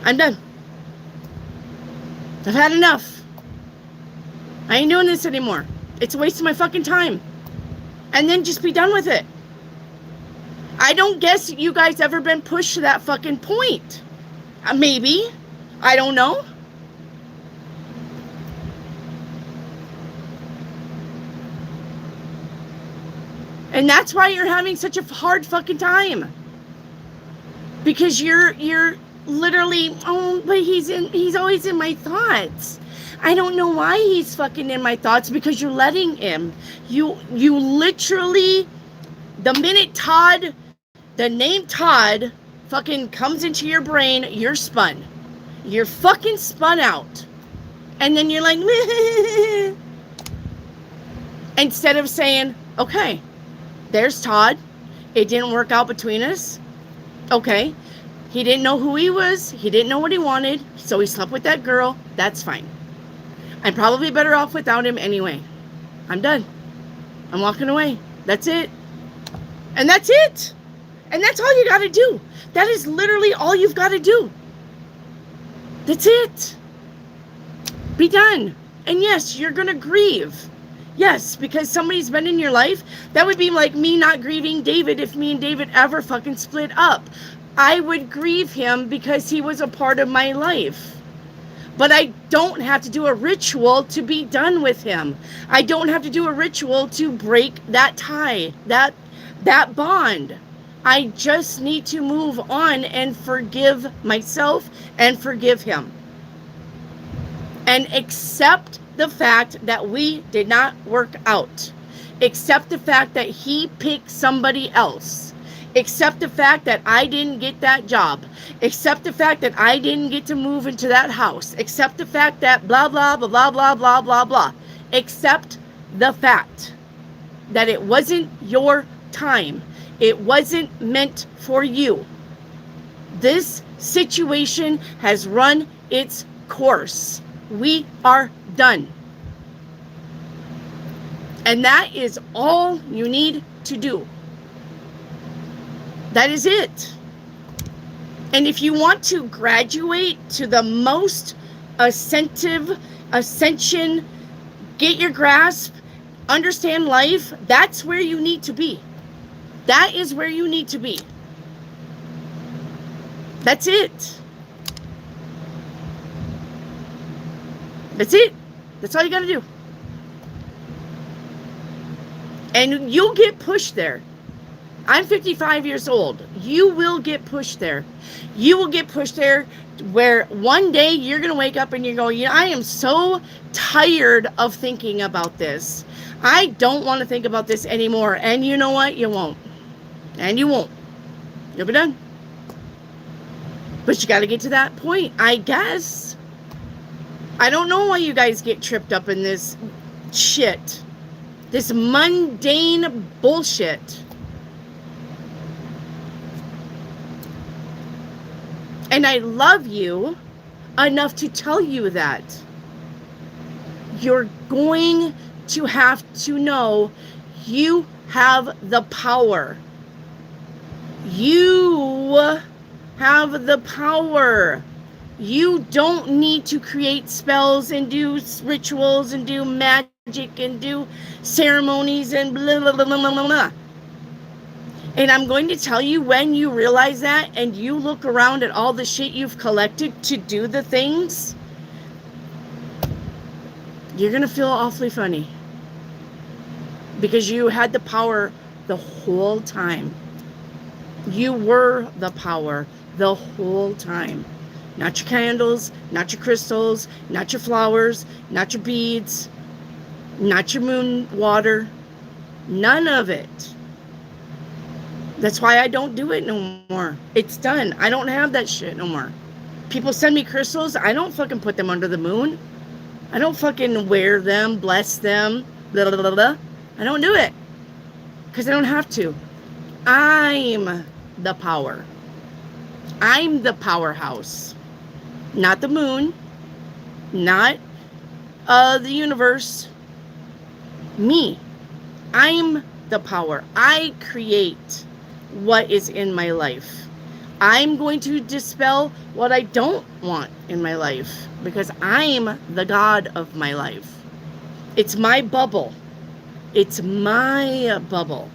I'm done. I've had enough. I ain't doing this anymore. It's a waste of my fucking time. And then just be done with it. I don't guess you guys ever been pushed to that fucking point. Maybe. I don't know. And that's why you're having such a hard fucking time. Because you're literally, oh, but he's always in my thoughts. I don't know why he's fucking in my thoughts, because you're letting him. You literally, the minute the name Todd fucking comes into your brain, you're spun. You're fucking spun out. And then you're like, meh. Instead of saying, okay, there's Todd. It didn't work out between us. Okay. He didn't know who he was. He didn't know what he wanted. So he slept with that girl. That's fine. I'm probably better off without him anyway. I'm done. I'm walking away. That's it. And that's it. And that's all you got to do. That is literally all you've got to do. That's it. Be done. And yes, you're going to grieve. Yes, because somebody's been in your life. That would be like me not grieving David if me and David ever fucking split up. I would grieve him because he was a part of my life. But I don't have to do a ritual to be done with him. I don't have to do a ritual to break that tie, that bond. I just need to move on and forgive myself and forgive him. And accept the fact that we did not work out. Accept the fact that he picked somebody else. Accept the fact that I didn't get that job. Accept the fact that I didn't get to move into that house. Accept the fact that blah, blah, blah, blah, blah, blah, blah, blah. Accept the fact that it wasn't your time. It wasn't meant for you. This situation has run its course. We are done. And that is all you need to do. That is it. And if you want to graduate to the most ascension, get your grasp, understand life, that's where you need to be. That is where you need to be. That's it. That's it. That's all you got to do. And you'll get pushed there. I'm 55 years old. You will get pushed there. You will get pushed there where one day you're going to wake up and you're going, yeah, I am so tired of thinking about this. I don't want to think about this anymore. And you know what? You won't. And you won't. You'll be done. But you got to get to that point, I guess. I don't know why you guys get tripped up in this shit. This mundane bullshit. And I love you enough to tell you that. You're going to have to know you have the power. You have the power. You don't need to create spells and do rituals and do magic and do ceremonies and blah, blah, blah, blah, blah, blah. And I'm going to tell you, when you realize that and you look around at all the shit you've collected to do the things, you're going to feel awfully funny. Because you had the power the whole time. You were the power the whole time. Not your candles, not your crystals, not your flowers, not your beads, not your moon water. None of it. That's why I don't do it no more. It's done. I don't have that shit no more. People send me crystals. I don't fucking put them under the moon. I don't fucking wear them, bless them, blah, blah, blah, blah. I don't do it. Because I don't have to. I'm the power. I'm the powerhouse. Not the moon. Not the universe. Me. I'm the power. I create what is in my life. I'm going to dispel what I don't want in my life because I'm the God of my life. It's my bubble. It's my bubble.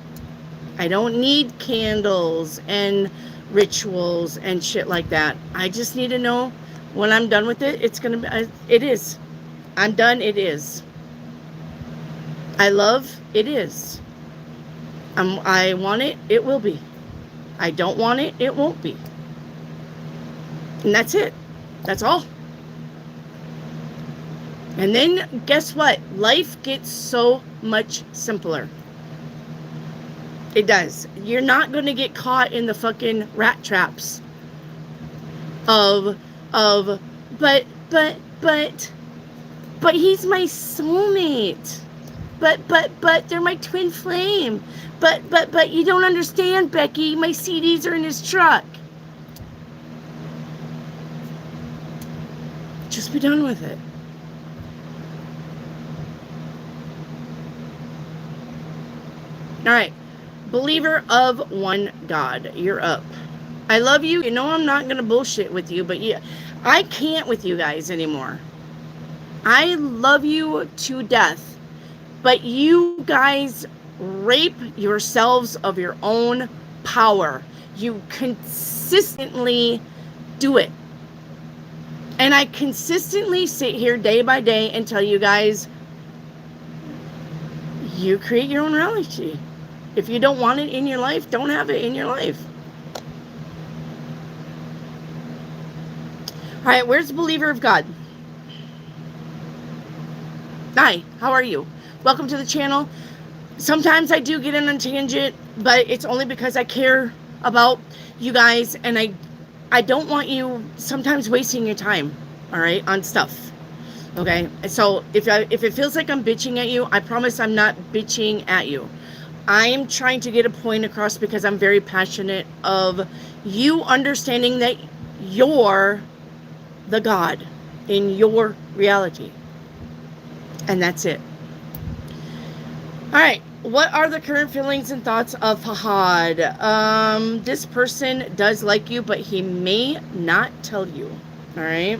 I don't need candles and rituals and shit like that. I just need to know when I'm done with it, it's going to be, it is. I'm done, it is. I love, it is. I want it, it will be. I don't want it, it won't be. And that's it. That's all. And then guess what? Life gets so much simpler. It does. You're not going to get caught in the fucking rat traps of but he's my soulmate. But they're my twin flame. But you don't understand, Becky. My CDs are in his truck. Just be done with it. All right. Believer of one God. You're up. I love you. You know I'm not going to bullshit with you, but yeah, I can't with you guys anymore. I love you to death. But you guys rape yourselves of your own power. You consistently do it. And I consistently sit here day by day and tell you guys, you create your own reality. If you don't want it in your life, don't have it in your life. All right, where's the believer of God? Hi, how are you? Welcome to the channel. Sometimes I do get in a tangent, but it's only because I care about you guys, and I don't want you sometimes wasting your time, all right, on stuff. Okay, so if it feels like I'm bitching at you, I promise I'm not bitching at you. I am trying to get a point across because I'm very passionate of you understanding that you're the God in your reality. And that's it. All right. What are the current feelings and thoughts of Fahad? This person does like you, but he may not tell you. All right.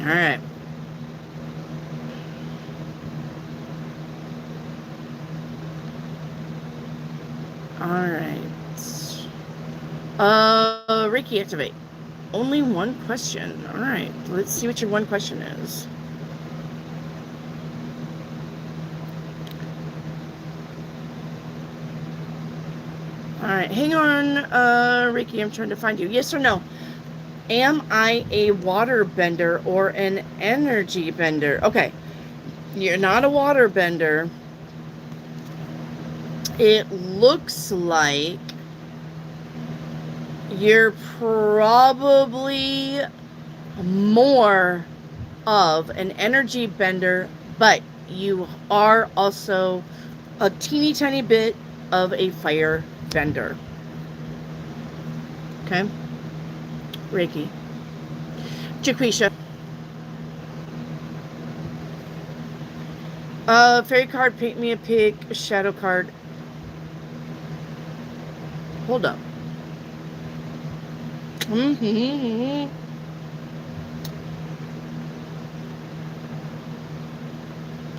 All right. All right. Reiki activate. Only one question. All right. Let's see what your one question is. All right, hang on, Ricky, I'm trying to find you. Yes or no? Am I a water bender or an energy bender? Okay, you're not a water bender. It looks like you're probably more of an energy bender, but you are also a teeny tiny bit of a fire bender. Okay? Reiki. Jaquisha. Fairy card, paint me a pig, shadow card. Hold up.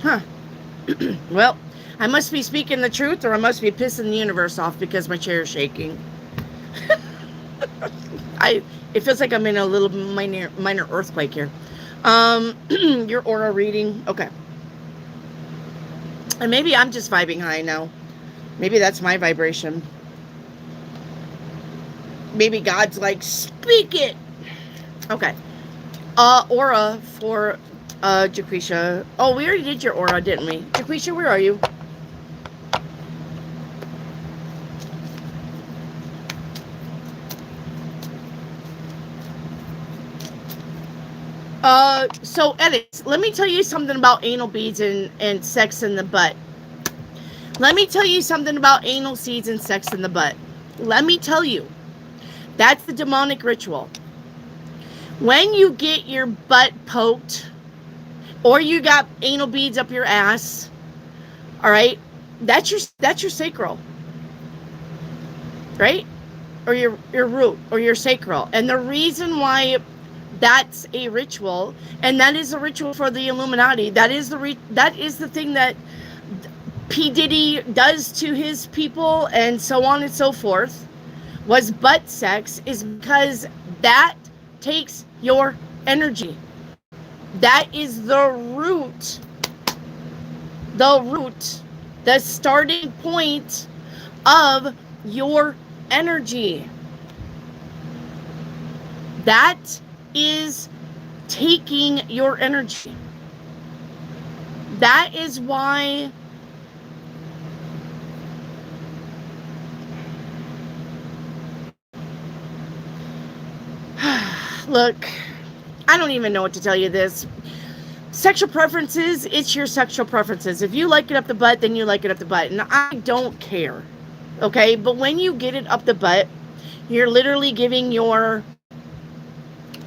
Huh. Well, I must be speaking the truth or I must be pissing the universe off because my chair is shaking. It feels like I'm in a little minor earthquake here. Your aura reading. Okay. And maybe I'm just vibing high now. Maybe that's my vibration. Maybe God's like, speak it. Okay. Aura for Jaquisha. Oh, we already did your aura, didn't we? Jaquisha, where are you? So edits, let me tell you something about anal beads and sex in the butt. Let me tell you something about anal seeds and sex in the butt. Let me tell you. That's the demonic ritual. When you get your butt poked, or you got anal beads up your ass, all right, that's your sacral, right? Or your root, or your sacral. And the reason why that's a ritual, and that is a ritual for the Illuminati. That is the thing that P. Diddy does to his people, and so on and so forth, was butt sex, is because that takes your energy. That is the root, the starting point of your energy. That is taking your energy. That is why look, I don't even know what to tell you this. Sexual preferences, it's your sexual preferences. If you like it up the butt, then you like it up the butt. And I don't care. Okay? But when you get it up the butt, you're literally giving your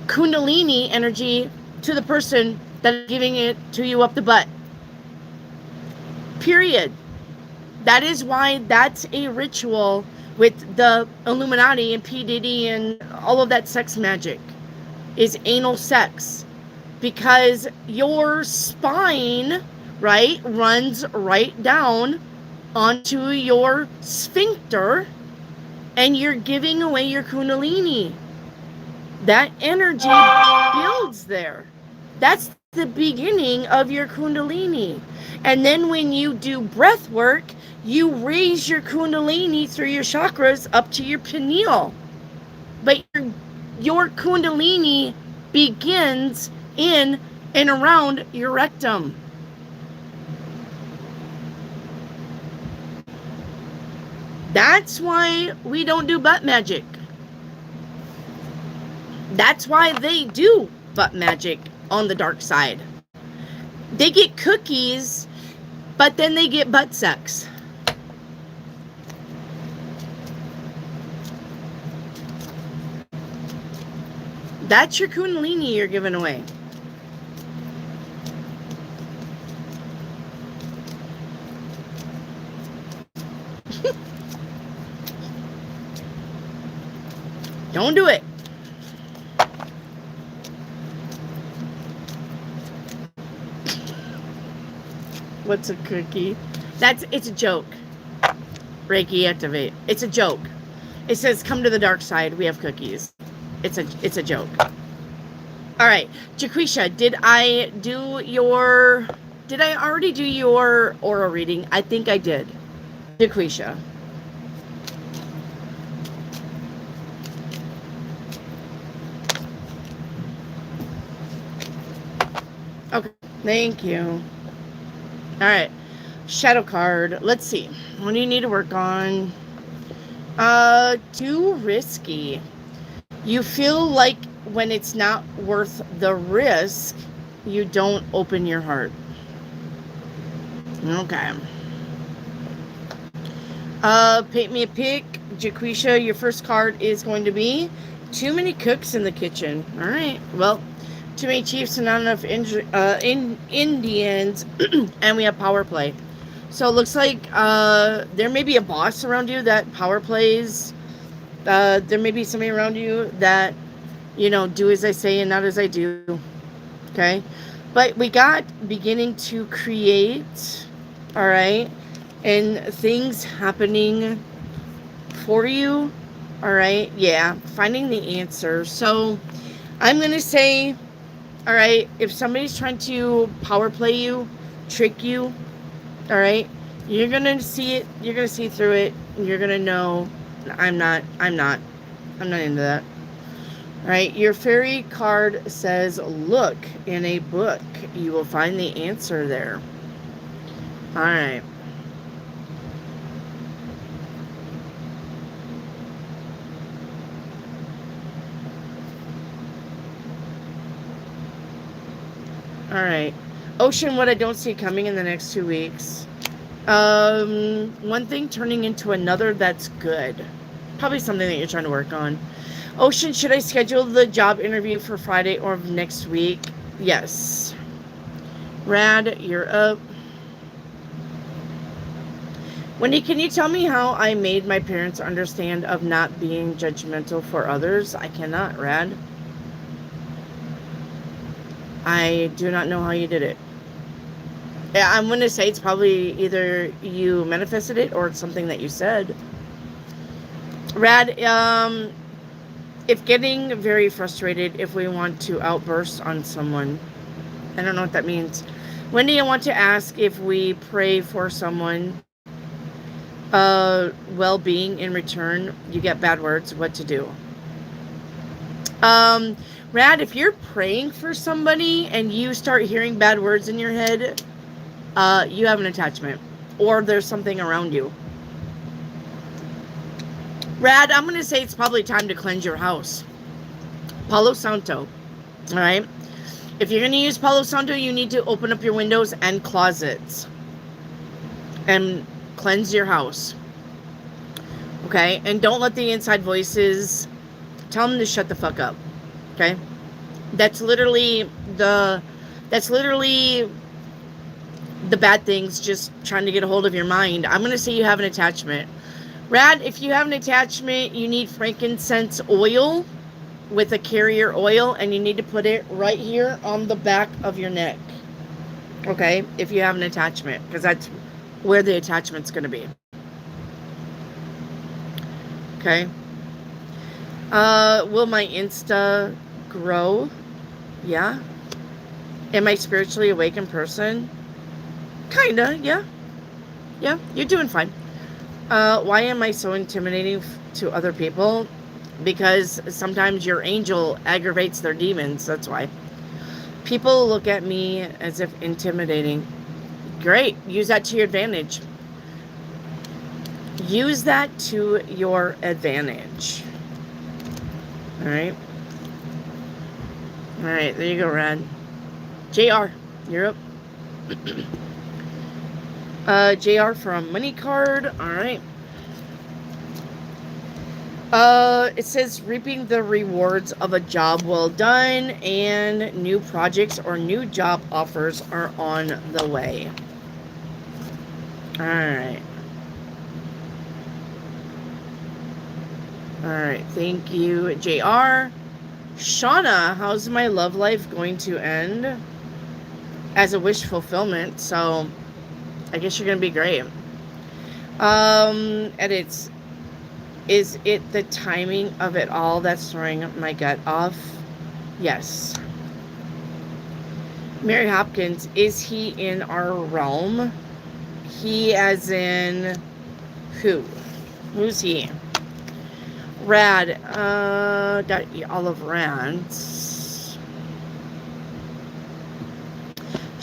Kundalini energy to the person that's giving it to you up the butt. Period. That is why that's a ritual with the Illuminati and P. Diddy and all of that sex magic, is anal sex. Because your spine, right, runs right down onto your sphincter, and you're giving away your Kundalini. That energy builds there. That's the beginning of your Kundalini. And then when you do breath work, you raise your Kundalini through your chakras up to your pineal. But your Kundalini begins in and around your rectum. That's why we don't do butt magic. That's why they do butt magic on the dark side. They get cookies, but then they get butt sex. That's your Kundalini you're giving away. Don't do it. What's a cookie? It's a joke. Reiki activate. It's a joke. It says, come to the dark side. We have cookies. It's a joke. All right. Jaquisha, did I already do your aura reading? I think I did. Jaquisha. Okay, thank you. All right, shadow card. Let's see. What do you need to work on? Too risky. You feel like when it's not worth the risk, you don't open your heart. Okay. Paint me a pic. Jaquisha, your first card is going to be too many cooks in the kitchen. All right. Well, too many chiefs and not enough Indians, and we have power play. So it looks like there may be a boss around you that power plays. There may be somebody around you that, do as I say and not as I do. Okay. But we got beginning to create. All right. And things happening for you. All right. Yeah. Finding the answer. So I'm going to say, all right, if somebody's trying to power play you, trick you, all right, you're going to see it. You're going to see through it. And you're going to know I'm not into that. All right. Your fairy card says, look in a book. You will find the answer there. All right. All right. Ocean, what I don't see coming in the next 2 weeks. One thing turning into another that's good. Probably something that you're trying to work on. Ocean, should I schedule the job interview for Friday or next week? Yes. Rad, you're up. Wendy, can you tell me how I made my parents understand of not being judgmental for others? I cannot, Rad. I do not know how you did it. Yeah, I'm going to say it's probably either you manifested it or it's something that you said. Rad, if getting very frustrated if we want to outburst on someone. I don't know what that means. Wendy, I want to ask if we pray for someone well-being in return, you get bad words, what to do. Rad, if you're praying for somebody and you start hearing bad words in your head, you have an attachment or there's something around you. Rad, I'm going to say it's probably time to cleanse your house. Palo Santo. All right. If you're going to use Palo Santo, you need to open up your windows and closets and cleanse your house. Okay. And don't let the inside voices tell them to shut the fuck up. Okay. That's literally the bad things just trying to get a hold of your mind. I'm going to say you have an attachment. Rad, if you have an attachment, you need frankincense oil with a carrier oil, and you need to put it right here on the back of your neck. Okay? If you have an attachment, because that's where the attachment's going to be. Okay? Will my Insta grow? Yeah. Am I spiritually awakened person? Kinda, yeah. Yeah, you're doing fine. Why am I so intimidating to other people? Because sometimes your angel aggravates their demons. That's why. People look at me as if intimidating. Great. Use that to your advantage. Use that to your advantage. All right. All right. There you go, Rad. JR, you're up. JR from Money Card. All right. It says reaping the rewards of a job well done, and new projects or new job offers are on the way. All right. All right. Thank you, JR. Shauna, how's my love life going to end? As a wish fulfillment, so I guess you're gonna be great. Edits. Is it the timing of it all that's throwing my gut off? Yes. Mary Hopkins, is he in our realm? He as in who? Who's he? Rad, Olive Rants.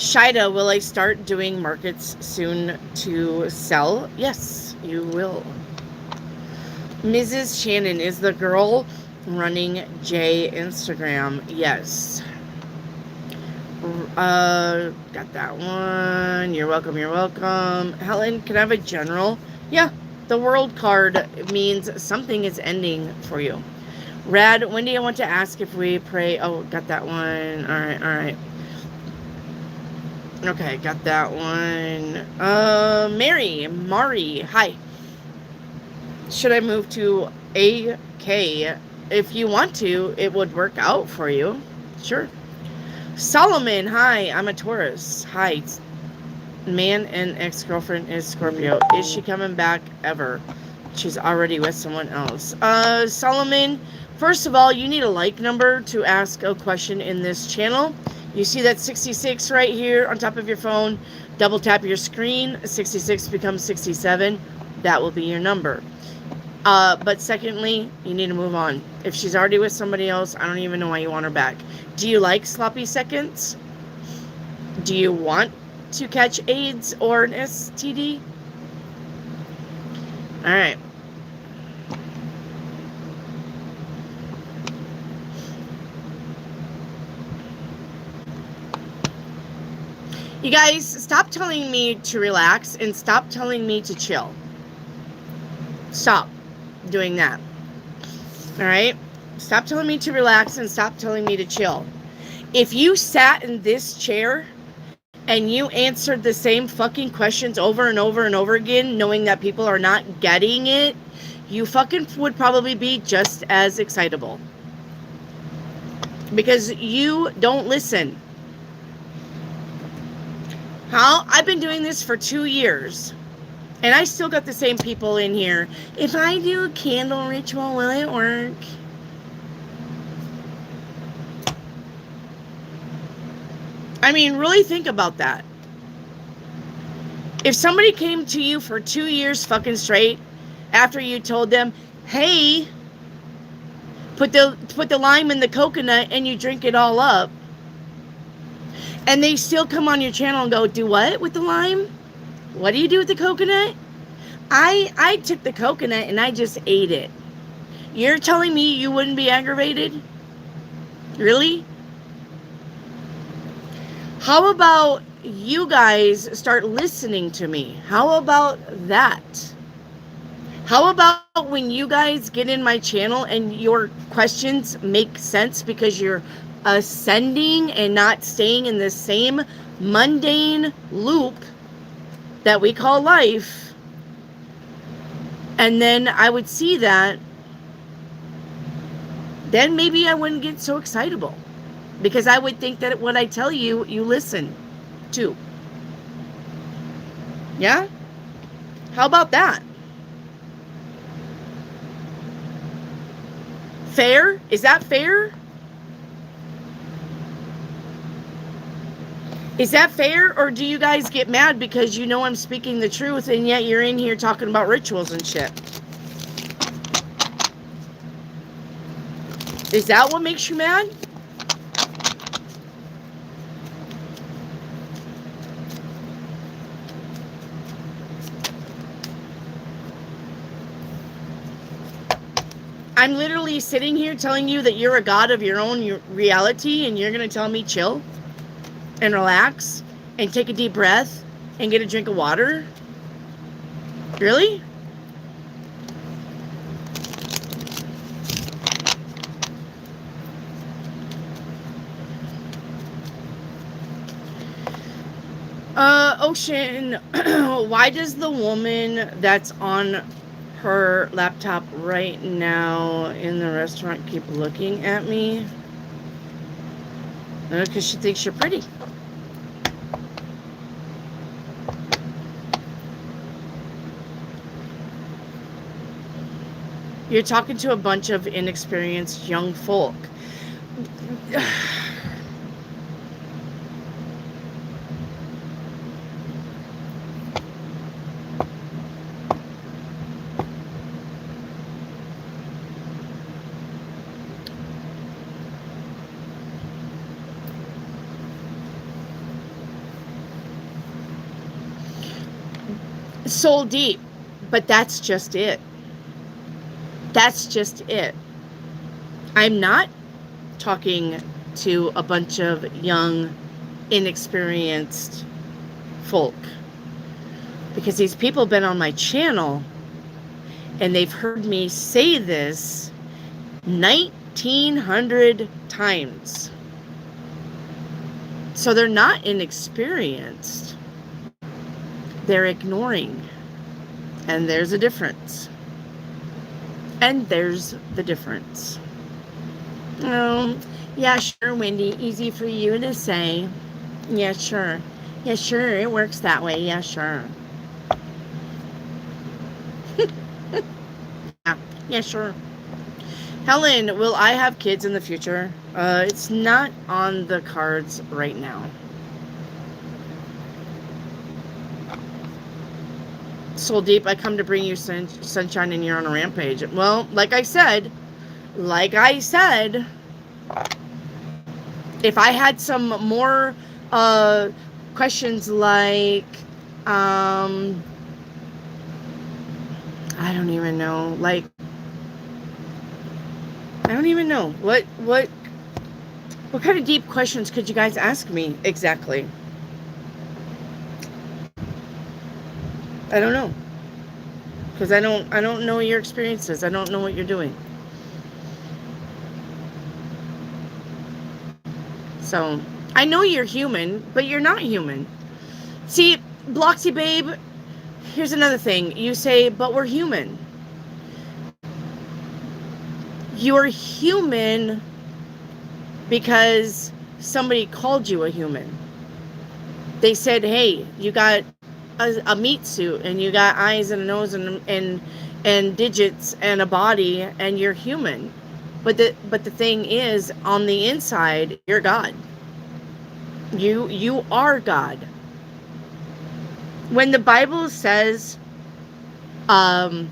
Shida, will I start doing markets soon to sell? Yes, you will. Mrs. Shannon is the girl running J Instagram. Yes. Got that one. You're welcome. You're welcome. Helen, can I have a general? Yeah. The world card means something is ending for you. Rad, Wendy, I want to ask if we pray. Oh, got that one. All right. All right. Okay, got that one. Mari, hi. Should I move to AK? If you want to, it would work out for you. Sure. Solomon, hi. I'm a Taurus. Hi. Man and ex-girlfriend is Scorpio. Is she coming back ever? She's already with someone else. Solomon, first of all, you need a like number to ask a question in this channel. You see that 66 right here on top of your phone. Double tap your screen. 66 becomes 67. That will be your number. But secondly, you need to move on. If she's already with somebody else, I don't even know why you want her back. Do you like sloppy seconds? Do you want to catch AIDS or an STD? All right. You guys, stop telling me to relax and stop telling me to chill. Stop doing that. All right? Stop telling me to relax and stop telling me to chill. If you sat in this chair and you answered the same fucking questions over and over and over again, knowing that people are not getting it, you fucking would probably be just as excitable. Because you don't listen. How? I've been doing this for 2 years. And I still got the same people in here. If I do a candle ritual, will it work? I mean, really think about that. If somebody came to you for 2 years fucking straight after you told them, hey, put the lime in the coconut and you drink it all up, and they still come on your channel and go, do what with the lime? What do you do with the coconut? I took the coconut and I just ate it. You're telling me you wouldn't be aggravated? Really? How about you guys start listening to me? How about that? How about when you guys get in my channel and your questions make sense because you're ascending and not staying in the same mundane loop that we call life? And then I would see that, then maybe I wouldn't get so excitable. Because I would think that what I tell you, you listen to. Yeah? How about that? Fair? Is that fair? Is that fair? Or do you guys get mad because you know I'm speaking the truth and yet you're in here talking about rituals and shit? Is that what makes you mad? I'm literally sitting here telling you that you're a god of your own reality and you're going to tell me chill and relax and take a deep breath and get a drink of water? Really? Ocean, why does the woman that's on her laptop right now in the restaurant keep looking at me? Because she thinks you're pretty. You're talking to a bunch of inexperienced young folk. soul deep, but that's just it. That's just it. I'm not talking to a bunch of young, inexperienced folk, because these people have been on my channel and they've heard me say this 1900 times. So they're not inexperienced. They're ignoring. And there's a difference. And there's the difference. Oh, yeah, sure, Wendy. Easy for you to say. Yeah, sure. Yeah, sure. It works that way. Yeah, sure. Yeah, sure. Helen, will I have kids in the future? It's not on the cards right now. Soul Deep, I come to bring you sunshine and you're on a rampage. Well, like I said, if I had some more questions like, I don't even know, like, I don't even know. What kind of deep questions could you guys ask me exactly? I don't know. Because I don't know your experiences. I don't know what you're doing. So, I know you're human, but you're not human. See, Bloxy Babe, here's another thing. You say, but we're human. You're human because somebody called you a human. They said, hey, you got a meat suit and you got eyes and a nose and digits and a body and you're human. But the thing is, on the inside, you're God. You are God. When the Bible says the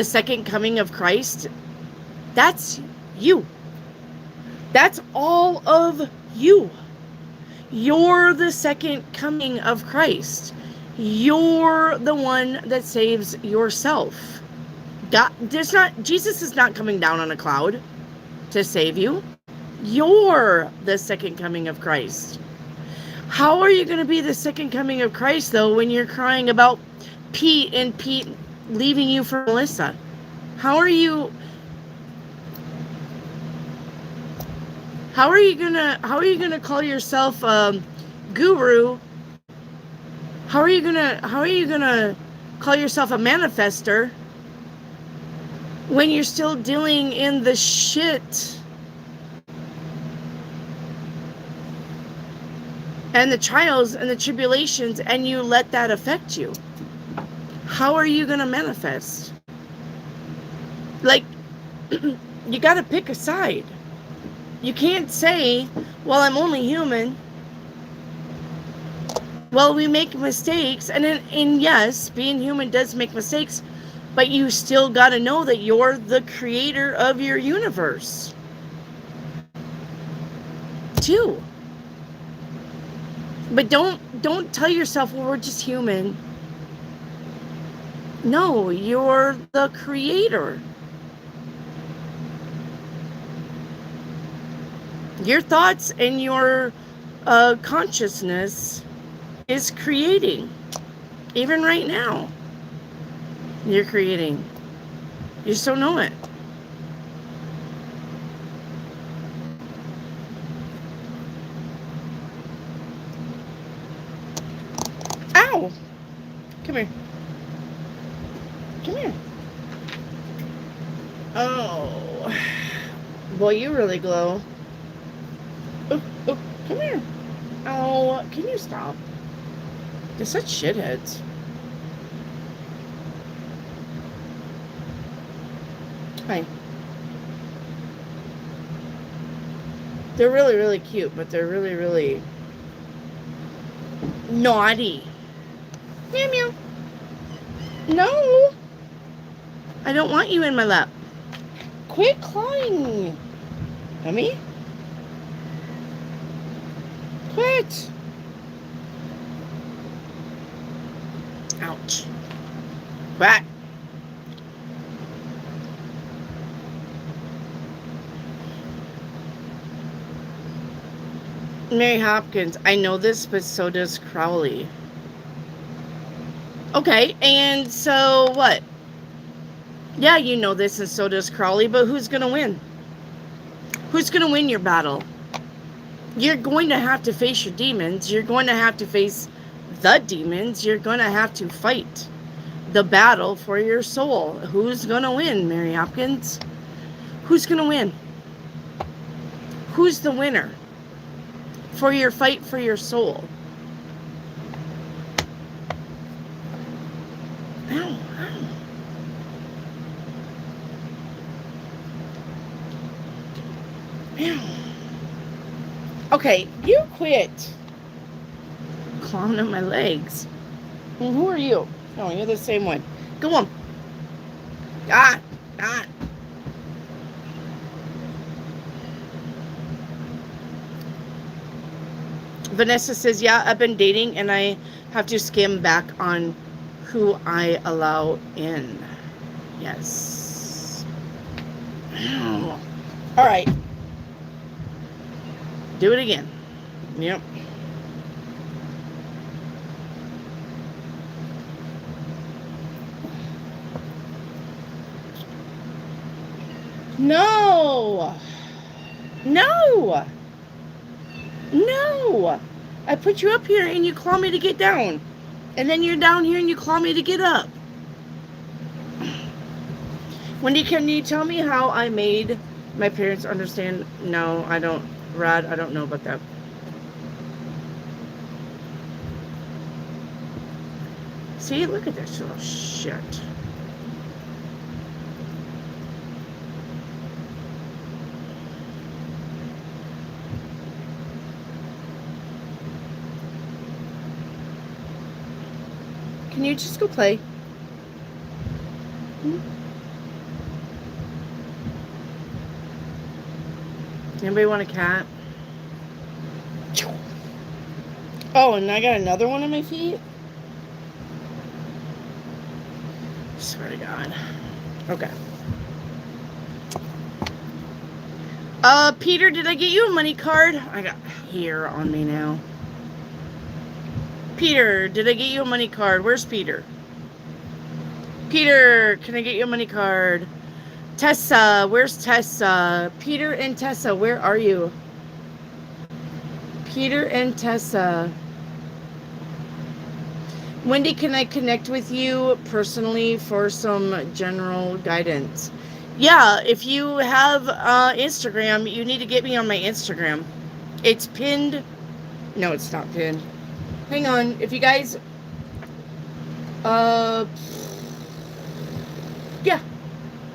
second coming of Christ, that's you. That's all of you. You're the second coming of Christ. You're the one that saves yourself. Jesus is not coming down on a cloud to save you. You're the second coming of Christ. How are you going to be the second coming of Christ, though, when you're crying about Pete and Pete leaving you for Melissa? How are you gonna call yourself guru? How are you gonna call yourself a manifester when you're still dealing in the shit and the trials and the tribulations, and you let that affect you? How are you gonna manifest? Like, you gotta pick a side. You can't say, well, I'm only human. Well, we make mistakes, and yes, being human does make mistakes, but you still got to know that you're the creator of your universe, too. But don't tell yourself, well, we're just human. No, you're the creator. Your thoughts and your consciousness is creating. Even right now, you're creating. You just don't know it. Ow! Come here. Come here. Oh. Boy, you really glow. Oh, come here. Oh, can you stop? They're such shitheads. Hi. They're really, really cute, but they're really, really naughty. Meow, meow. No. I don't want you in my lap. Quit clawing. Dummy. Quit. Ouch. Back. Mary Hopkins, I know this, but so does Crowley. Okay, and so what? Yeah, you know this, and so does Crowley, but who's going to win? Who's going to win your battle? You're going to have to face your demons. You're going to have to face the demons. You're going to have to fight the battle for your soul. Who's going to win, Mary Hopkins? Who's going to win? Who's the winner for your fight for your soul? Ow, ow. Ow. Okay, you quit clawing at my legs. And who are you? Oh, you're the same one. Go on. Ah. Vanessa says, yeah, I've been dating and I have to skim back on who I allow in. Yes. All right. Do it again. Yep. No. No. No. I put you up here and you claw me to get down. And then you're down here and you claw me to get up. Wendy, can you tell me how I made my parents understand? No, I don't. Rad, I don't know about that. See, look at this little shit. Can you just go play? Anybody want a cat? Oh, and I got another one on my feet? I swear to God. Okay. Peter, did I get you a money card? I got hair on me now. Peter, did I get you a money card? Where's Peter? Peter, can I get you a money card? Tessa, where's Tessa? Peter and Tessa, where are you? Peter and Tessa. Wendy, can I connect with you personally for some general guidance? Yeah, if you have Instagram, you need to get me on my Instagram. It's pinned. No, it's not pinned. Hang on. If you guys... yeah.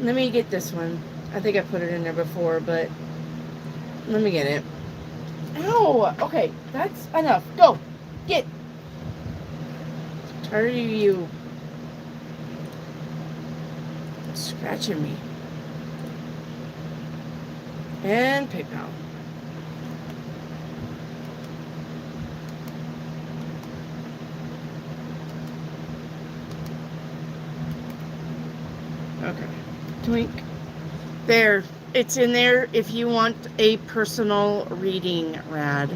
Let me get this one. I think I put it in there before, but... let me get it. Ow! Okay, that's enough. Go! Get! I'm tired of you scratching me. And PayPal. Okay. Twink. There. It's in there if you want a personal reading, Rad.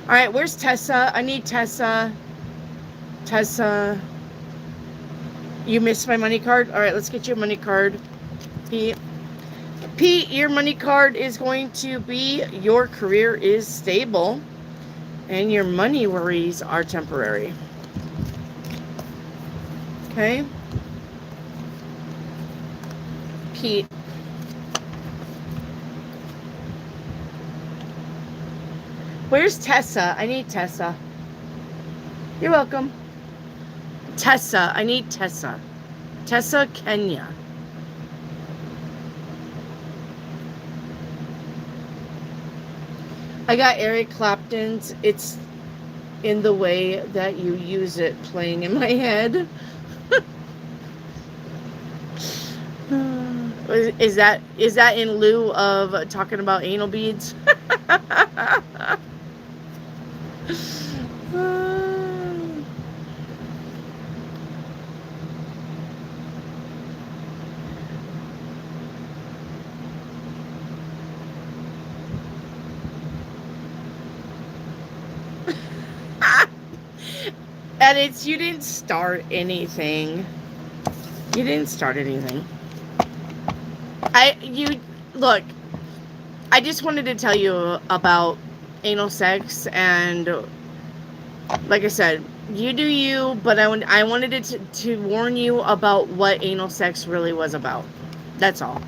Alright, where's Tessa? I need Tessa. Tessa. You missed my money card? Alright, let's get you a money card. Pete. Pete, your money card is going to be your career is stable and your money worries are temporary. Okay? Pete. Where's Tessa? I need Tessa. You're welcome. Tessa. I need Tessa. Tessa, Kenya. I got Eric Clapton's It's in the Way That You Use It playing in my head. Is that in lieu of talking about anal beads? And you didn't start anything. You didn't start anything. Look, I just wanted to tell you about anal sex, and like I said, you do you, but I wanted to warn you about what anal sex really was about. That's all.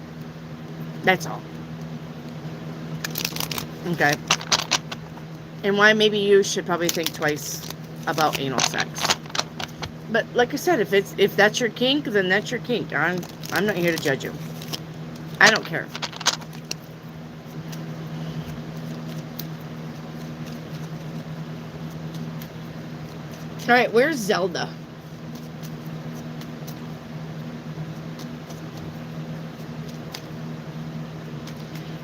That's all. Okay. And why maybe you should probably think twice about anal sex. But like I said, if that's your kink, then that's your kink. I'm not here to judge you. I don't care. All right, where's Zelda?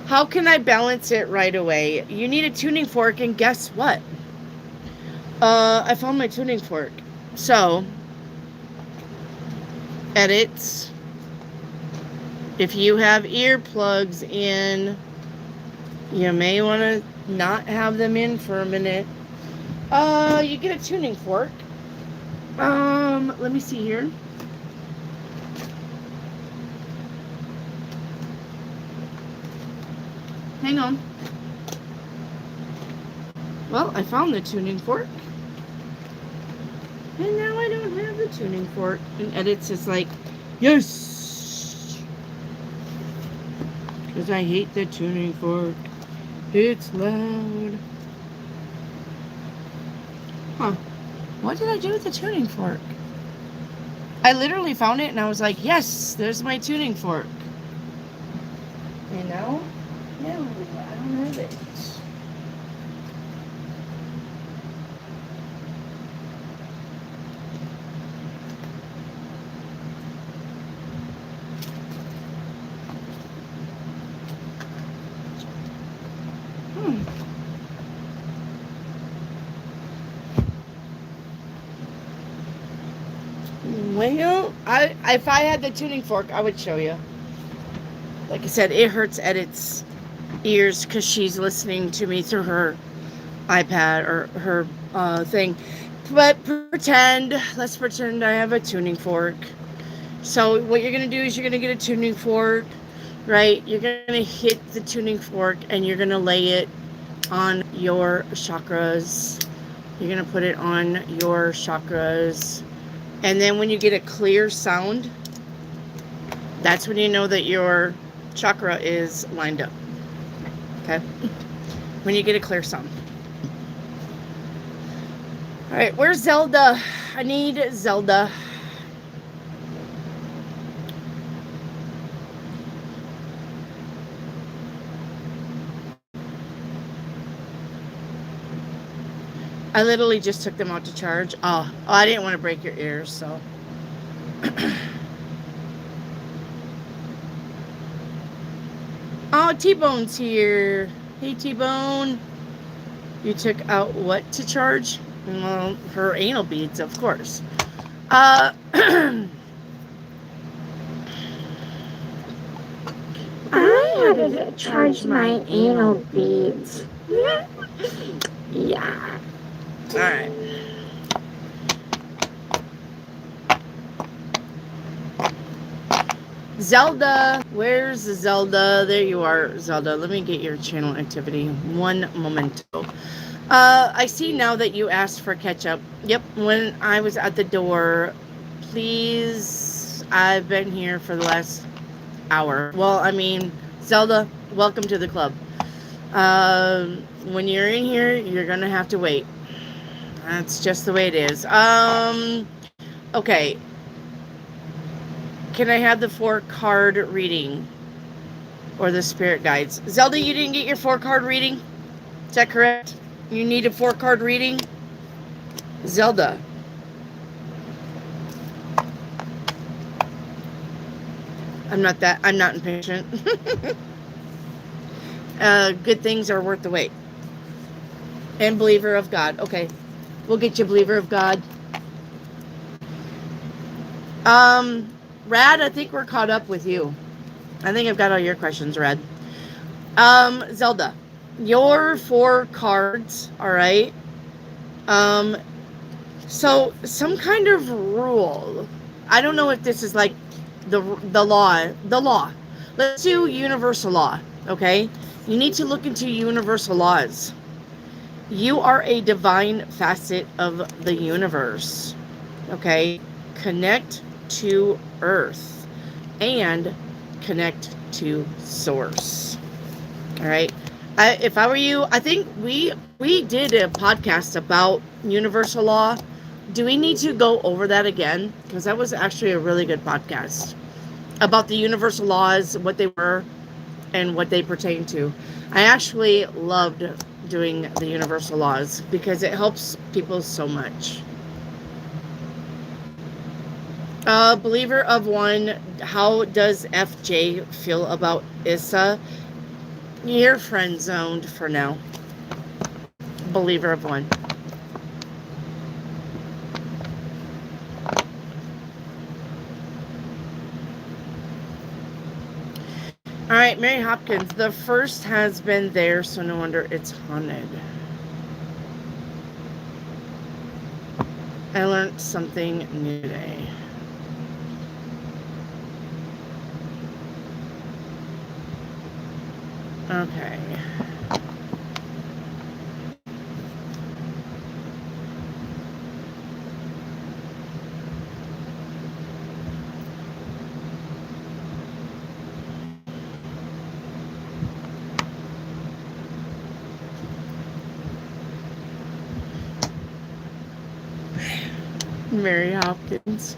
How can I balance it right away? You need a tuning fork, and guess what? I found my tuning fork. So, edits. If you have earplugs in, you may want to not have them in for a minute. You get a tuning fork. Let me see here. Hang on. Well, I found the tuning fork. And now I don't have the tuning fork. And edits is like, yes! Because I hate the tuning fork. It's loud. Huh. What did I do with the tuning fork? I literally found it and I was like, yes, there's my tuning fork. And now, no, I don't have it. Well, if I had the tuning fork, I would show you. Like I said, it hurts Edith's ears because she's listening to me through her iPad or her thing. But let's pretend I have a tuning fork. So what you're going to do is you're going to get a tuning fork, right? You're going to hit the tuning fork and you're going to lay it on your chakras. You're going to put it on your chakras. And then when you get a clear sound, that's when you know that your chakra is lined up. Okay? When you get a clear sound. All right, where's Zelda? I need Zelda. I literally just took them out to charge. Oh, I didn't want to break your ears, so. Oh, T-Bone's here. Hey, T-Bone. You took out what to charge? Well, her anal beads, of course. I had to charge my anal beads. Yeah. All right. Zelda, where's Zelda? There you are, Zelda. Let me get your channel activity. One momento. I see now that you asked for ketchup. Yep, when I was at the door, please, I've been here for the last hour. Well, I mean, Zelda, welcome to the club. When you're in here, you're gonna have to wait. That's just the way it is. Okay. Can I have the 4-card reading? Or the spirit guides? Zelda, you didn't get your 4-card reading? Is that correct? You need a 4-card reading? Zelda. I'm not impatient. Good things are worth the wait. And believer of God. Okay. We'll get you believer of God. Rad, I think we're caught up with you. I think I've got all your questions, Rad. Zelda, your 4 cards, all right. So some kind of rule. I don't know if this is like the law. The law. Let's do universal law. Okay. You need to look into universal laws. You are a divine facet of the universe. Okay. Connect to Earth and connect to Source. All right. If I were you, I think we did a podcast about universal law. Do we need to go over that again? Because that was actually a really good podcast about the universal laws, what they were, and what they pertain to. I actually loved doing the universal laws because it helps people so much. Believer of one, how does FJ feel about Issa? You're friend zoned for now. Believer of one. All right, Mary Hopkins. The first has been there, so no wonder it's haunted. I learned something new today. Okay. Mary Hopkins.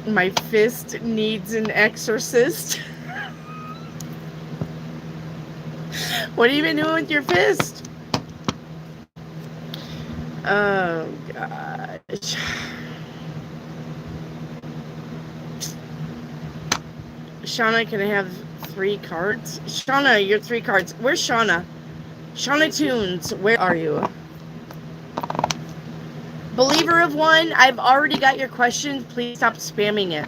My fist needs an exorcist. What have you been doing with your fist? Oh, gosh. Shauna, can I have 3 cards? Shauna, your 3 cards. Where's Shauna? Shauna Tunes, where are you? Believer of one, I've already got your question. Please stop spamming it.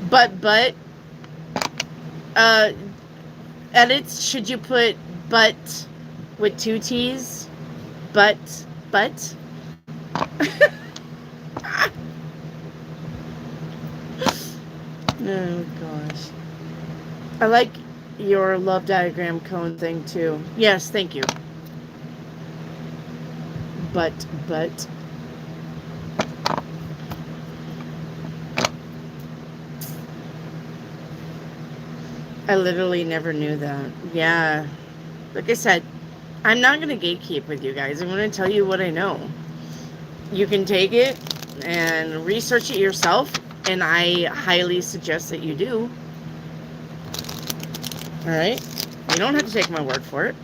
But, edits, should you put but with 2 T's? But. Oh, gosh. I like your love diagram cone thing, too. Yes, thank you. But. I literally never knew that. Yeah. Like I said, I'm not going to gatekeep with you guys. I'm going to tell you what I know. You can take it and research it yourself, and I highly suggest that you do. All right? You don't have to take my word for it.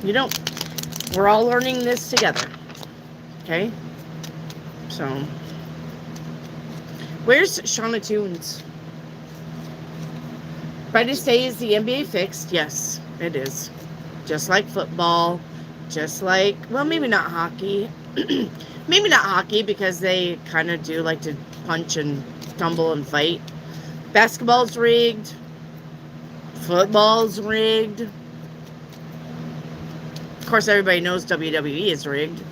You don't. We're all learning this together. Okay? So, where's Shauna Tunes? Friday say, is the NBA fixed? Yes, it is. Just like football, just like, well, maybe not hockey. Maybe not hockey because they kind of do like to punch and tumble and fight. Basketball's rigged. Football's rigged. Of course, everybody knows WWE is rigged.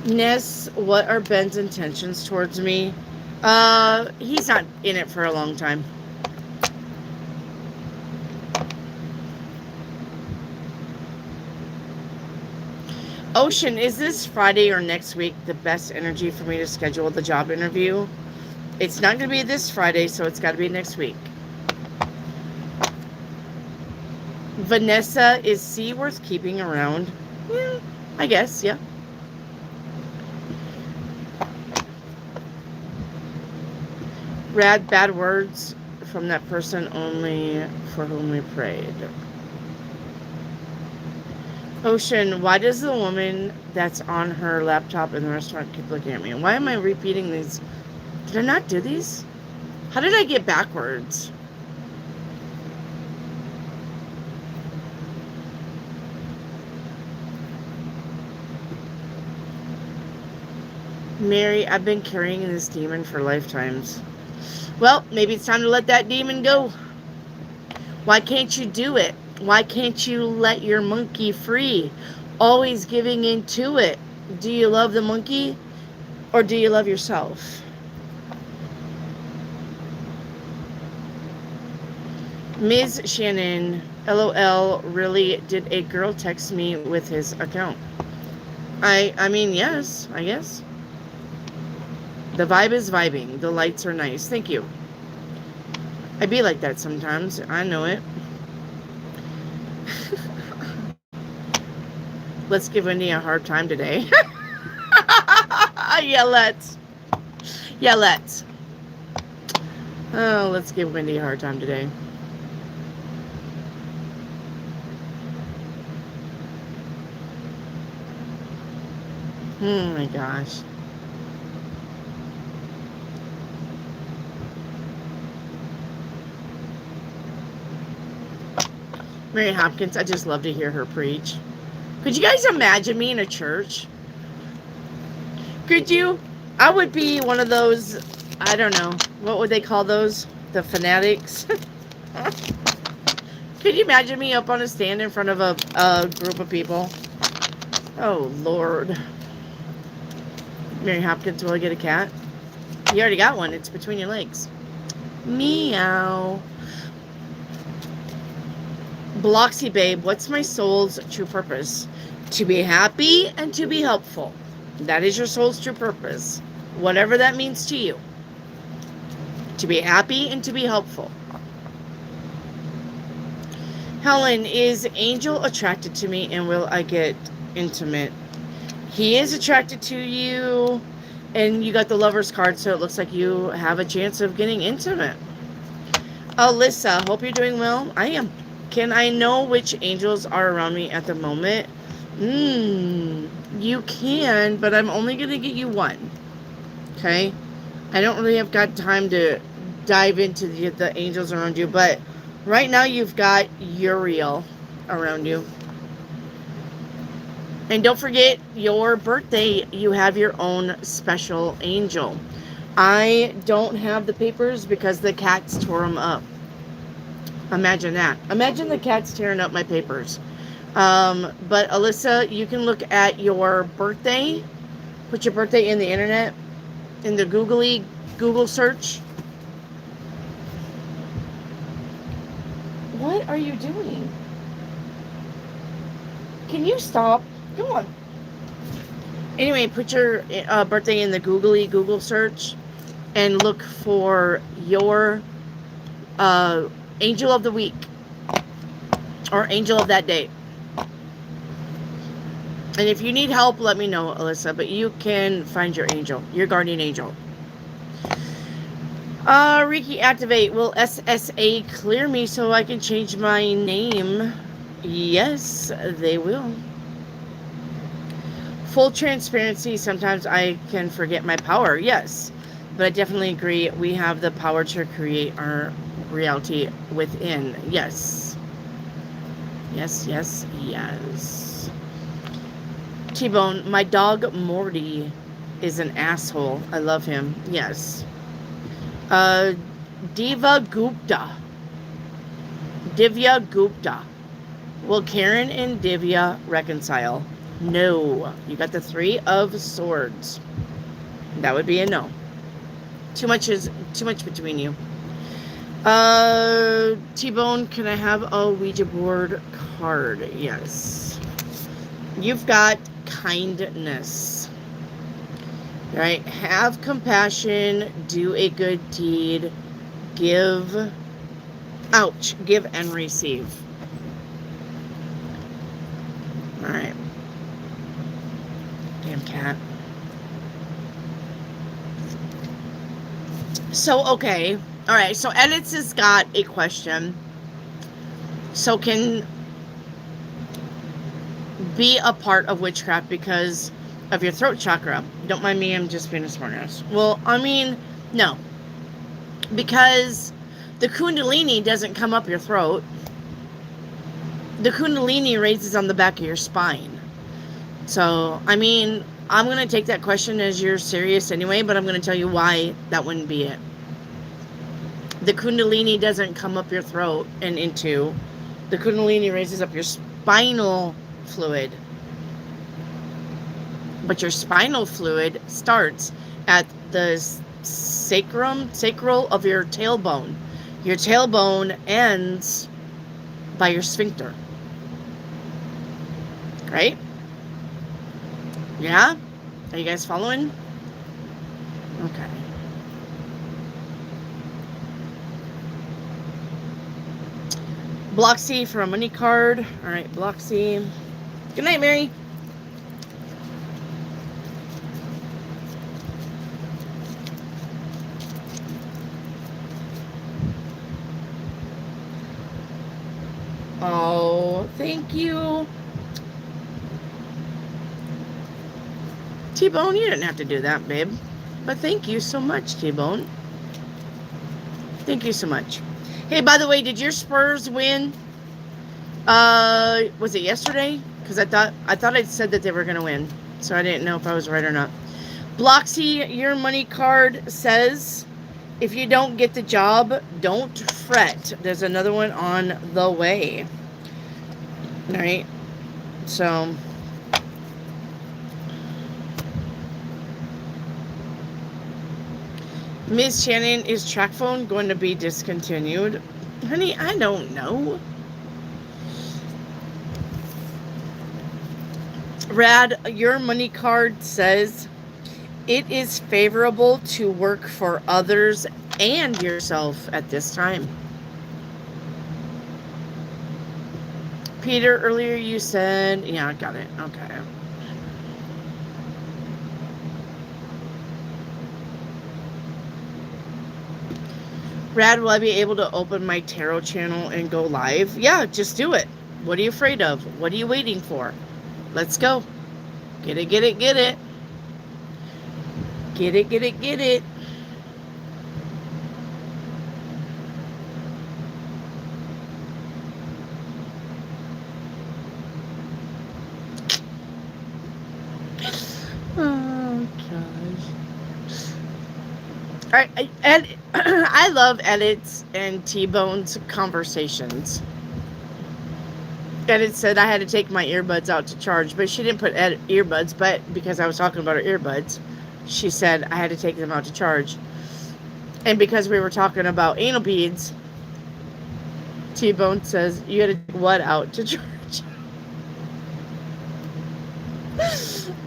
Ness, what are Ben's intentions towards me? He's not in it for a long time. Ocean, is this Friday or next week the best energy for me to schedule the job interview? It's not going to be this Friday, so it's got to be next week. Vanessa, is C worth keeping around? Yeah, I guess, yeah. Rad, bad words from that person only for whom we prayed. Ocean, why does the woman that's on her laptop in the restaurant keep looking at me? Why am I repeating these? Did I not do these? How did I get backwards? Mary, I've been carrying this demon for lifetimes. Well, maybe it's time to let that demon go. Why can't you do it? Why can't you let your monkey free? Always giving into it. Do you love the monkey or do you love yourself? Ms. Shannon, LOL, really did a girl text me with his account? I mean, yes, I guess. The vibe is vibing. The lights are nice. Thank you. I be like that sometimes. I know it. Let's give Wendy a hard time today. Yeah, let's. Yeah, let's. Oh, let's give Wendy a hard time today. Oh my gosh. Mary Hopkins, I just love to hear her preach. Could you guys imagine me in a church? Could you? I would be one of those, I don't know, what would they call those? The fanatics? Could you imagine me up on a stand in front of a group of people? Oh, Lord. Mary Hopkins, will I get a cat? You already got one. It's between your legs. Meow. Bloxy babe, what's my soul's true purpose? To be happy and to be helpful. That is your soul's true purpose. Whatever that means to you. To be happy and to be helpful. Helen, is Angel attracted to me and will I get intimate? He is attracted to you and you got the lover's card, so it looks like you have a chance of getting intimate. Alyssa, hope you're doing well. I am. Can I know which angels are around me at the moment? You can, but I'm only going to get you one. Okay? I don't really have got time to dive into the angels around you, but right now you've got Uriel around you. And don't forget, your birthday, you have your own special angel. I don't have the papers because the cats tore them up. Imagine that. Imagine the cats tearing up my papers. But Alyssa, you can look at your birthday. Put your birthday in the internet, in the Google search. What are you doing? Can you stop? Come on. Anyway, put your birthday in the Google search and look for your angel of the week or angel of that day. And if you need help, let me know, Alyssa, but you can find your angel, your guardian angel. Reiki activate. Will SSA clear me so I can change my name? Yes, they will. Full transparency, sometimes I can forget my power. Yes, but I definitely agree. We have the power to create our reality within. Yes. Yes, yes, yes. T-Bone, my dog Morty is an asshole. I love him. Yes. Diva Gupta. Divya Gupta. Will Karen and Divya reconcile? No. You got the 3 of Swords. That would be a no. Too much between you. T-Bone, can I have a Ouija board card? Yes. You've got kindness. Right? Have compassion, do a good deed, give and receive. Alright. Damn cat. So, okay. Alright, so Edits has got a question. So can be a part of witchcraft because of your throat chakra. Don't mind me, I'm just being a smartass. Well, I mean, no. Because the Kundalini doesn't come up your throat. The Kundalini raises on the back of your spine. So, I mean, I'm going to take that question as you're serious anyway, but I'm going to tell you why that wouldn't be it. The Kundalini doesn't come up your throat and into. The Kundalini raises up your spinal fluid. But your spinal fluid starts at the sacral of your tailbone. Your tailbone ends by your sphincter. Right? Yeah? Are you guys following? Okay. Block C for a money card. All right, Block C. Good night, Mary. Oh, thank you. T-Bone, you didn't have to do that, babe. But thank you so much, T-Bone. Thank you so much. Hey, by the way, did your Spurs win? Was it yesterday? Because I thought I'd said that they were gonna win, so I didn't know if I was right or not. Bloxy, your money card says, if you don't get the job, don't fret. There's another one on the way. All right. So. Ms. Shannon, is track phone going to be discontinued? Honey, I don't know. Rad, your money card says it is favorable to work for others and yourself at this time. Peter, earlier you said, yeah, I got it. Okay. Rad, will I be able to open my tarot channel and go live? Yeah, just do it. What are you afraid of? What are you waiting for? Let's go. Get it, get it, get it. Get it, get it, get it. Oh, gosh. All right, and I love Edit's and T-Bone's conversations. Edit said I had to take my earbuds out to charge, but she didn't put earbuds, but because I was talking about her earbuds, she said I had to take them out to charge. And because we were talking about anal beads, T-Bone says, you had to take what out to charge?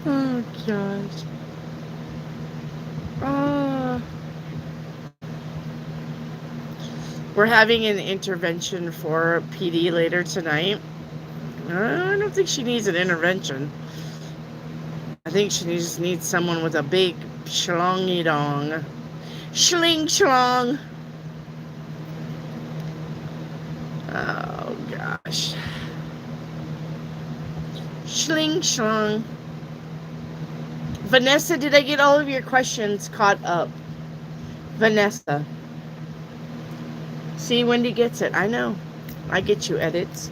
Oh, gosh. We're having an intervention for PD later tonight. I don't think she needs an intervention. I think she just needs someone with a big schlongy dong. Schling schlong. Oh, gosh. Schling schlong. Vanessa, did I get all of your questions caught up? Vanessa. See, Wendy gets it. I know. I get you, Edits.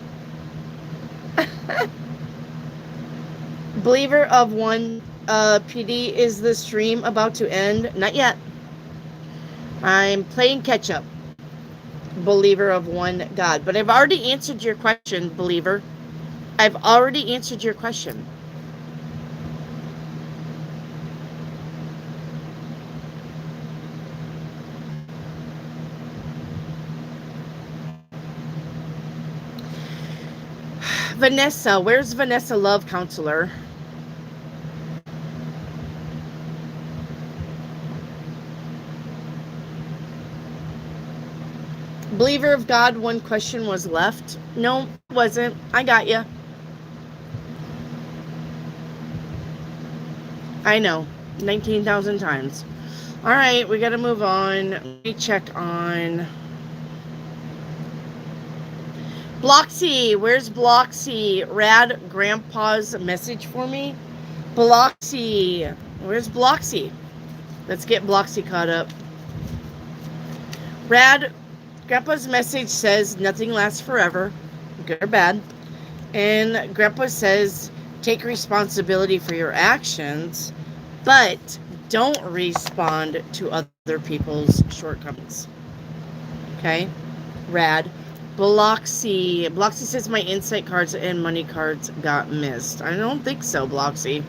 Believer of one, PD, is the stream about to end? Not yet. I'm playing catch up. Believer of one God. But I've already answered your question, believer. I've already answered your question. Vanessa, where's Vanessa Love Counselor? Believer of God, one question was left. No, it wasn't. I got you. I know. 19,000 times. All right, we got to move on. Let me check on Bloxy. Where's Bloxy? Rad Grandpa's message for me. Bloxy. Where's Bloxy? Let's get Bloxy caught up. Rad Grandpa's message says nothing lasts forever, good or bad. And Grandpa says take responsibility for your actions, but don't respond to other people's shortcomings. Okay. Rad. Bloxy. Bloxy says my insight cards and money cards got missed. I don't think so, Bloxy.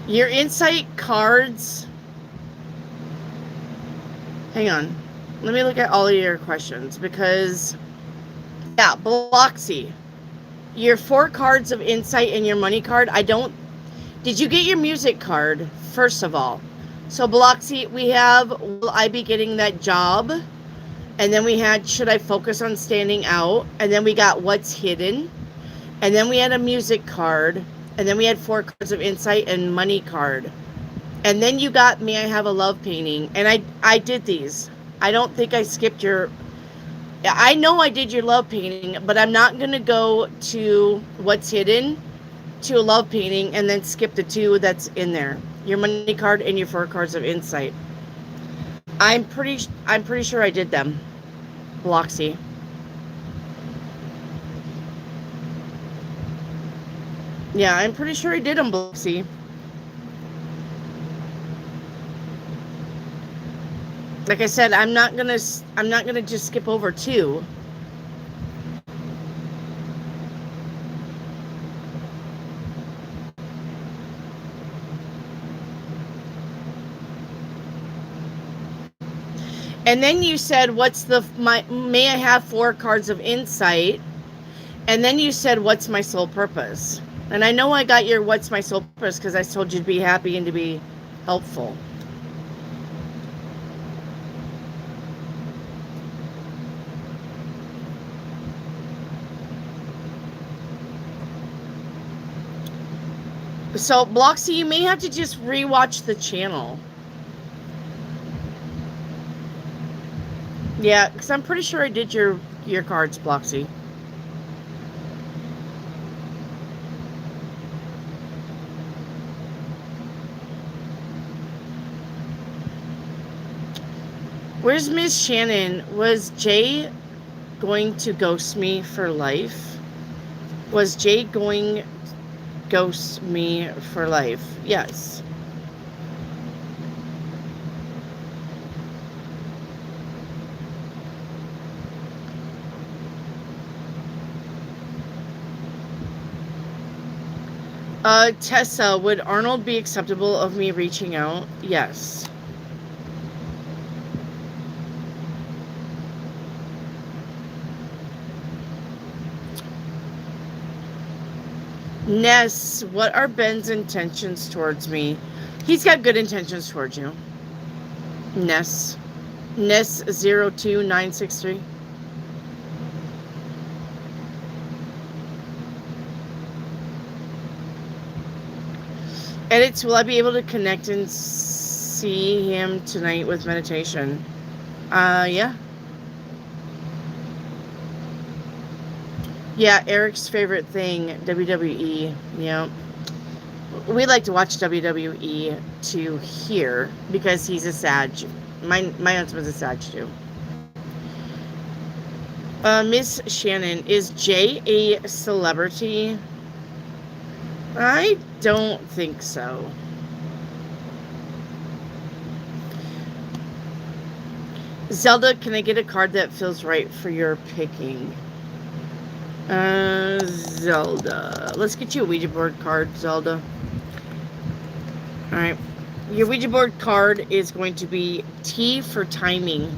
Your insight cards... Hang on. Let me look at all of your questions because... Yeah, Bloxy. Your 4 cards of insight and your money card, I don't... Did you get your music card, first of all? So, Bloxy, we have, will I be getting that job? And then we had, should I focus on standing out? And then we got what's hidden. And then we had a music card. And then we had 4 cards of insight and money card. And then you got, may I have a love painting? And I did these. I don't think I skipped your... I know I did your love painting, but I'm not going to go to what's hidden, to a love painting, and then skip the 2 that's in there. Your money card and your 4 cards of insight. I'm pretty sure I did them. Bloxy. Yeah, I'm pretty sure I did them, Bloxy. Like I said, I'm not gonna just skip over 2. And then you said, may I have 4 cards of insight? And then you said, what's my sole purpose? And I know I got your what's my sole purpose because I told you to be happy and to be helpful. So, Bloxy, you may have to just rewatch the channel. Yeah, because I'm pretty sure I did your cards, Bloxy. Where's Miss Shannon? Was Jay going to ghost me for life? Was Jay going to ghost me for life? Yes. Tessa, would Arnold be acceptable of me reaching out? Yes. Ness, what are Ben's intentions towards me? He's got good intentions towards you. Ness. Ness 02963. Edits, will I be able to connect and see him tonight with meditation? Yeah. Yeah, Eric's favorite thing, WWE. Yeah. We like to watch WWE to here because he's a Sag. My husband's a Sag too. Miss Shannon, is Jay a celebrity? I don't think so. Zelda, can I get a card that feels right for your picking? Zelda. Let's get you a Ouija board card, Zelda. Alright. Your Ouija board card is going to be T for timing.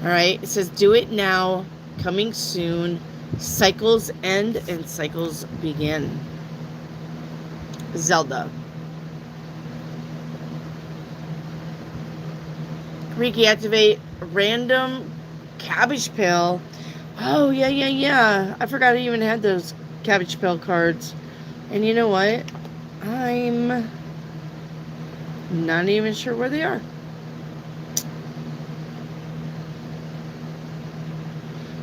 Alright. It says, do it now, coming soon. Cycles end and cycles begin. Zelda. Reactivate random cabbage pail. Oh, yeah. I forgot I even had those cabbage pail cards. And you know what? I'm not even sure where they are.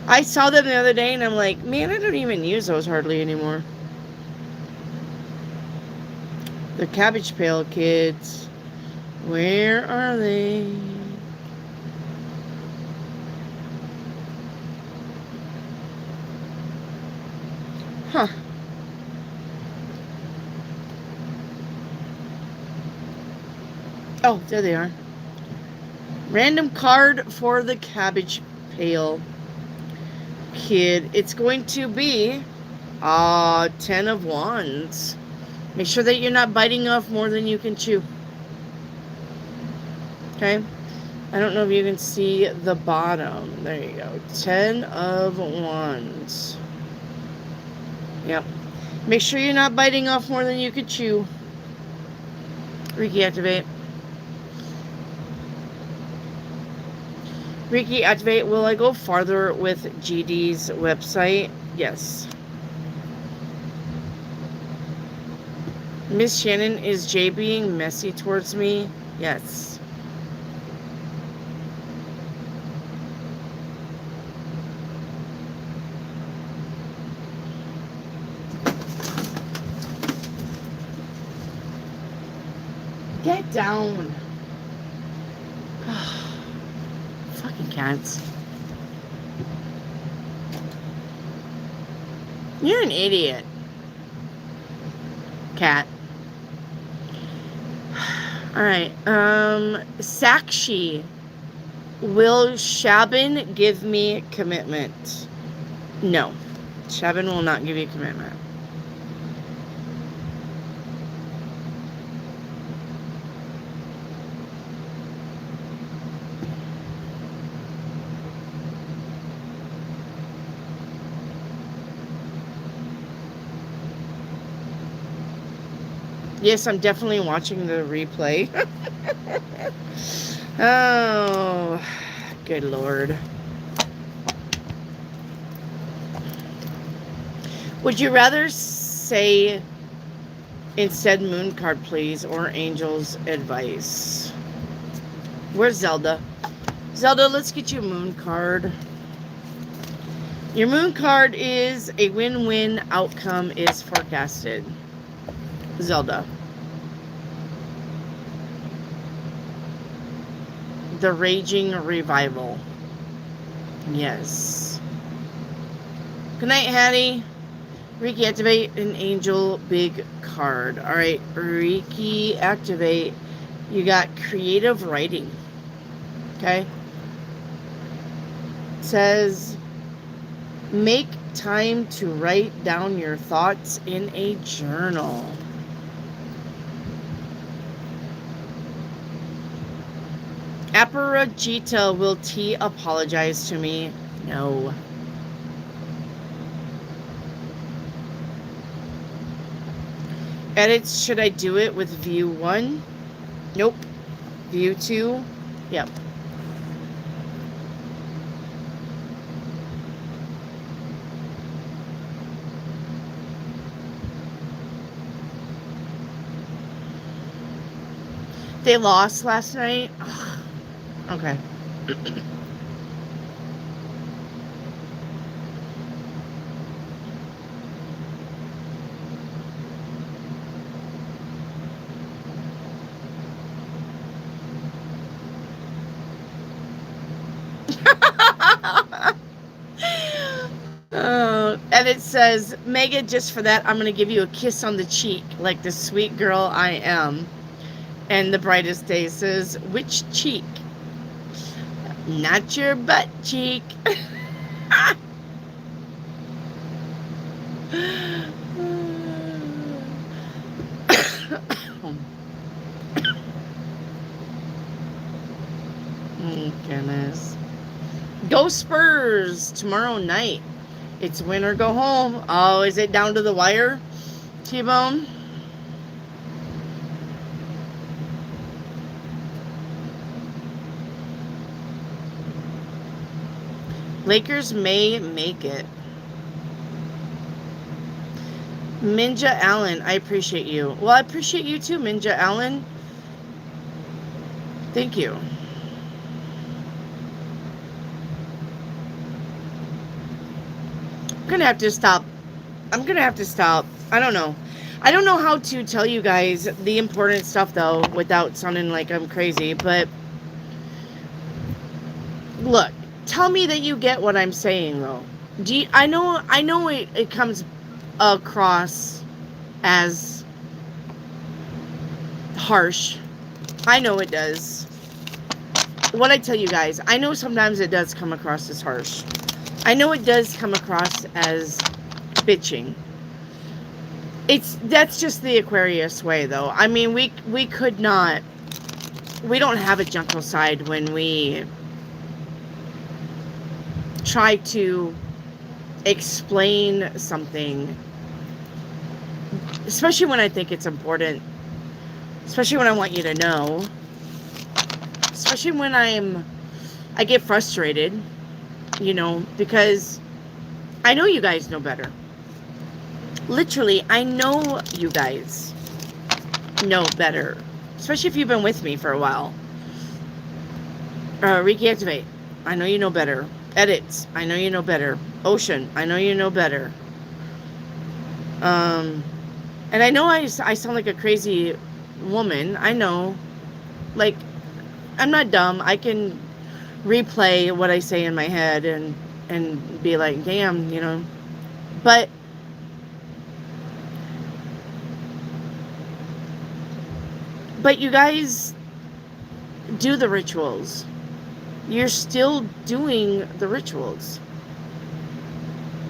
I saw them the other day and I'm like, man, I don't even use those hardly anymore. The cabbage pail kids. Where are they? Huh. Oh, there they are. Random card for the Cabbage Pail Kid. It's going to be 10 of Wands. Make sure that you're not biting off more than you can chew. Okay? I don't know if you can see the bottom. There you go. 10 of Wands. Yep. Make sure you're not biting off more than you can chew. Reiki activate. Reiki activate. Will I go farther with GD's website? Yes. Miss Shannon, is Jay being messy towards me? Yes. Get down. Fucking cats. You're an idiot. Cat. Alright. Sakshi. Will Shaban give me commitment? No. Shaban will not give you commitment. Yes, I'm definitely watching the replay. Oh, good Lord. Would you rather say instead moon card, please, or angel's advice? Where's Zelda? Zelda, let's get you a moon card. Your moon card is a win-win outcome is forecasted. Zelda. The Raging Revival. Yes. Good night, Hattie. Reiki activate an angel big card. Alright, Reiki activate. You got creative writing. Okay? It says, make time to write down your thoughts in a journal. Aparajita, will T apologize to me? No. Edits, should I do it with view 1? Nope. View 2? Yep. They lost last night? Ugh. Okay. And it says, Mega, just for that, I'm going to give you a kiss on the cheek, like the sweet girl I am. And the brightest day says, which cheek? Not your butt cheek. Oh, goodness. Go Spurs tomorrow night. It's win or go home. Oh, is it down to the wire, T-Bone? Lakers may make it. Minja Allen, I appreciate you. Well, I appreciate you too, Minja Allen. Thank you. I'm gonna have to stop. I don't know. I don't know how to tell you guys the important stuff though without sounding like I'm crazy, but look, tell me that you get what I'm saying though. I know it comes across as harsh. I know it does. what I tell you guys, I know sometimes it does come across as harsh. I know it does come across as bitching. That's just the Aquarius way, though. I mean, we could not. We don't have a gentle side when we try to explain something, especially when I think it's important, especially when I want you to know, especially when I get frustrated, because I know you guys know better. Literally, I know you guys know better, especially if you've been with me for a while. Reiki Activate, I know you know better. Edits, I know you know better. Ocean, I know you know better. And I know I sound like a crazy woman. I know. Like, I'm not dumb. I can replay what I say in my head and be like, damn, But you guys do the rituals. You're still doing the rituals.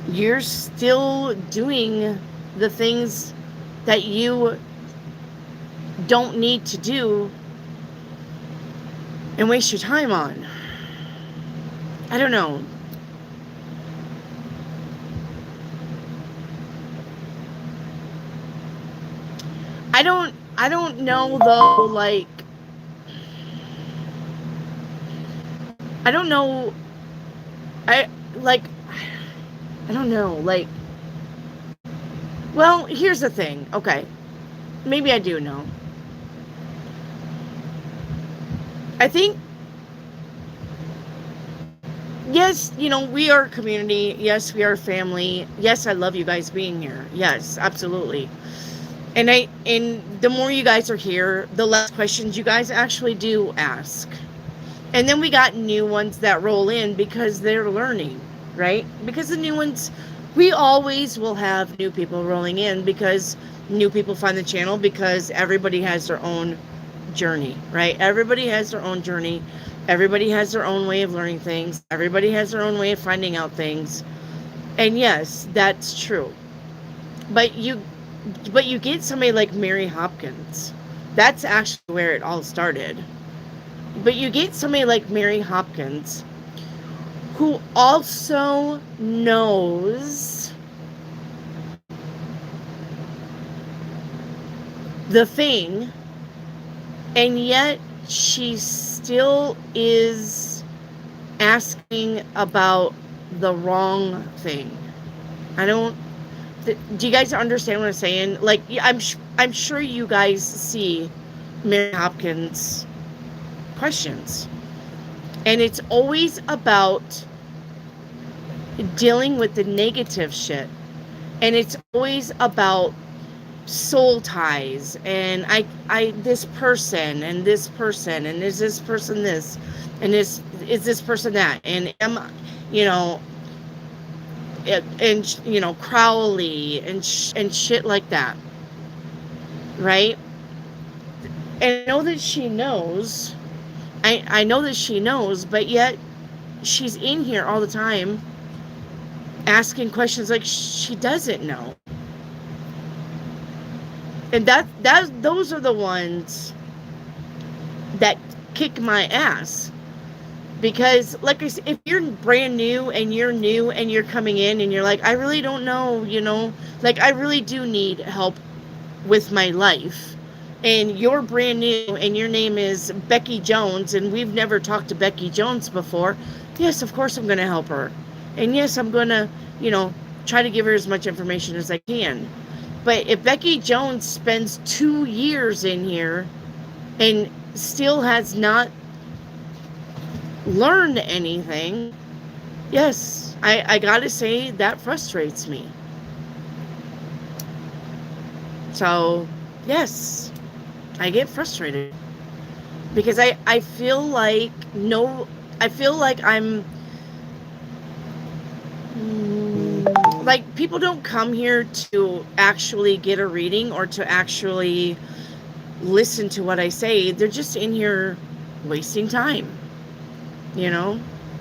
You're still doing the things that you don't need to do and waste your time on. I don't know. I don't know though, like, I don't know. I don't know, like, well, here's the thing. Okay. Maybe I do know. I think, yes, we are a community. Yes, we are a family. Yes, I love you guys being here. Yes, absolutely. And the more you guys are here, the less questions you guys actually do ask. And then we got new ones that roll in because they're learning, right? Because the new ones, we always will have new people rolling in because new people find the channel, because everybody has their own journey, right? Everybody has their own journey. Everybody has their own way of learning things. Everybody has their own way of finding out things. And yes, that's true. But you get somebody like Mary Hopkins. That's actually where it all started. But you get somebody like Mary Hopkins, who also knows the thing, and yet she still is asking about the wrong thing. Do you guys understand what I'm saying? Like, I'm sure you guys see Mary Hopkins questions, and it's always about dealing with the negative shit, and it's always about soul ties, and I this person and this person, and is this person this, and is this person that, and Crowley and shit like that, right? And I know that she knows. I know that she knows, but yet she's in here all the time asking questions like she doesn't know. And those are the ones that kick my ass. Because, like I said, if you're brand new and you're coming in and you're like, I really don't know, like, I really do need help with my life, and you're brand new and your name is Becky Jones and we've never talked to Becky Jones before, yes, of course I'm going to help her. And yes, I'm going to, try to give her as much information as I can. But if Becky Jones spends 2 years in here and still has not learned anything, yes, I gotta say that frustrates me. So, yes, I get frustrated because I feel like I'm like, people don't come here to actually get a reading or to actually listen to what I say. They're just in here wasting time. you know?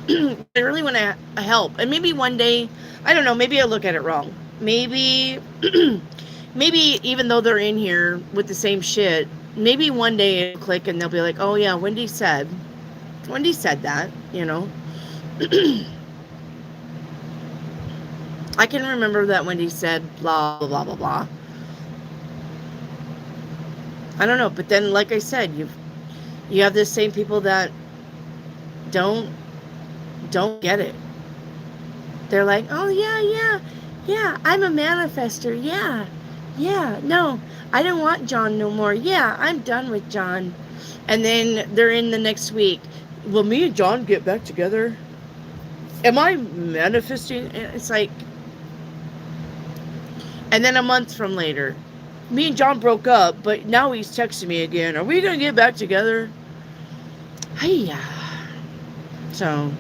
I really want to help. And maybe one day, I don't know, maybe I look at it wrong. Maybe, maybe even though they're in here with the same shit, maybe one day it'll click and they'll be like, oh yeah, Wendy said that, you know? I can remember that Wendy said blah, blah, blah, blah, blah. I don't know, but then, like I said, you have the same people that don't get it. They're like, oh yeah, I'm a manifester, yeah, no, I don't want John no more, yeah, I'm done with John. And then they're in the next week, will me and John get back together? Am I manifesting? It's like, and then a month from later, me and John broke up, but now he's texting me again, are we gonna get back together? Hiya. So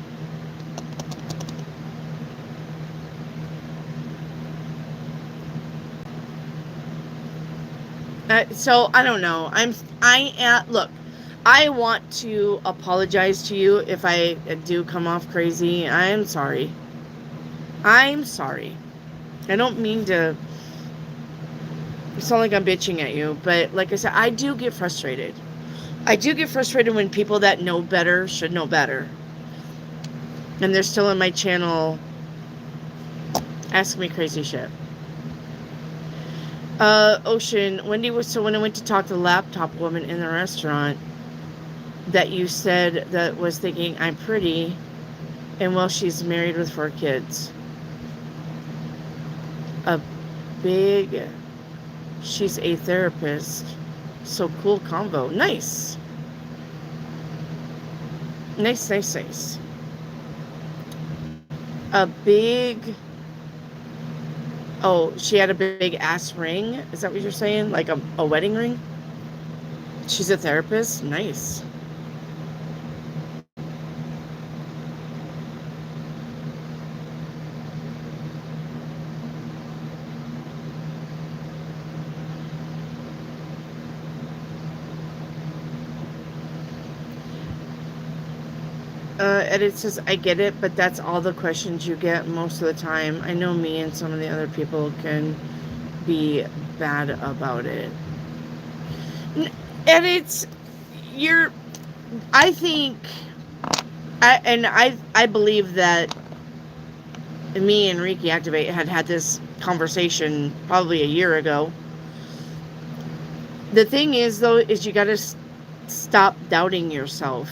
so I don't know. Look, I want to apologize to you if I do come off crazy. I'm sorry. I'm sorry. I don't mean to sound like I'm bitching at you, but like I said, I do get frustrated. I do get frustrated when people that know better should know better, and they're still in my channel asking me crazy shit. Ocean, Wendy was, so when I went to talk to the laptop woman in the restaurant that you said that was thinking I'm pretty, and well, she's married with 4 kids. A big, she's a therapist. So cool combo. Nice. Nice. A big, oh, she had a big ass ring. Is that what you're saying? Like a wedding ring? She's a therapist? Nice. Edit says, I get it, but that's all the questions you get most of the time. I know me and some of the other people can be bad about it. Edits, I think, I believe that me and Reiki Activate had this conversation probably a year ago. The thing is, though, is you got to stop doubting yourself.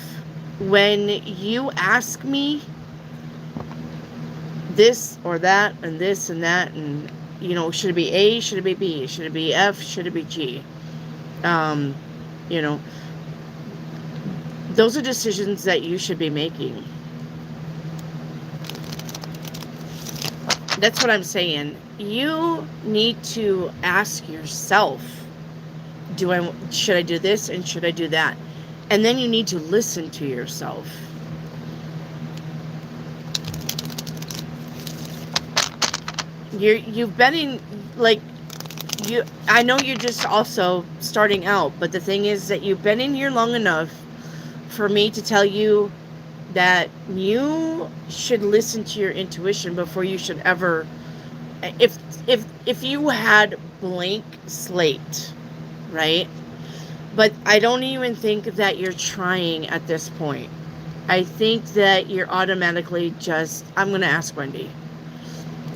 When you ask me this or that and this and that, and you know, should it be A, should it be B, should it be F, should it be G, you know, those are decisions that you should be making. That's what I'm saying. You need to ask yourself, should I do this and should I do that? And then you need to listen to yourself. You've been in, like, I know you're just also starting out, but the thing is that you've been in here long enough for me to tell you that you should listen to your intuition before you should ever, if you had blank slate, right? But I don't even think that you're trying at this point. I think that you're automatically just, I'm going to ask Wendy.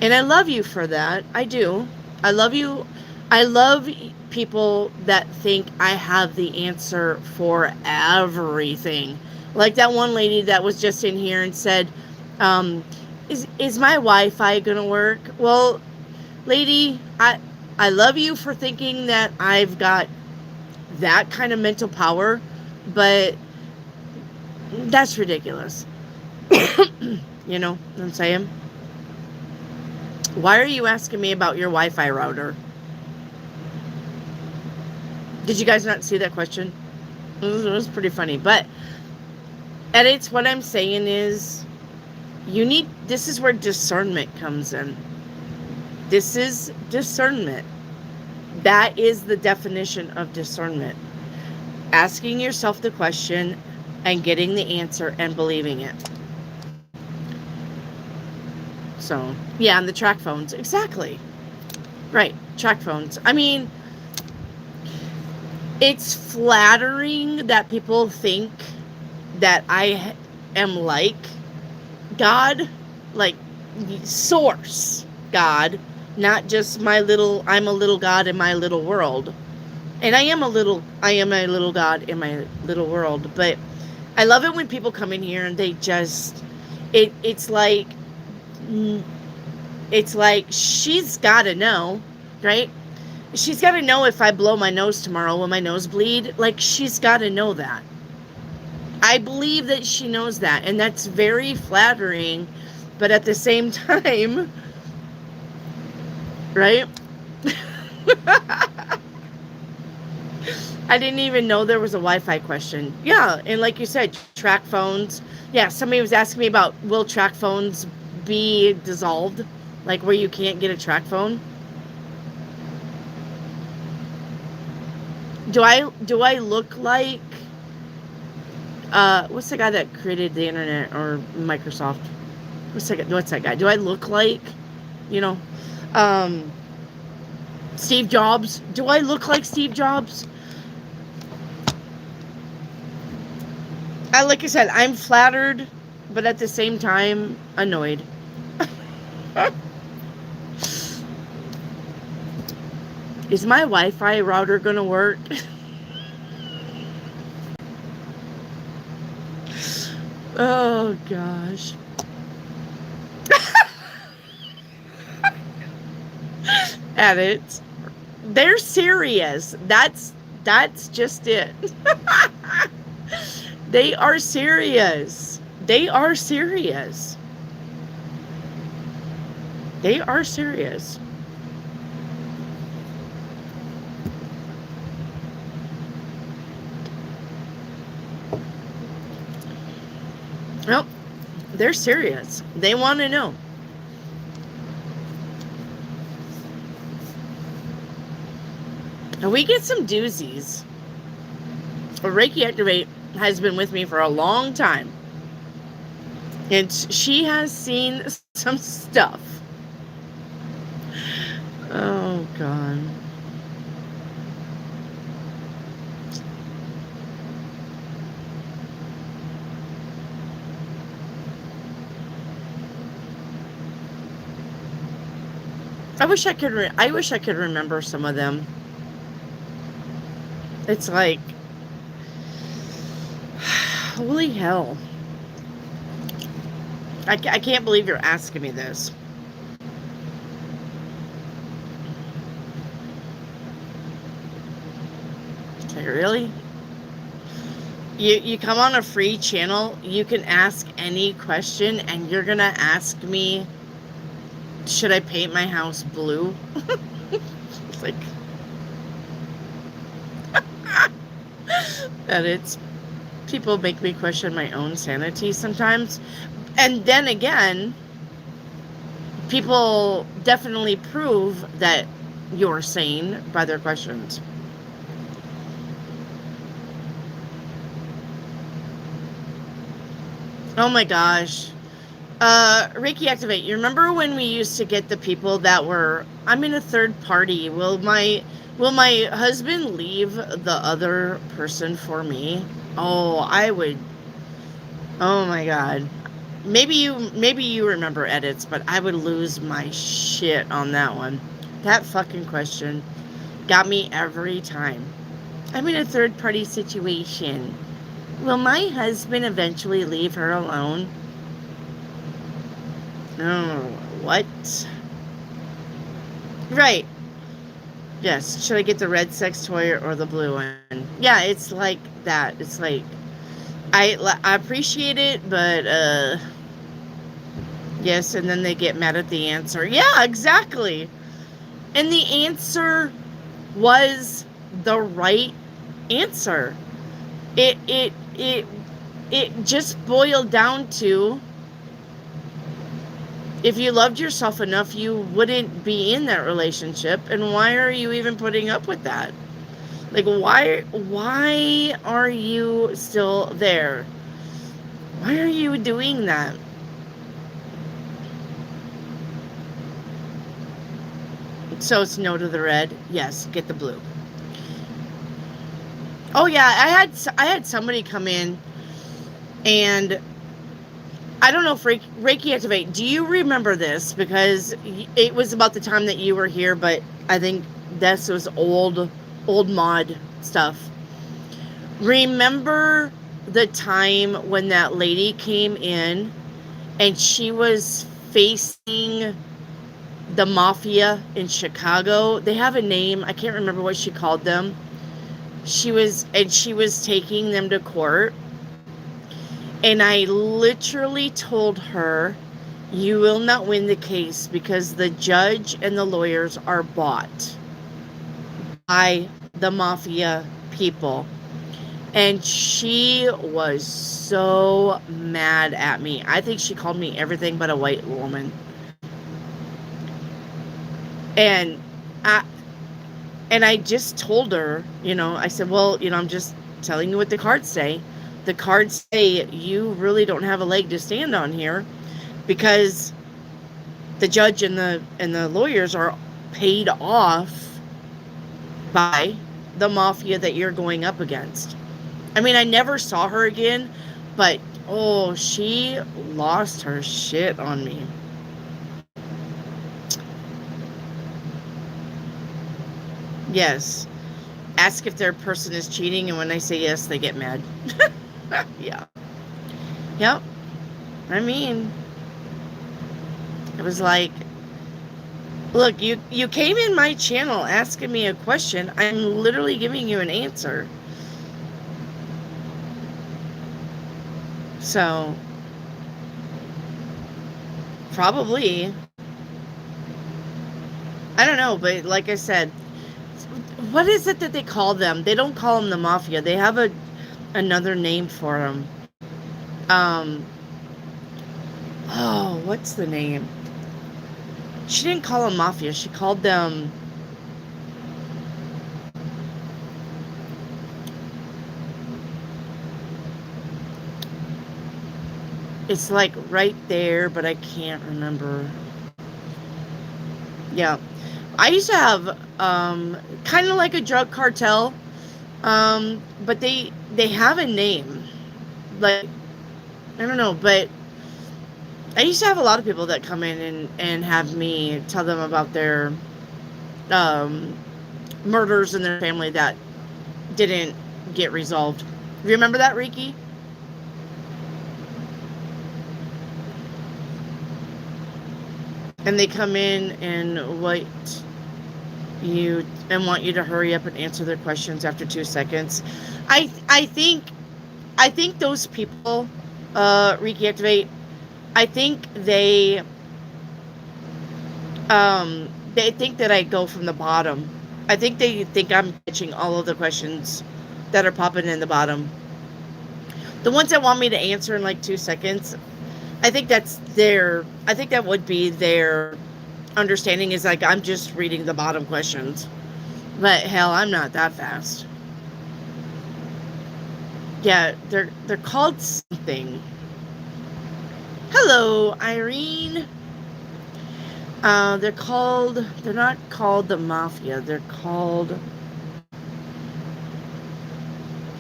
And I love you for that. I do. I love you. I love people that think I have the answer for everything. Like that one lady that was just in here and said, is my Wi-Fi going to work? Well, lady, I love you for thinking that I've got that kind of mental power, but that's ridiculous. You know what I'm saying? Why are you asking me about your Wi-Fi router? Did you guys not see that question? It was pretty funny, but edits, what I'm saying is this is where discernment comes in. This is discernment. That is the definition of discernment. Asking yourself the question and getting the answer and believing it. So, yeah, and the track phones. Exactly. Right. Track phones. I mean, it's flattering that people think that I am like God, like source God, not just I'm a little God in my little world. And I am a little God in my little world, but I love it when people come in here and they just, it's like she's got to know, right? She's got to know if I blow my nose tomorrow, will my nose bleed? Like, she's got to know that. I believe that she knows that, and that's very flattering, but at the same time, right? I didn't even know there was a Wi-Fi question. Yeah, and like you said, track phones. Yeah, somebody was asking me about, will track phones be dissolved? Like where you can't get a track phone? Do I look like what's the guy that created the internet, or Microsoft? What's that guy? Do I look like, you know, um Steve Jobs? Do I look like Steve Jobs? Like I said, I'm flattered, but at the same time, annoyed. Is my Wi-Fi router gonna work? Oh gosh. Edit. They're serious. That's just it. They are serious. They are serious. They are serious. Well, they're serious. They want to know. And we get some doozies. Reiki Activate has been with me for a long time. And she has seen some stuff. Oh, God. I wish I could remember some of them. It's like, holy hell. I can't believe you're asking me this. Okay, really? You come on a free channel, you can ask any question, and you're gonna ask me, should I paint my house blue? It's like, that it's, people make me question my own sanity sometimes. And then again, people definitely prove that you're sane by their questions. Oh my gosh. Reiki Activate, you remember when we used to get the people that were, I'm in a third party, will my husband leave the other person for me? Oh, I would. Oh my God. Maybe you remember edits, but I would lose my shit on that one. That fucking question got me every time. I'm in a third party situation. Will my husband eventually leave her alone? Oh, what? Right. Yes. Should I get the red sex toy or the blue one? Yeah, it's like that. It's like, I appreciate it, but, yes, and then they get mad at the answer. Yeah, exactly. And the answer was the right answer. It just boiled down to, if you loved yourself enough, you wouldn't be in that relationship, and why are you even putting up with that? Like, why are you still there? Why are you doing that? So it's no to the red. Yes, get the blue. Oh yeah, I had somebody come in, and I don't know if Reiki Activate. Do you remember this? Because it was about the time that you were here, but I think this was old mod stuff. Remember the time when that lady came in and she was facing the mafia in Chicago? They have a name. I can't remember what she called them. She was taking them to court. And I literally told her, you will not win the case because the judge and the lawyers are bought by the mafia people. And she was so mad at me. I think she called me everything but a white woman. And I just told her, I said, well, I'm just telling you what the cards say. The cards say you really don't have a leg to stand on here because the judge and the lawyers are paid off by the mafia that you're going up against. I mean, I never saw her again, but oh, she lost her shit on me. Yes. Ask if their person is cheating, and when I say yes, they get mad. Yeah. Yep. I mean, it was like, look, you came in my channel asking me a question. I'm literally giving you an answer. So, probably. I don't know, but like I said, what is it that they call them? They don't call them the mafia. They have another name for them. Oh, what's the name? She didn't call them mafia. She called them... It's like right there, but I can't remember. Yeah. I used to have kind of like a drug cartel, but they have a name. Like, I don't know, but I used to have a lot of people that come in and have me tell them about their murders in their family that didn't get resolved. Remember that, Reiki? And they come in and want you to hurry up and answer their questions after 2 seconds. I think those people, Reiki Activate, I think they think that I go from the bottom. I think they think I'm catching all of the questions that are popping in the bottom. The ones that want me to answer in like 2 seconds, I think that would be their understanding, is like I'm just reading the bottom questions. But hell, I'm not that fast. Yeah, they're called something. Hello, Irene. They're not called the mafia. They're called...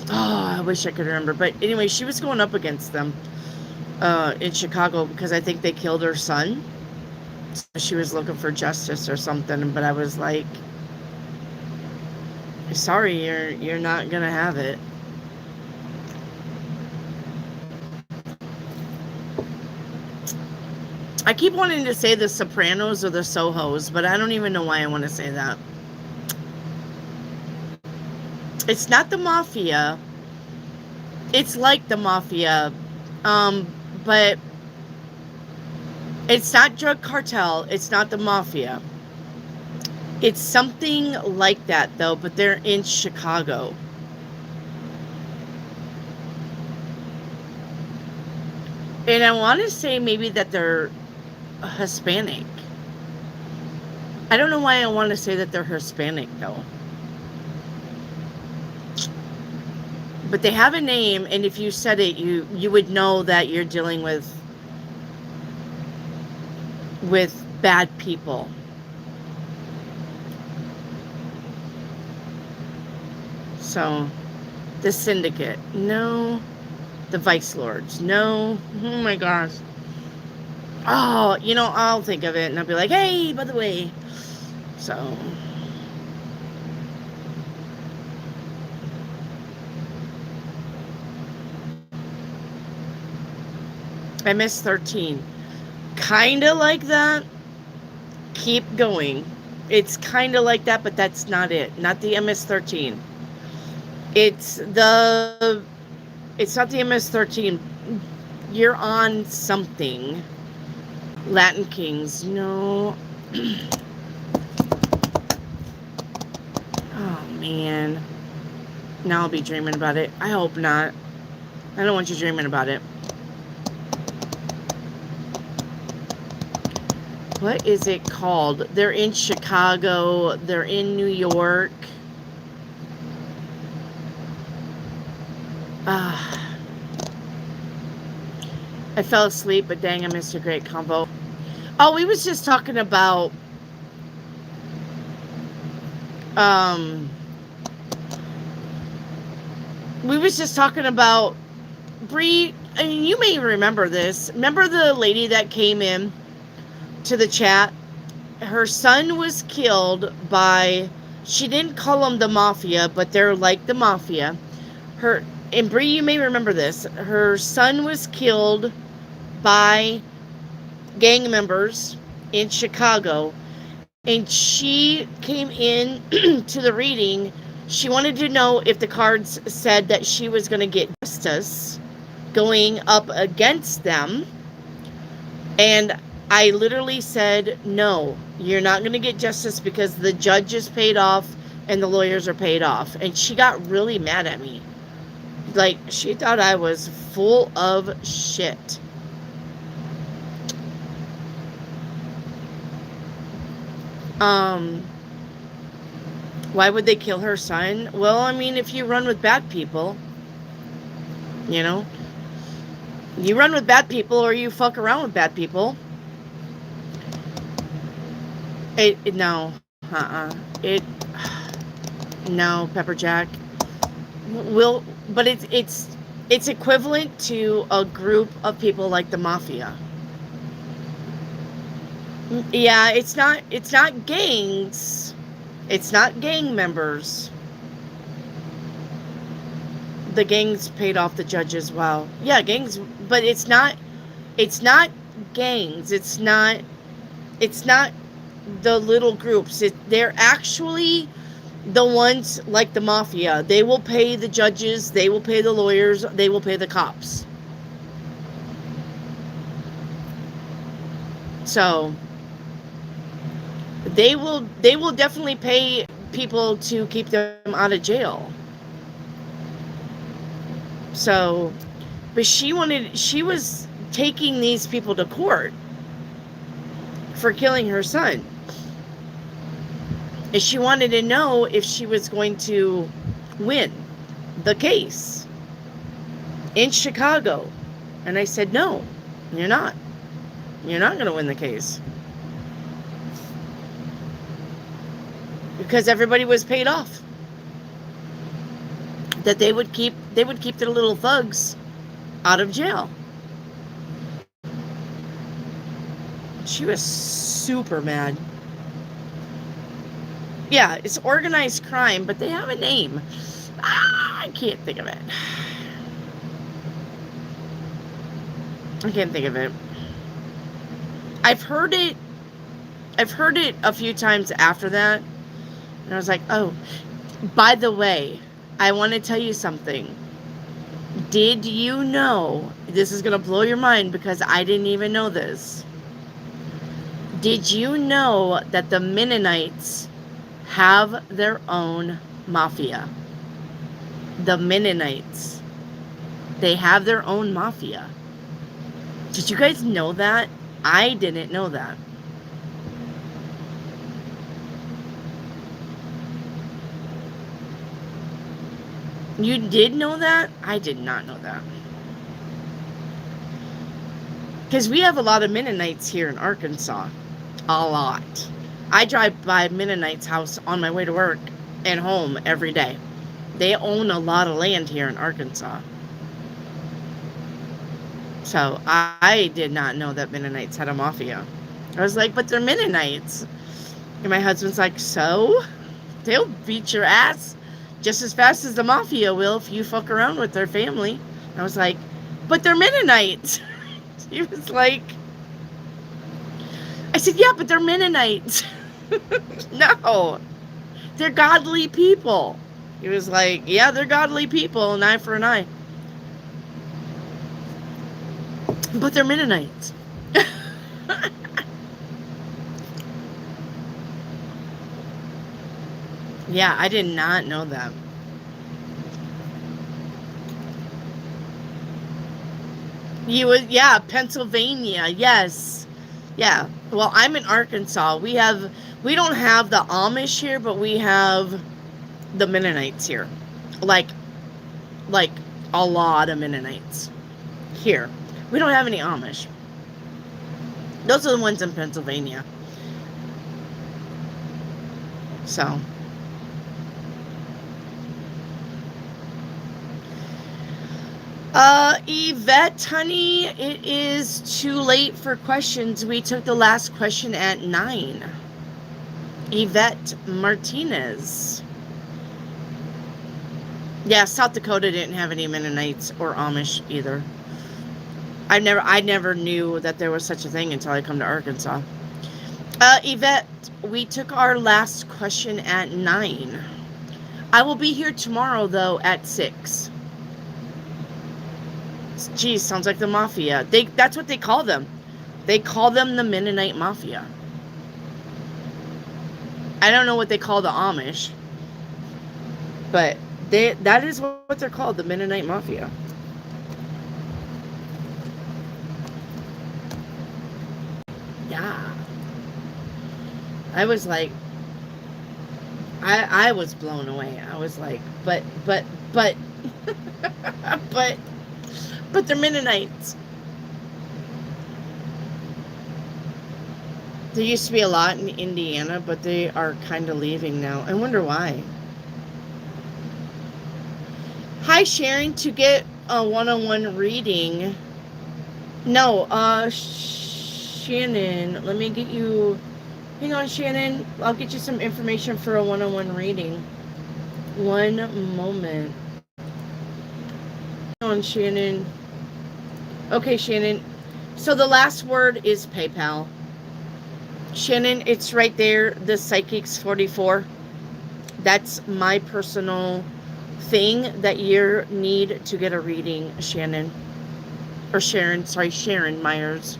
Oh, I wish I could remember. But anyway, she was going up against them in Chicago because I think they killed her son. So she was looking for justice or something. But I was like, sorry, you're not gonna have it. I keep wanting to say the Sopranos or the Sohos, but I don't even know why I want to say that. It's not the mafia. It's like the mafia, but it's not drug cartel. It's not the mafia. It's something like that, though, but they're in Chicago. And I want to say maybe that they're Hispanic. I don't know why I want to say that they're Hispanic, though. But they have a name, and if you said it, you would know that you're dealing with bad people. So, the Syndicate, no. The Vice Lords, no. Oh my gosh. Oh, I'll think of it, and I'll be like, hey, by the way. So, MS-13. Kind of like that. Keep going. It's kind of like that, but that's not it. Not the MS-13. It's not the MS-13. You're on something. Latin Kings, no. Oh, man. Now I'll be dreaming about it. I hope not. I don't want you dreaming about it. What is it called? They're in Chicago. They're in New York. I fell asleep, but dang, I missed a great combo. Oh, we was just talking about Bree, and you may remember this. Remember the lady that came in to the chat? Her son was killed by, she didn't call them the mafia, but they're like the mafia. And Bree, you may remember this. Her son was killed by gang members in Chicago, and she came in to the reading. She wanted to know if the cards said that she was going to get justice going up against them, and I literally said, no, you're not going to get justice because the judge is paid off and the lawyers are paid off. And she got really mad at me. Like, she thought I was full of shit. Why would they kill her son? Well, I mean, if you run with bad people, you run with bad people or you fuck around with bad people. No, no, Pepperjack. But it's equivalent to a group of people like the mafia. Yeah, it's not gangs. It's not gang members. The gangs paid off the judge as well. Yeah, gangs, but it's not gangs. It's not the little groups. They're actually the ones like the mafia. They will pay the judges, they will pay the lawyers, they will pay the cops. So they will definitely pay people to keep them out of jail. So, but she was taking these people to court for killing her son. And she wanted to know if she was going to win the case in Chicago. And I said, no, you're not. You're not going to win the case. Because everybody was paid off. That they would keep their little thugs out of jail. She was super mad. Yeah, it's organized crime, but they have a name. I can't think of it. I can't think of it. I've heard it a few times after that. And I was like, oh, by the way, I want to tell you something. Did you know, this is going to blow your mind because I didn't even know this. Did you know that the Mennonites have their own mafia? The Mennonites. They have their own mafia. Did you guys know that? I didn't know that. You did know that? I did not know that. Because we have a lot of Mennonites here in Arkansas. A lot. I drive by Mennonites' house on my way to work and home every day. They own a lot of land here in Arkansas. So I did not know that Mennonites had a mafia. I was like, but they're Mennonites. And my husband's like, so? They'll beat your ass just as fast as the mafia will if you fuck around with their family. I was like, but they're Mennonites. He was like, I said, yeah, but they're Mennonites. No, they're godly people. He was like, yeah, they're godly people, an eye for an eye. But they're Mennonites. Yeah, I did not know that. You would, yeah, Pennsylvania, yes. Yeah. Well, I'm in Arkansas. We don't have the Amish here, but we have the Mennonites here. Like like a lot of Mennonites here. We don't have any Amish. Those are the ones in Pennsylvania. So Yvette, honey, it is too late for questions. We took the last question at 9. Yvette Martinez. Yeah, South Dakota didn't have any Mennonites or Amish either. I never knew that there was such a thing until I come to Arkansas. Yvette, we took our last question at 9. I will be here tomorrow, though, at 6. Geez, sounds like the mafia. That's what they call them. They call them the Mennonite Mafia. I don't know what they call the Amish, but that is what they're called, the Mennonite Mafia. Yeah. I was like, I was blown away. I was like, but, but, they're Mennonites. There used to be a lot in Indiana, but they are kind of leaving now. I wonder why. Hi, Sharon. To get a one-on-one reading. No, Shannon. Let me get you. Hang on, Shannon. I'll get you some information for a one-on-one reading. One moment. Hang on, Shannon. Okay, Shannon. So the last word is PayPal. Shannon, it's right there. The Psychics 44. That's my personal thing that you need to get a reading, Shannon. Or Sharon. Sorry, Sharon Myers.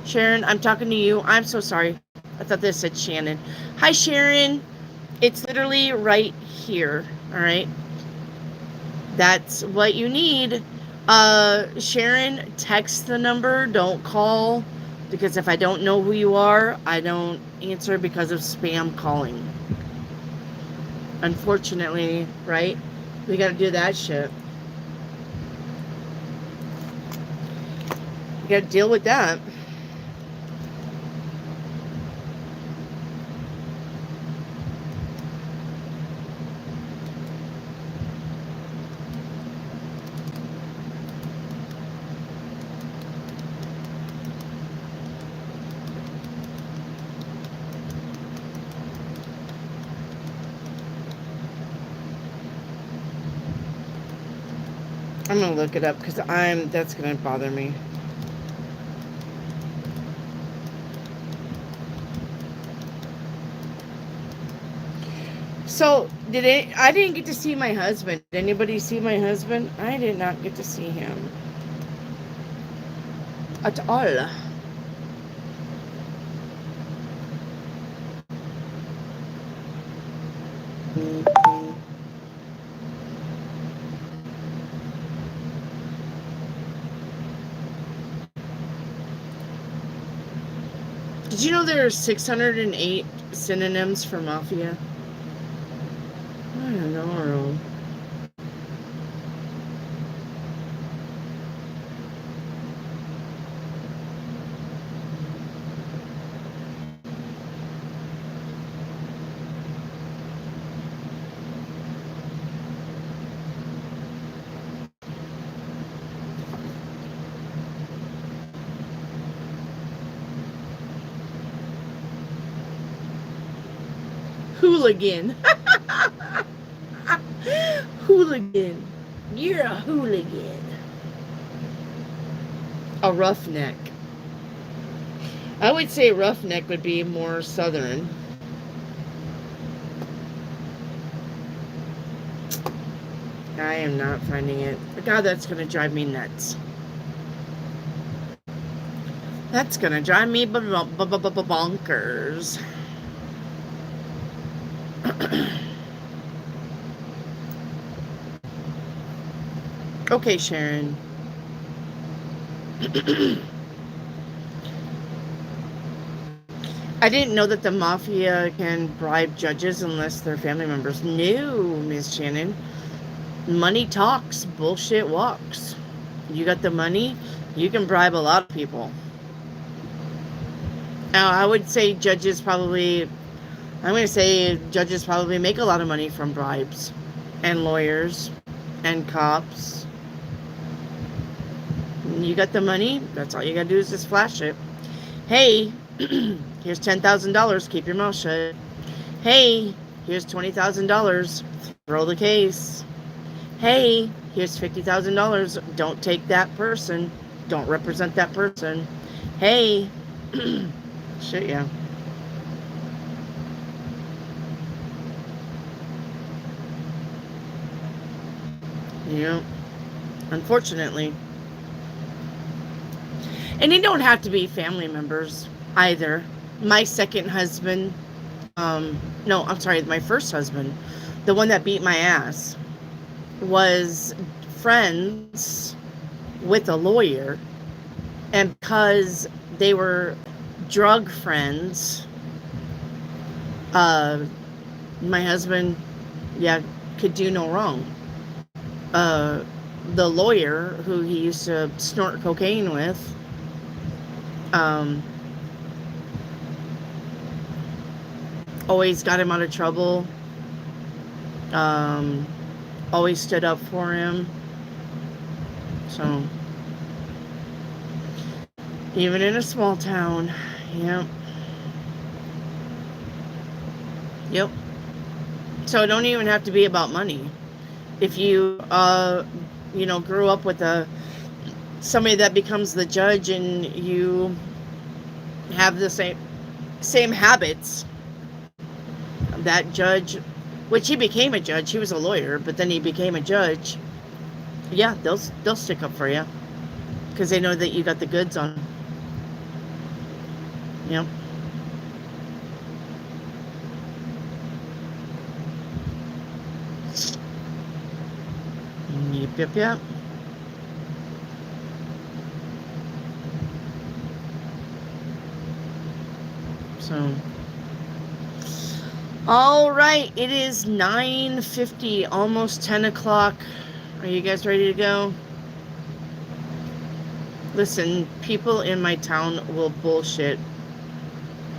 Sharon, I'm talking to you. I'm so sorry. I thought this said Shannon. Hi, Sharon. It's literally right here. All right. That's what you need. Sharon, text the number. Don't call. Because if I don't know who you are, I don't answer because of spam calling. Unfortunately, right? We got to do that shit. You got to deal with that. I'm gonna look it up because that's gonna bother me. So I didn't get to see my husband. Did anybody see my husband? I did not get to see him at all. Did you know there are 608 synonyms for mafia? I don't know. Hooligan. Hooligan. You're a hooligan. A roughneck. I would say roughneck would be more southern. I am not finding it. God, that's going to drive me nuts. That's going to drive me bonkers. Okay, Sharon. I didn't know that the mafia can bribe judges unless they're family members. No, Miss Shannon. Money talks, bullshit walks. You got the money, you can bribe a lot of people. Now, I would say judges probably make a lot of money from bribes and lawyers and cops. You got the money, that's all you gotta do is just flash it. Hey, here's $10,000, keep your mouth shut. Hey, here's $20,000, throw the case. Hey, here's $50,000, don't take that person, don't represent that person. Hey, shit, yeah. Yeah, unfortunately. And they don't have to be family members either. My second husband, my first husband, the one that beat my ass, was friends with a lawyer. And because they were drug friends, my husband, could do no wrong. The lawyer who he used to snort cocaine with, always got him out of trouble, always stood up for him. So, even in a small town, Yep. So it don't even have to be about money. If you, grew up with somebody that becomes the judge and you have the same habits, that judge, which he became a judge, he was a lawyer, but then he became a judge. Yeah, they'll stick up for you because they know that you got the goods on. Yep. Yep. So, all right, it is 9:50, almost 10 o'clock. Are you guys ready to go? Listen, people in my town will bullshit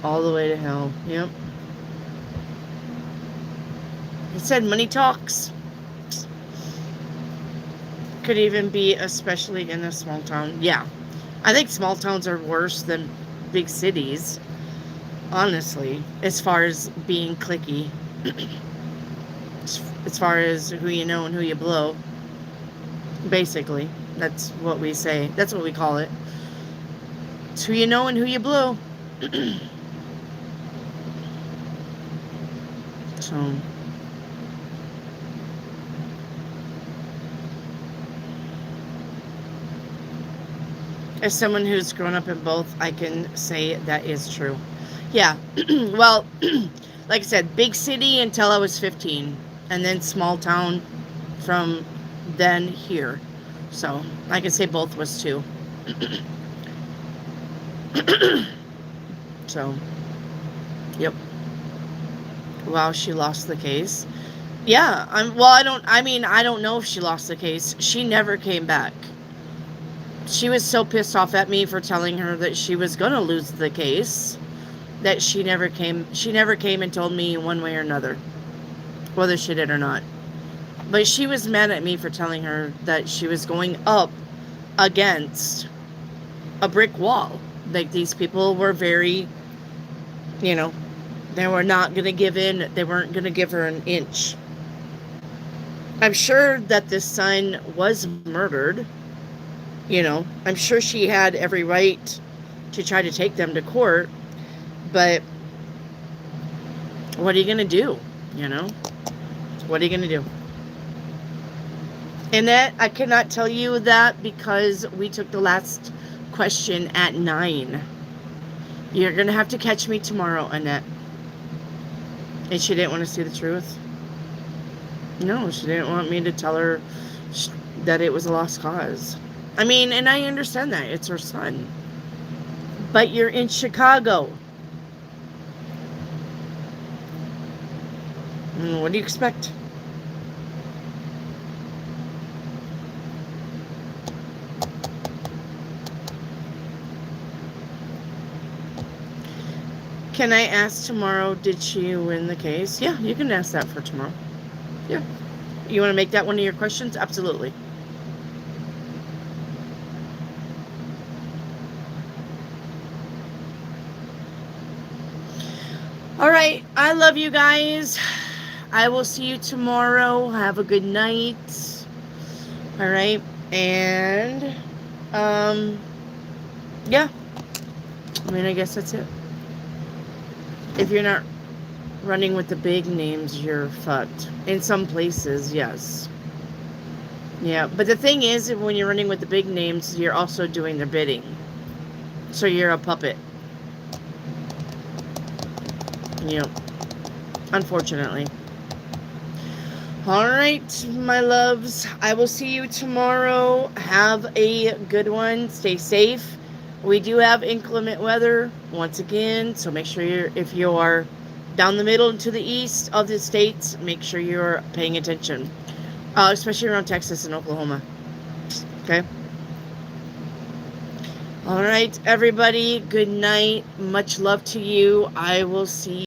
all the way to hell. Yep. It said money talks. Could even be especially in a small town. Yeah. I think small towns are worse than big cities, honestly, as far as being cliquey. As far as who you know and who you blow. Basically, that's what we say. That's what we call it. It's who you know and who you blow. So, as someone who's grown up in both, I can say that is true. Yeah. Well, like I said, big city until I was 15, and then small town from then here. So I can say both was too. So, yep. Wow, she lost the case. Yeah, I don't know if she lost the case. She never came back. She was so pissed off at me for telling her that she was going to lose the case that she never came and told me one way or another whether she did or not. But she was mad at me for telling her that she was going up against a brick wall. Like, these people were very, They were not going to give in. They weren't going to give her an inch. I'm sure that this son was murdered. You know, I'm sure she had every right to try to take them to court. But what are you going to do? You know? What are you going to do? Annette, I cannot tell you that because we took the last question at 9. You're going to have to catch me tomorrow, Annette. And she didn't want to see the truth? No, she didn't want me to tell her that it was a lost cause. I mean, and I understand that. It's her son. But you're in Chicago. What do you expect? Can I ask tomorrow, did she win the case? Yeah, you can ask that for tomorrow. Yeah. You want to make that one of your questions? Absolutely. All right. I love you guys. I will see you tomorrow. Have a good night. All right. And, yeah. I mean, I guess that's it. If you're not running with the big names, you're fucked. In some places, yes. Yeah, but the thing is, when you're running with the big names, you're also doing their bidding. So you're a puppet. Yep. Unfortunately. All right, my loves. I will see you tomorrow. Have a good one. Stay safe. We do have inclement weather once again, so make sure if you are down the middle and to the east of the states, make sure you're paying attention, especially around Texas and Oklahoma. Okay? All right, everybody. Good night. Much love to you. I will see you.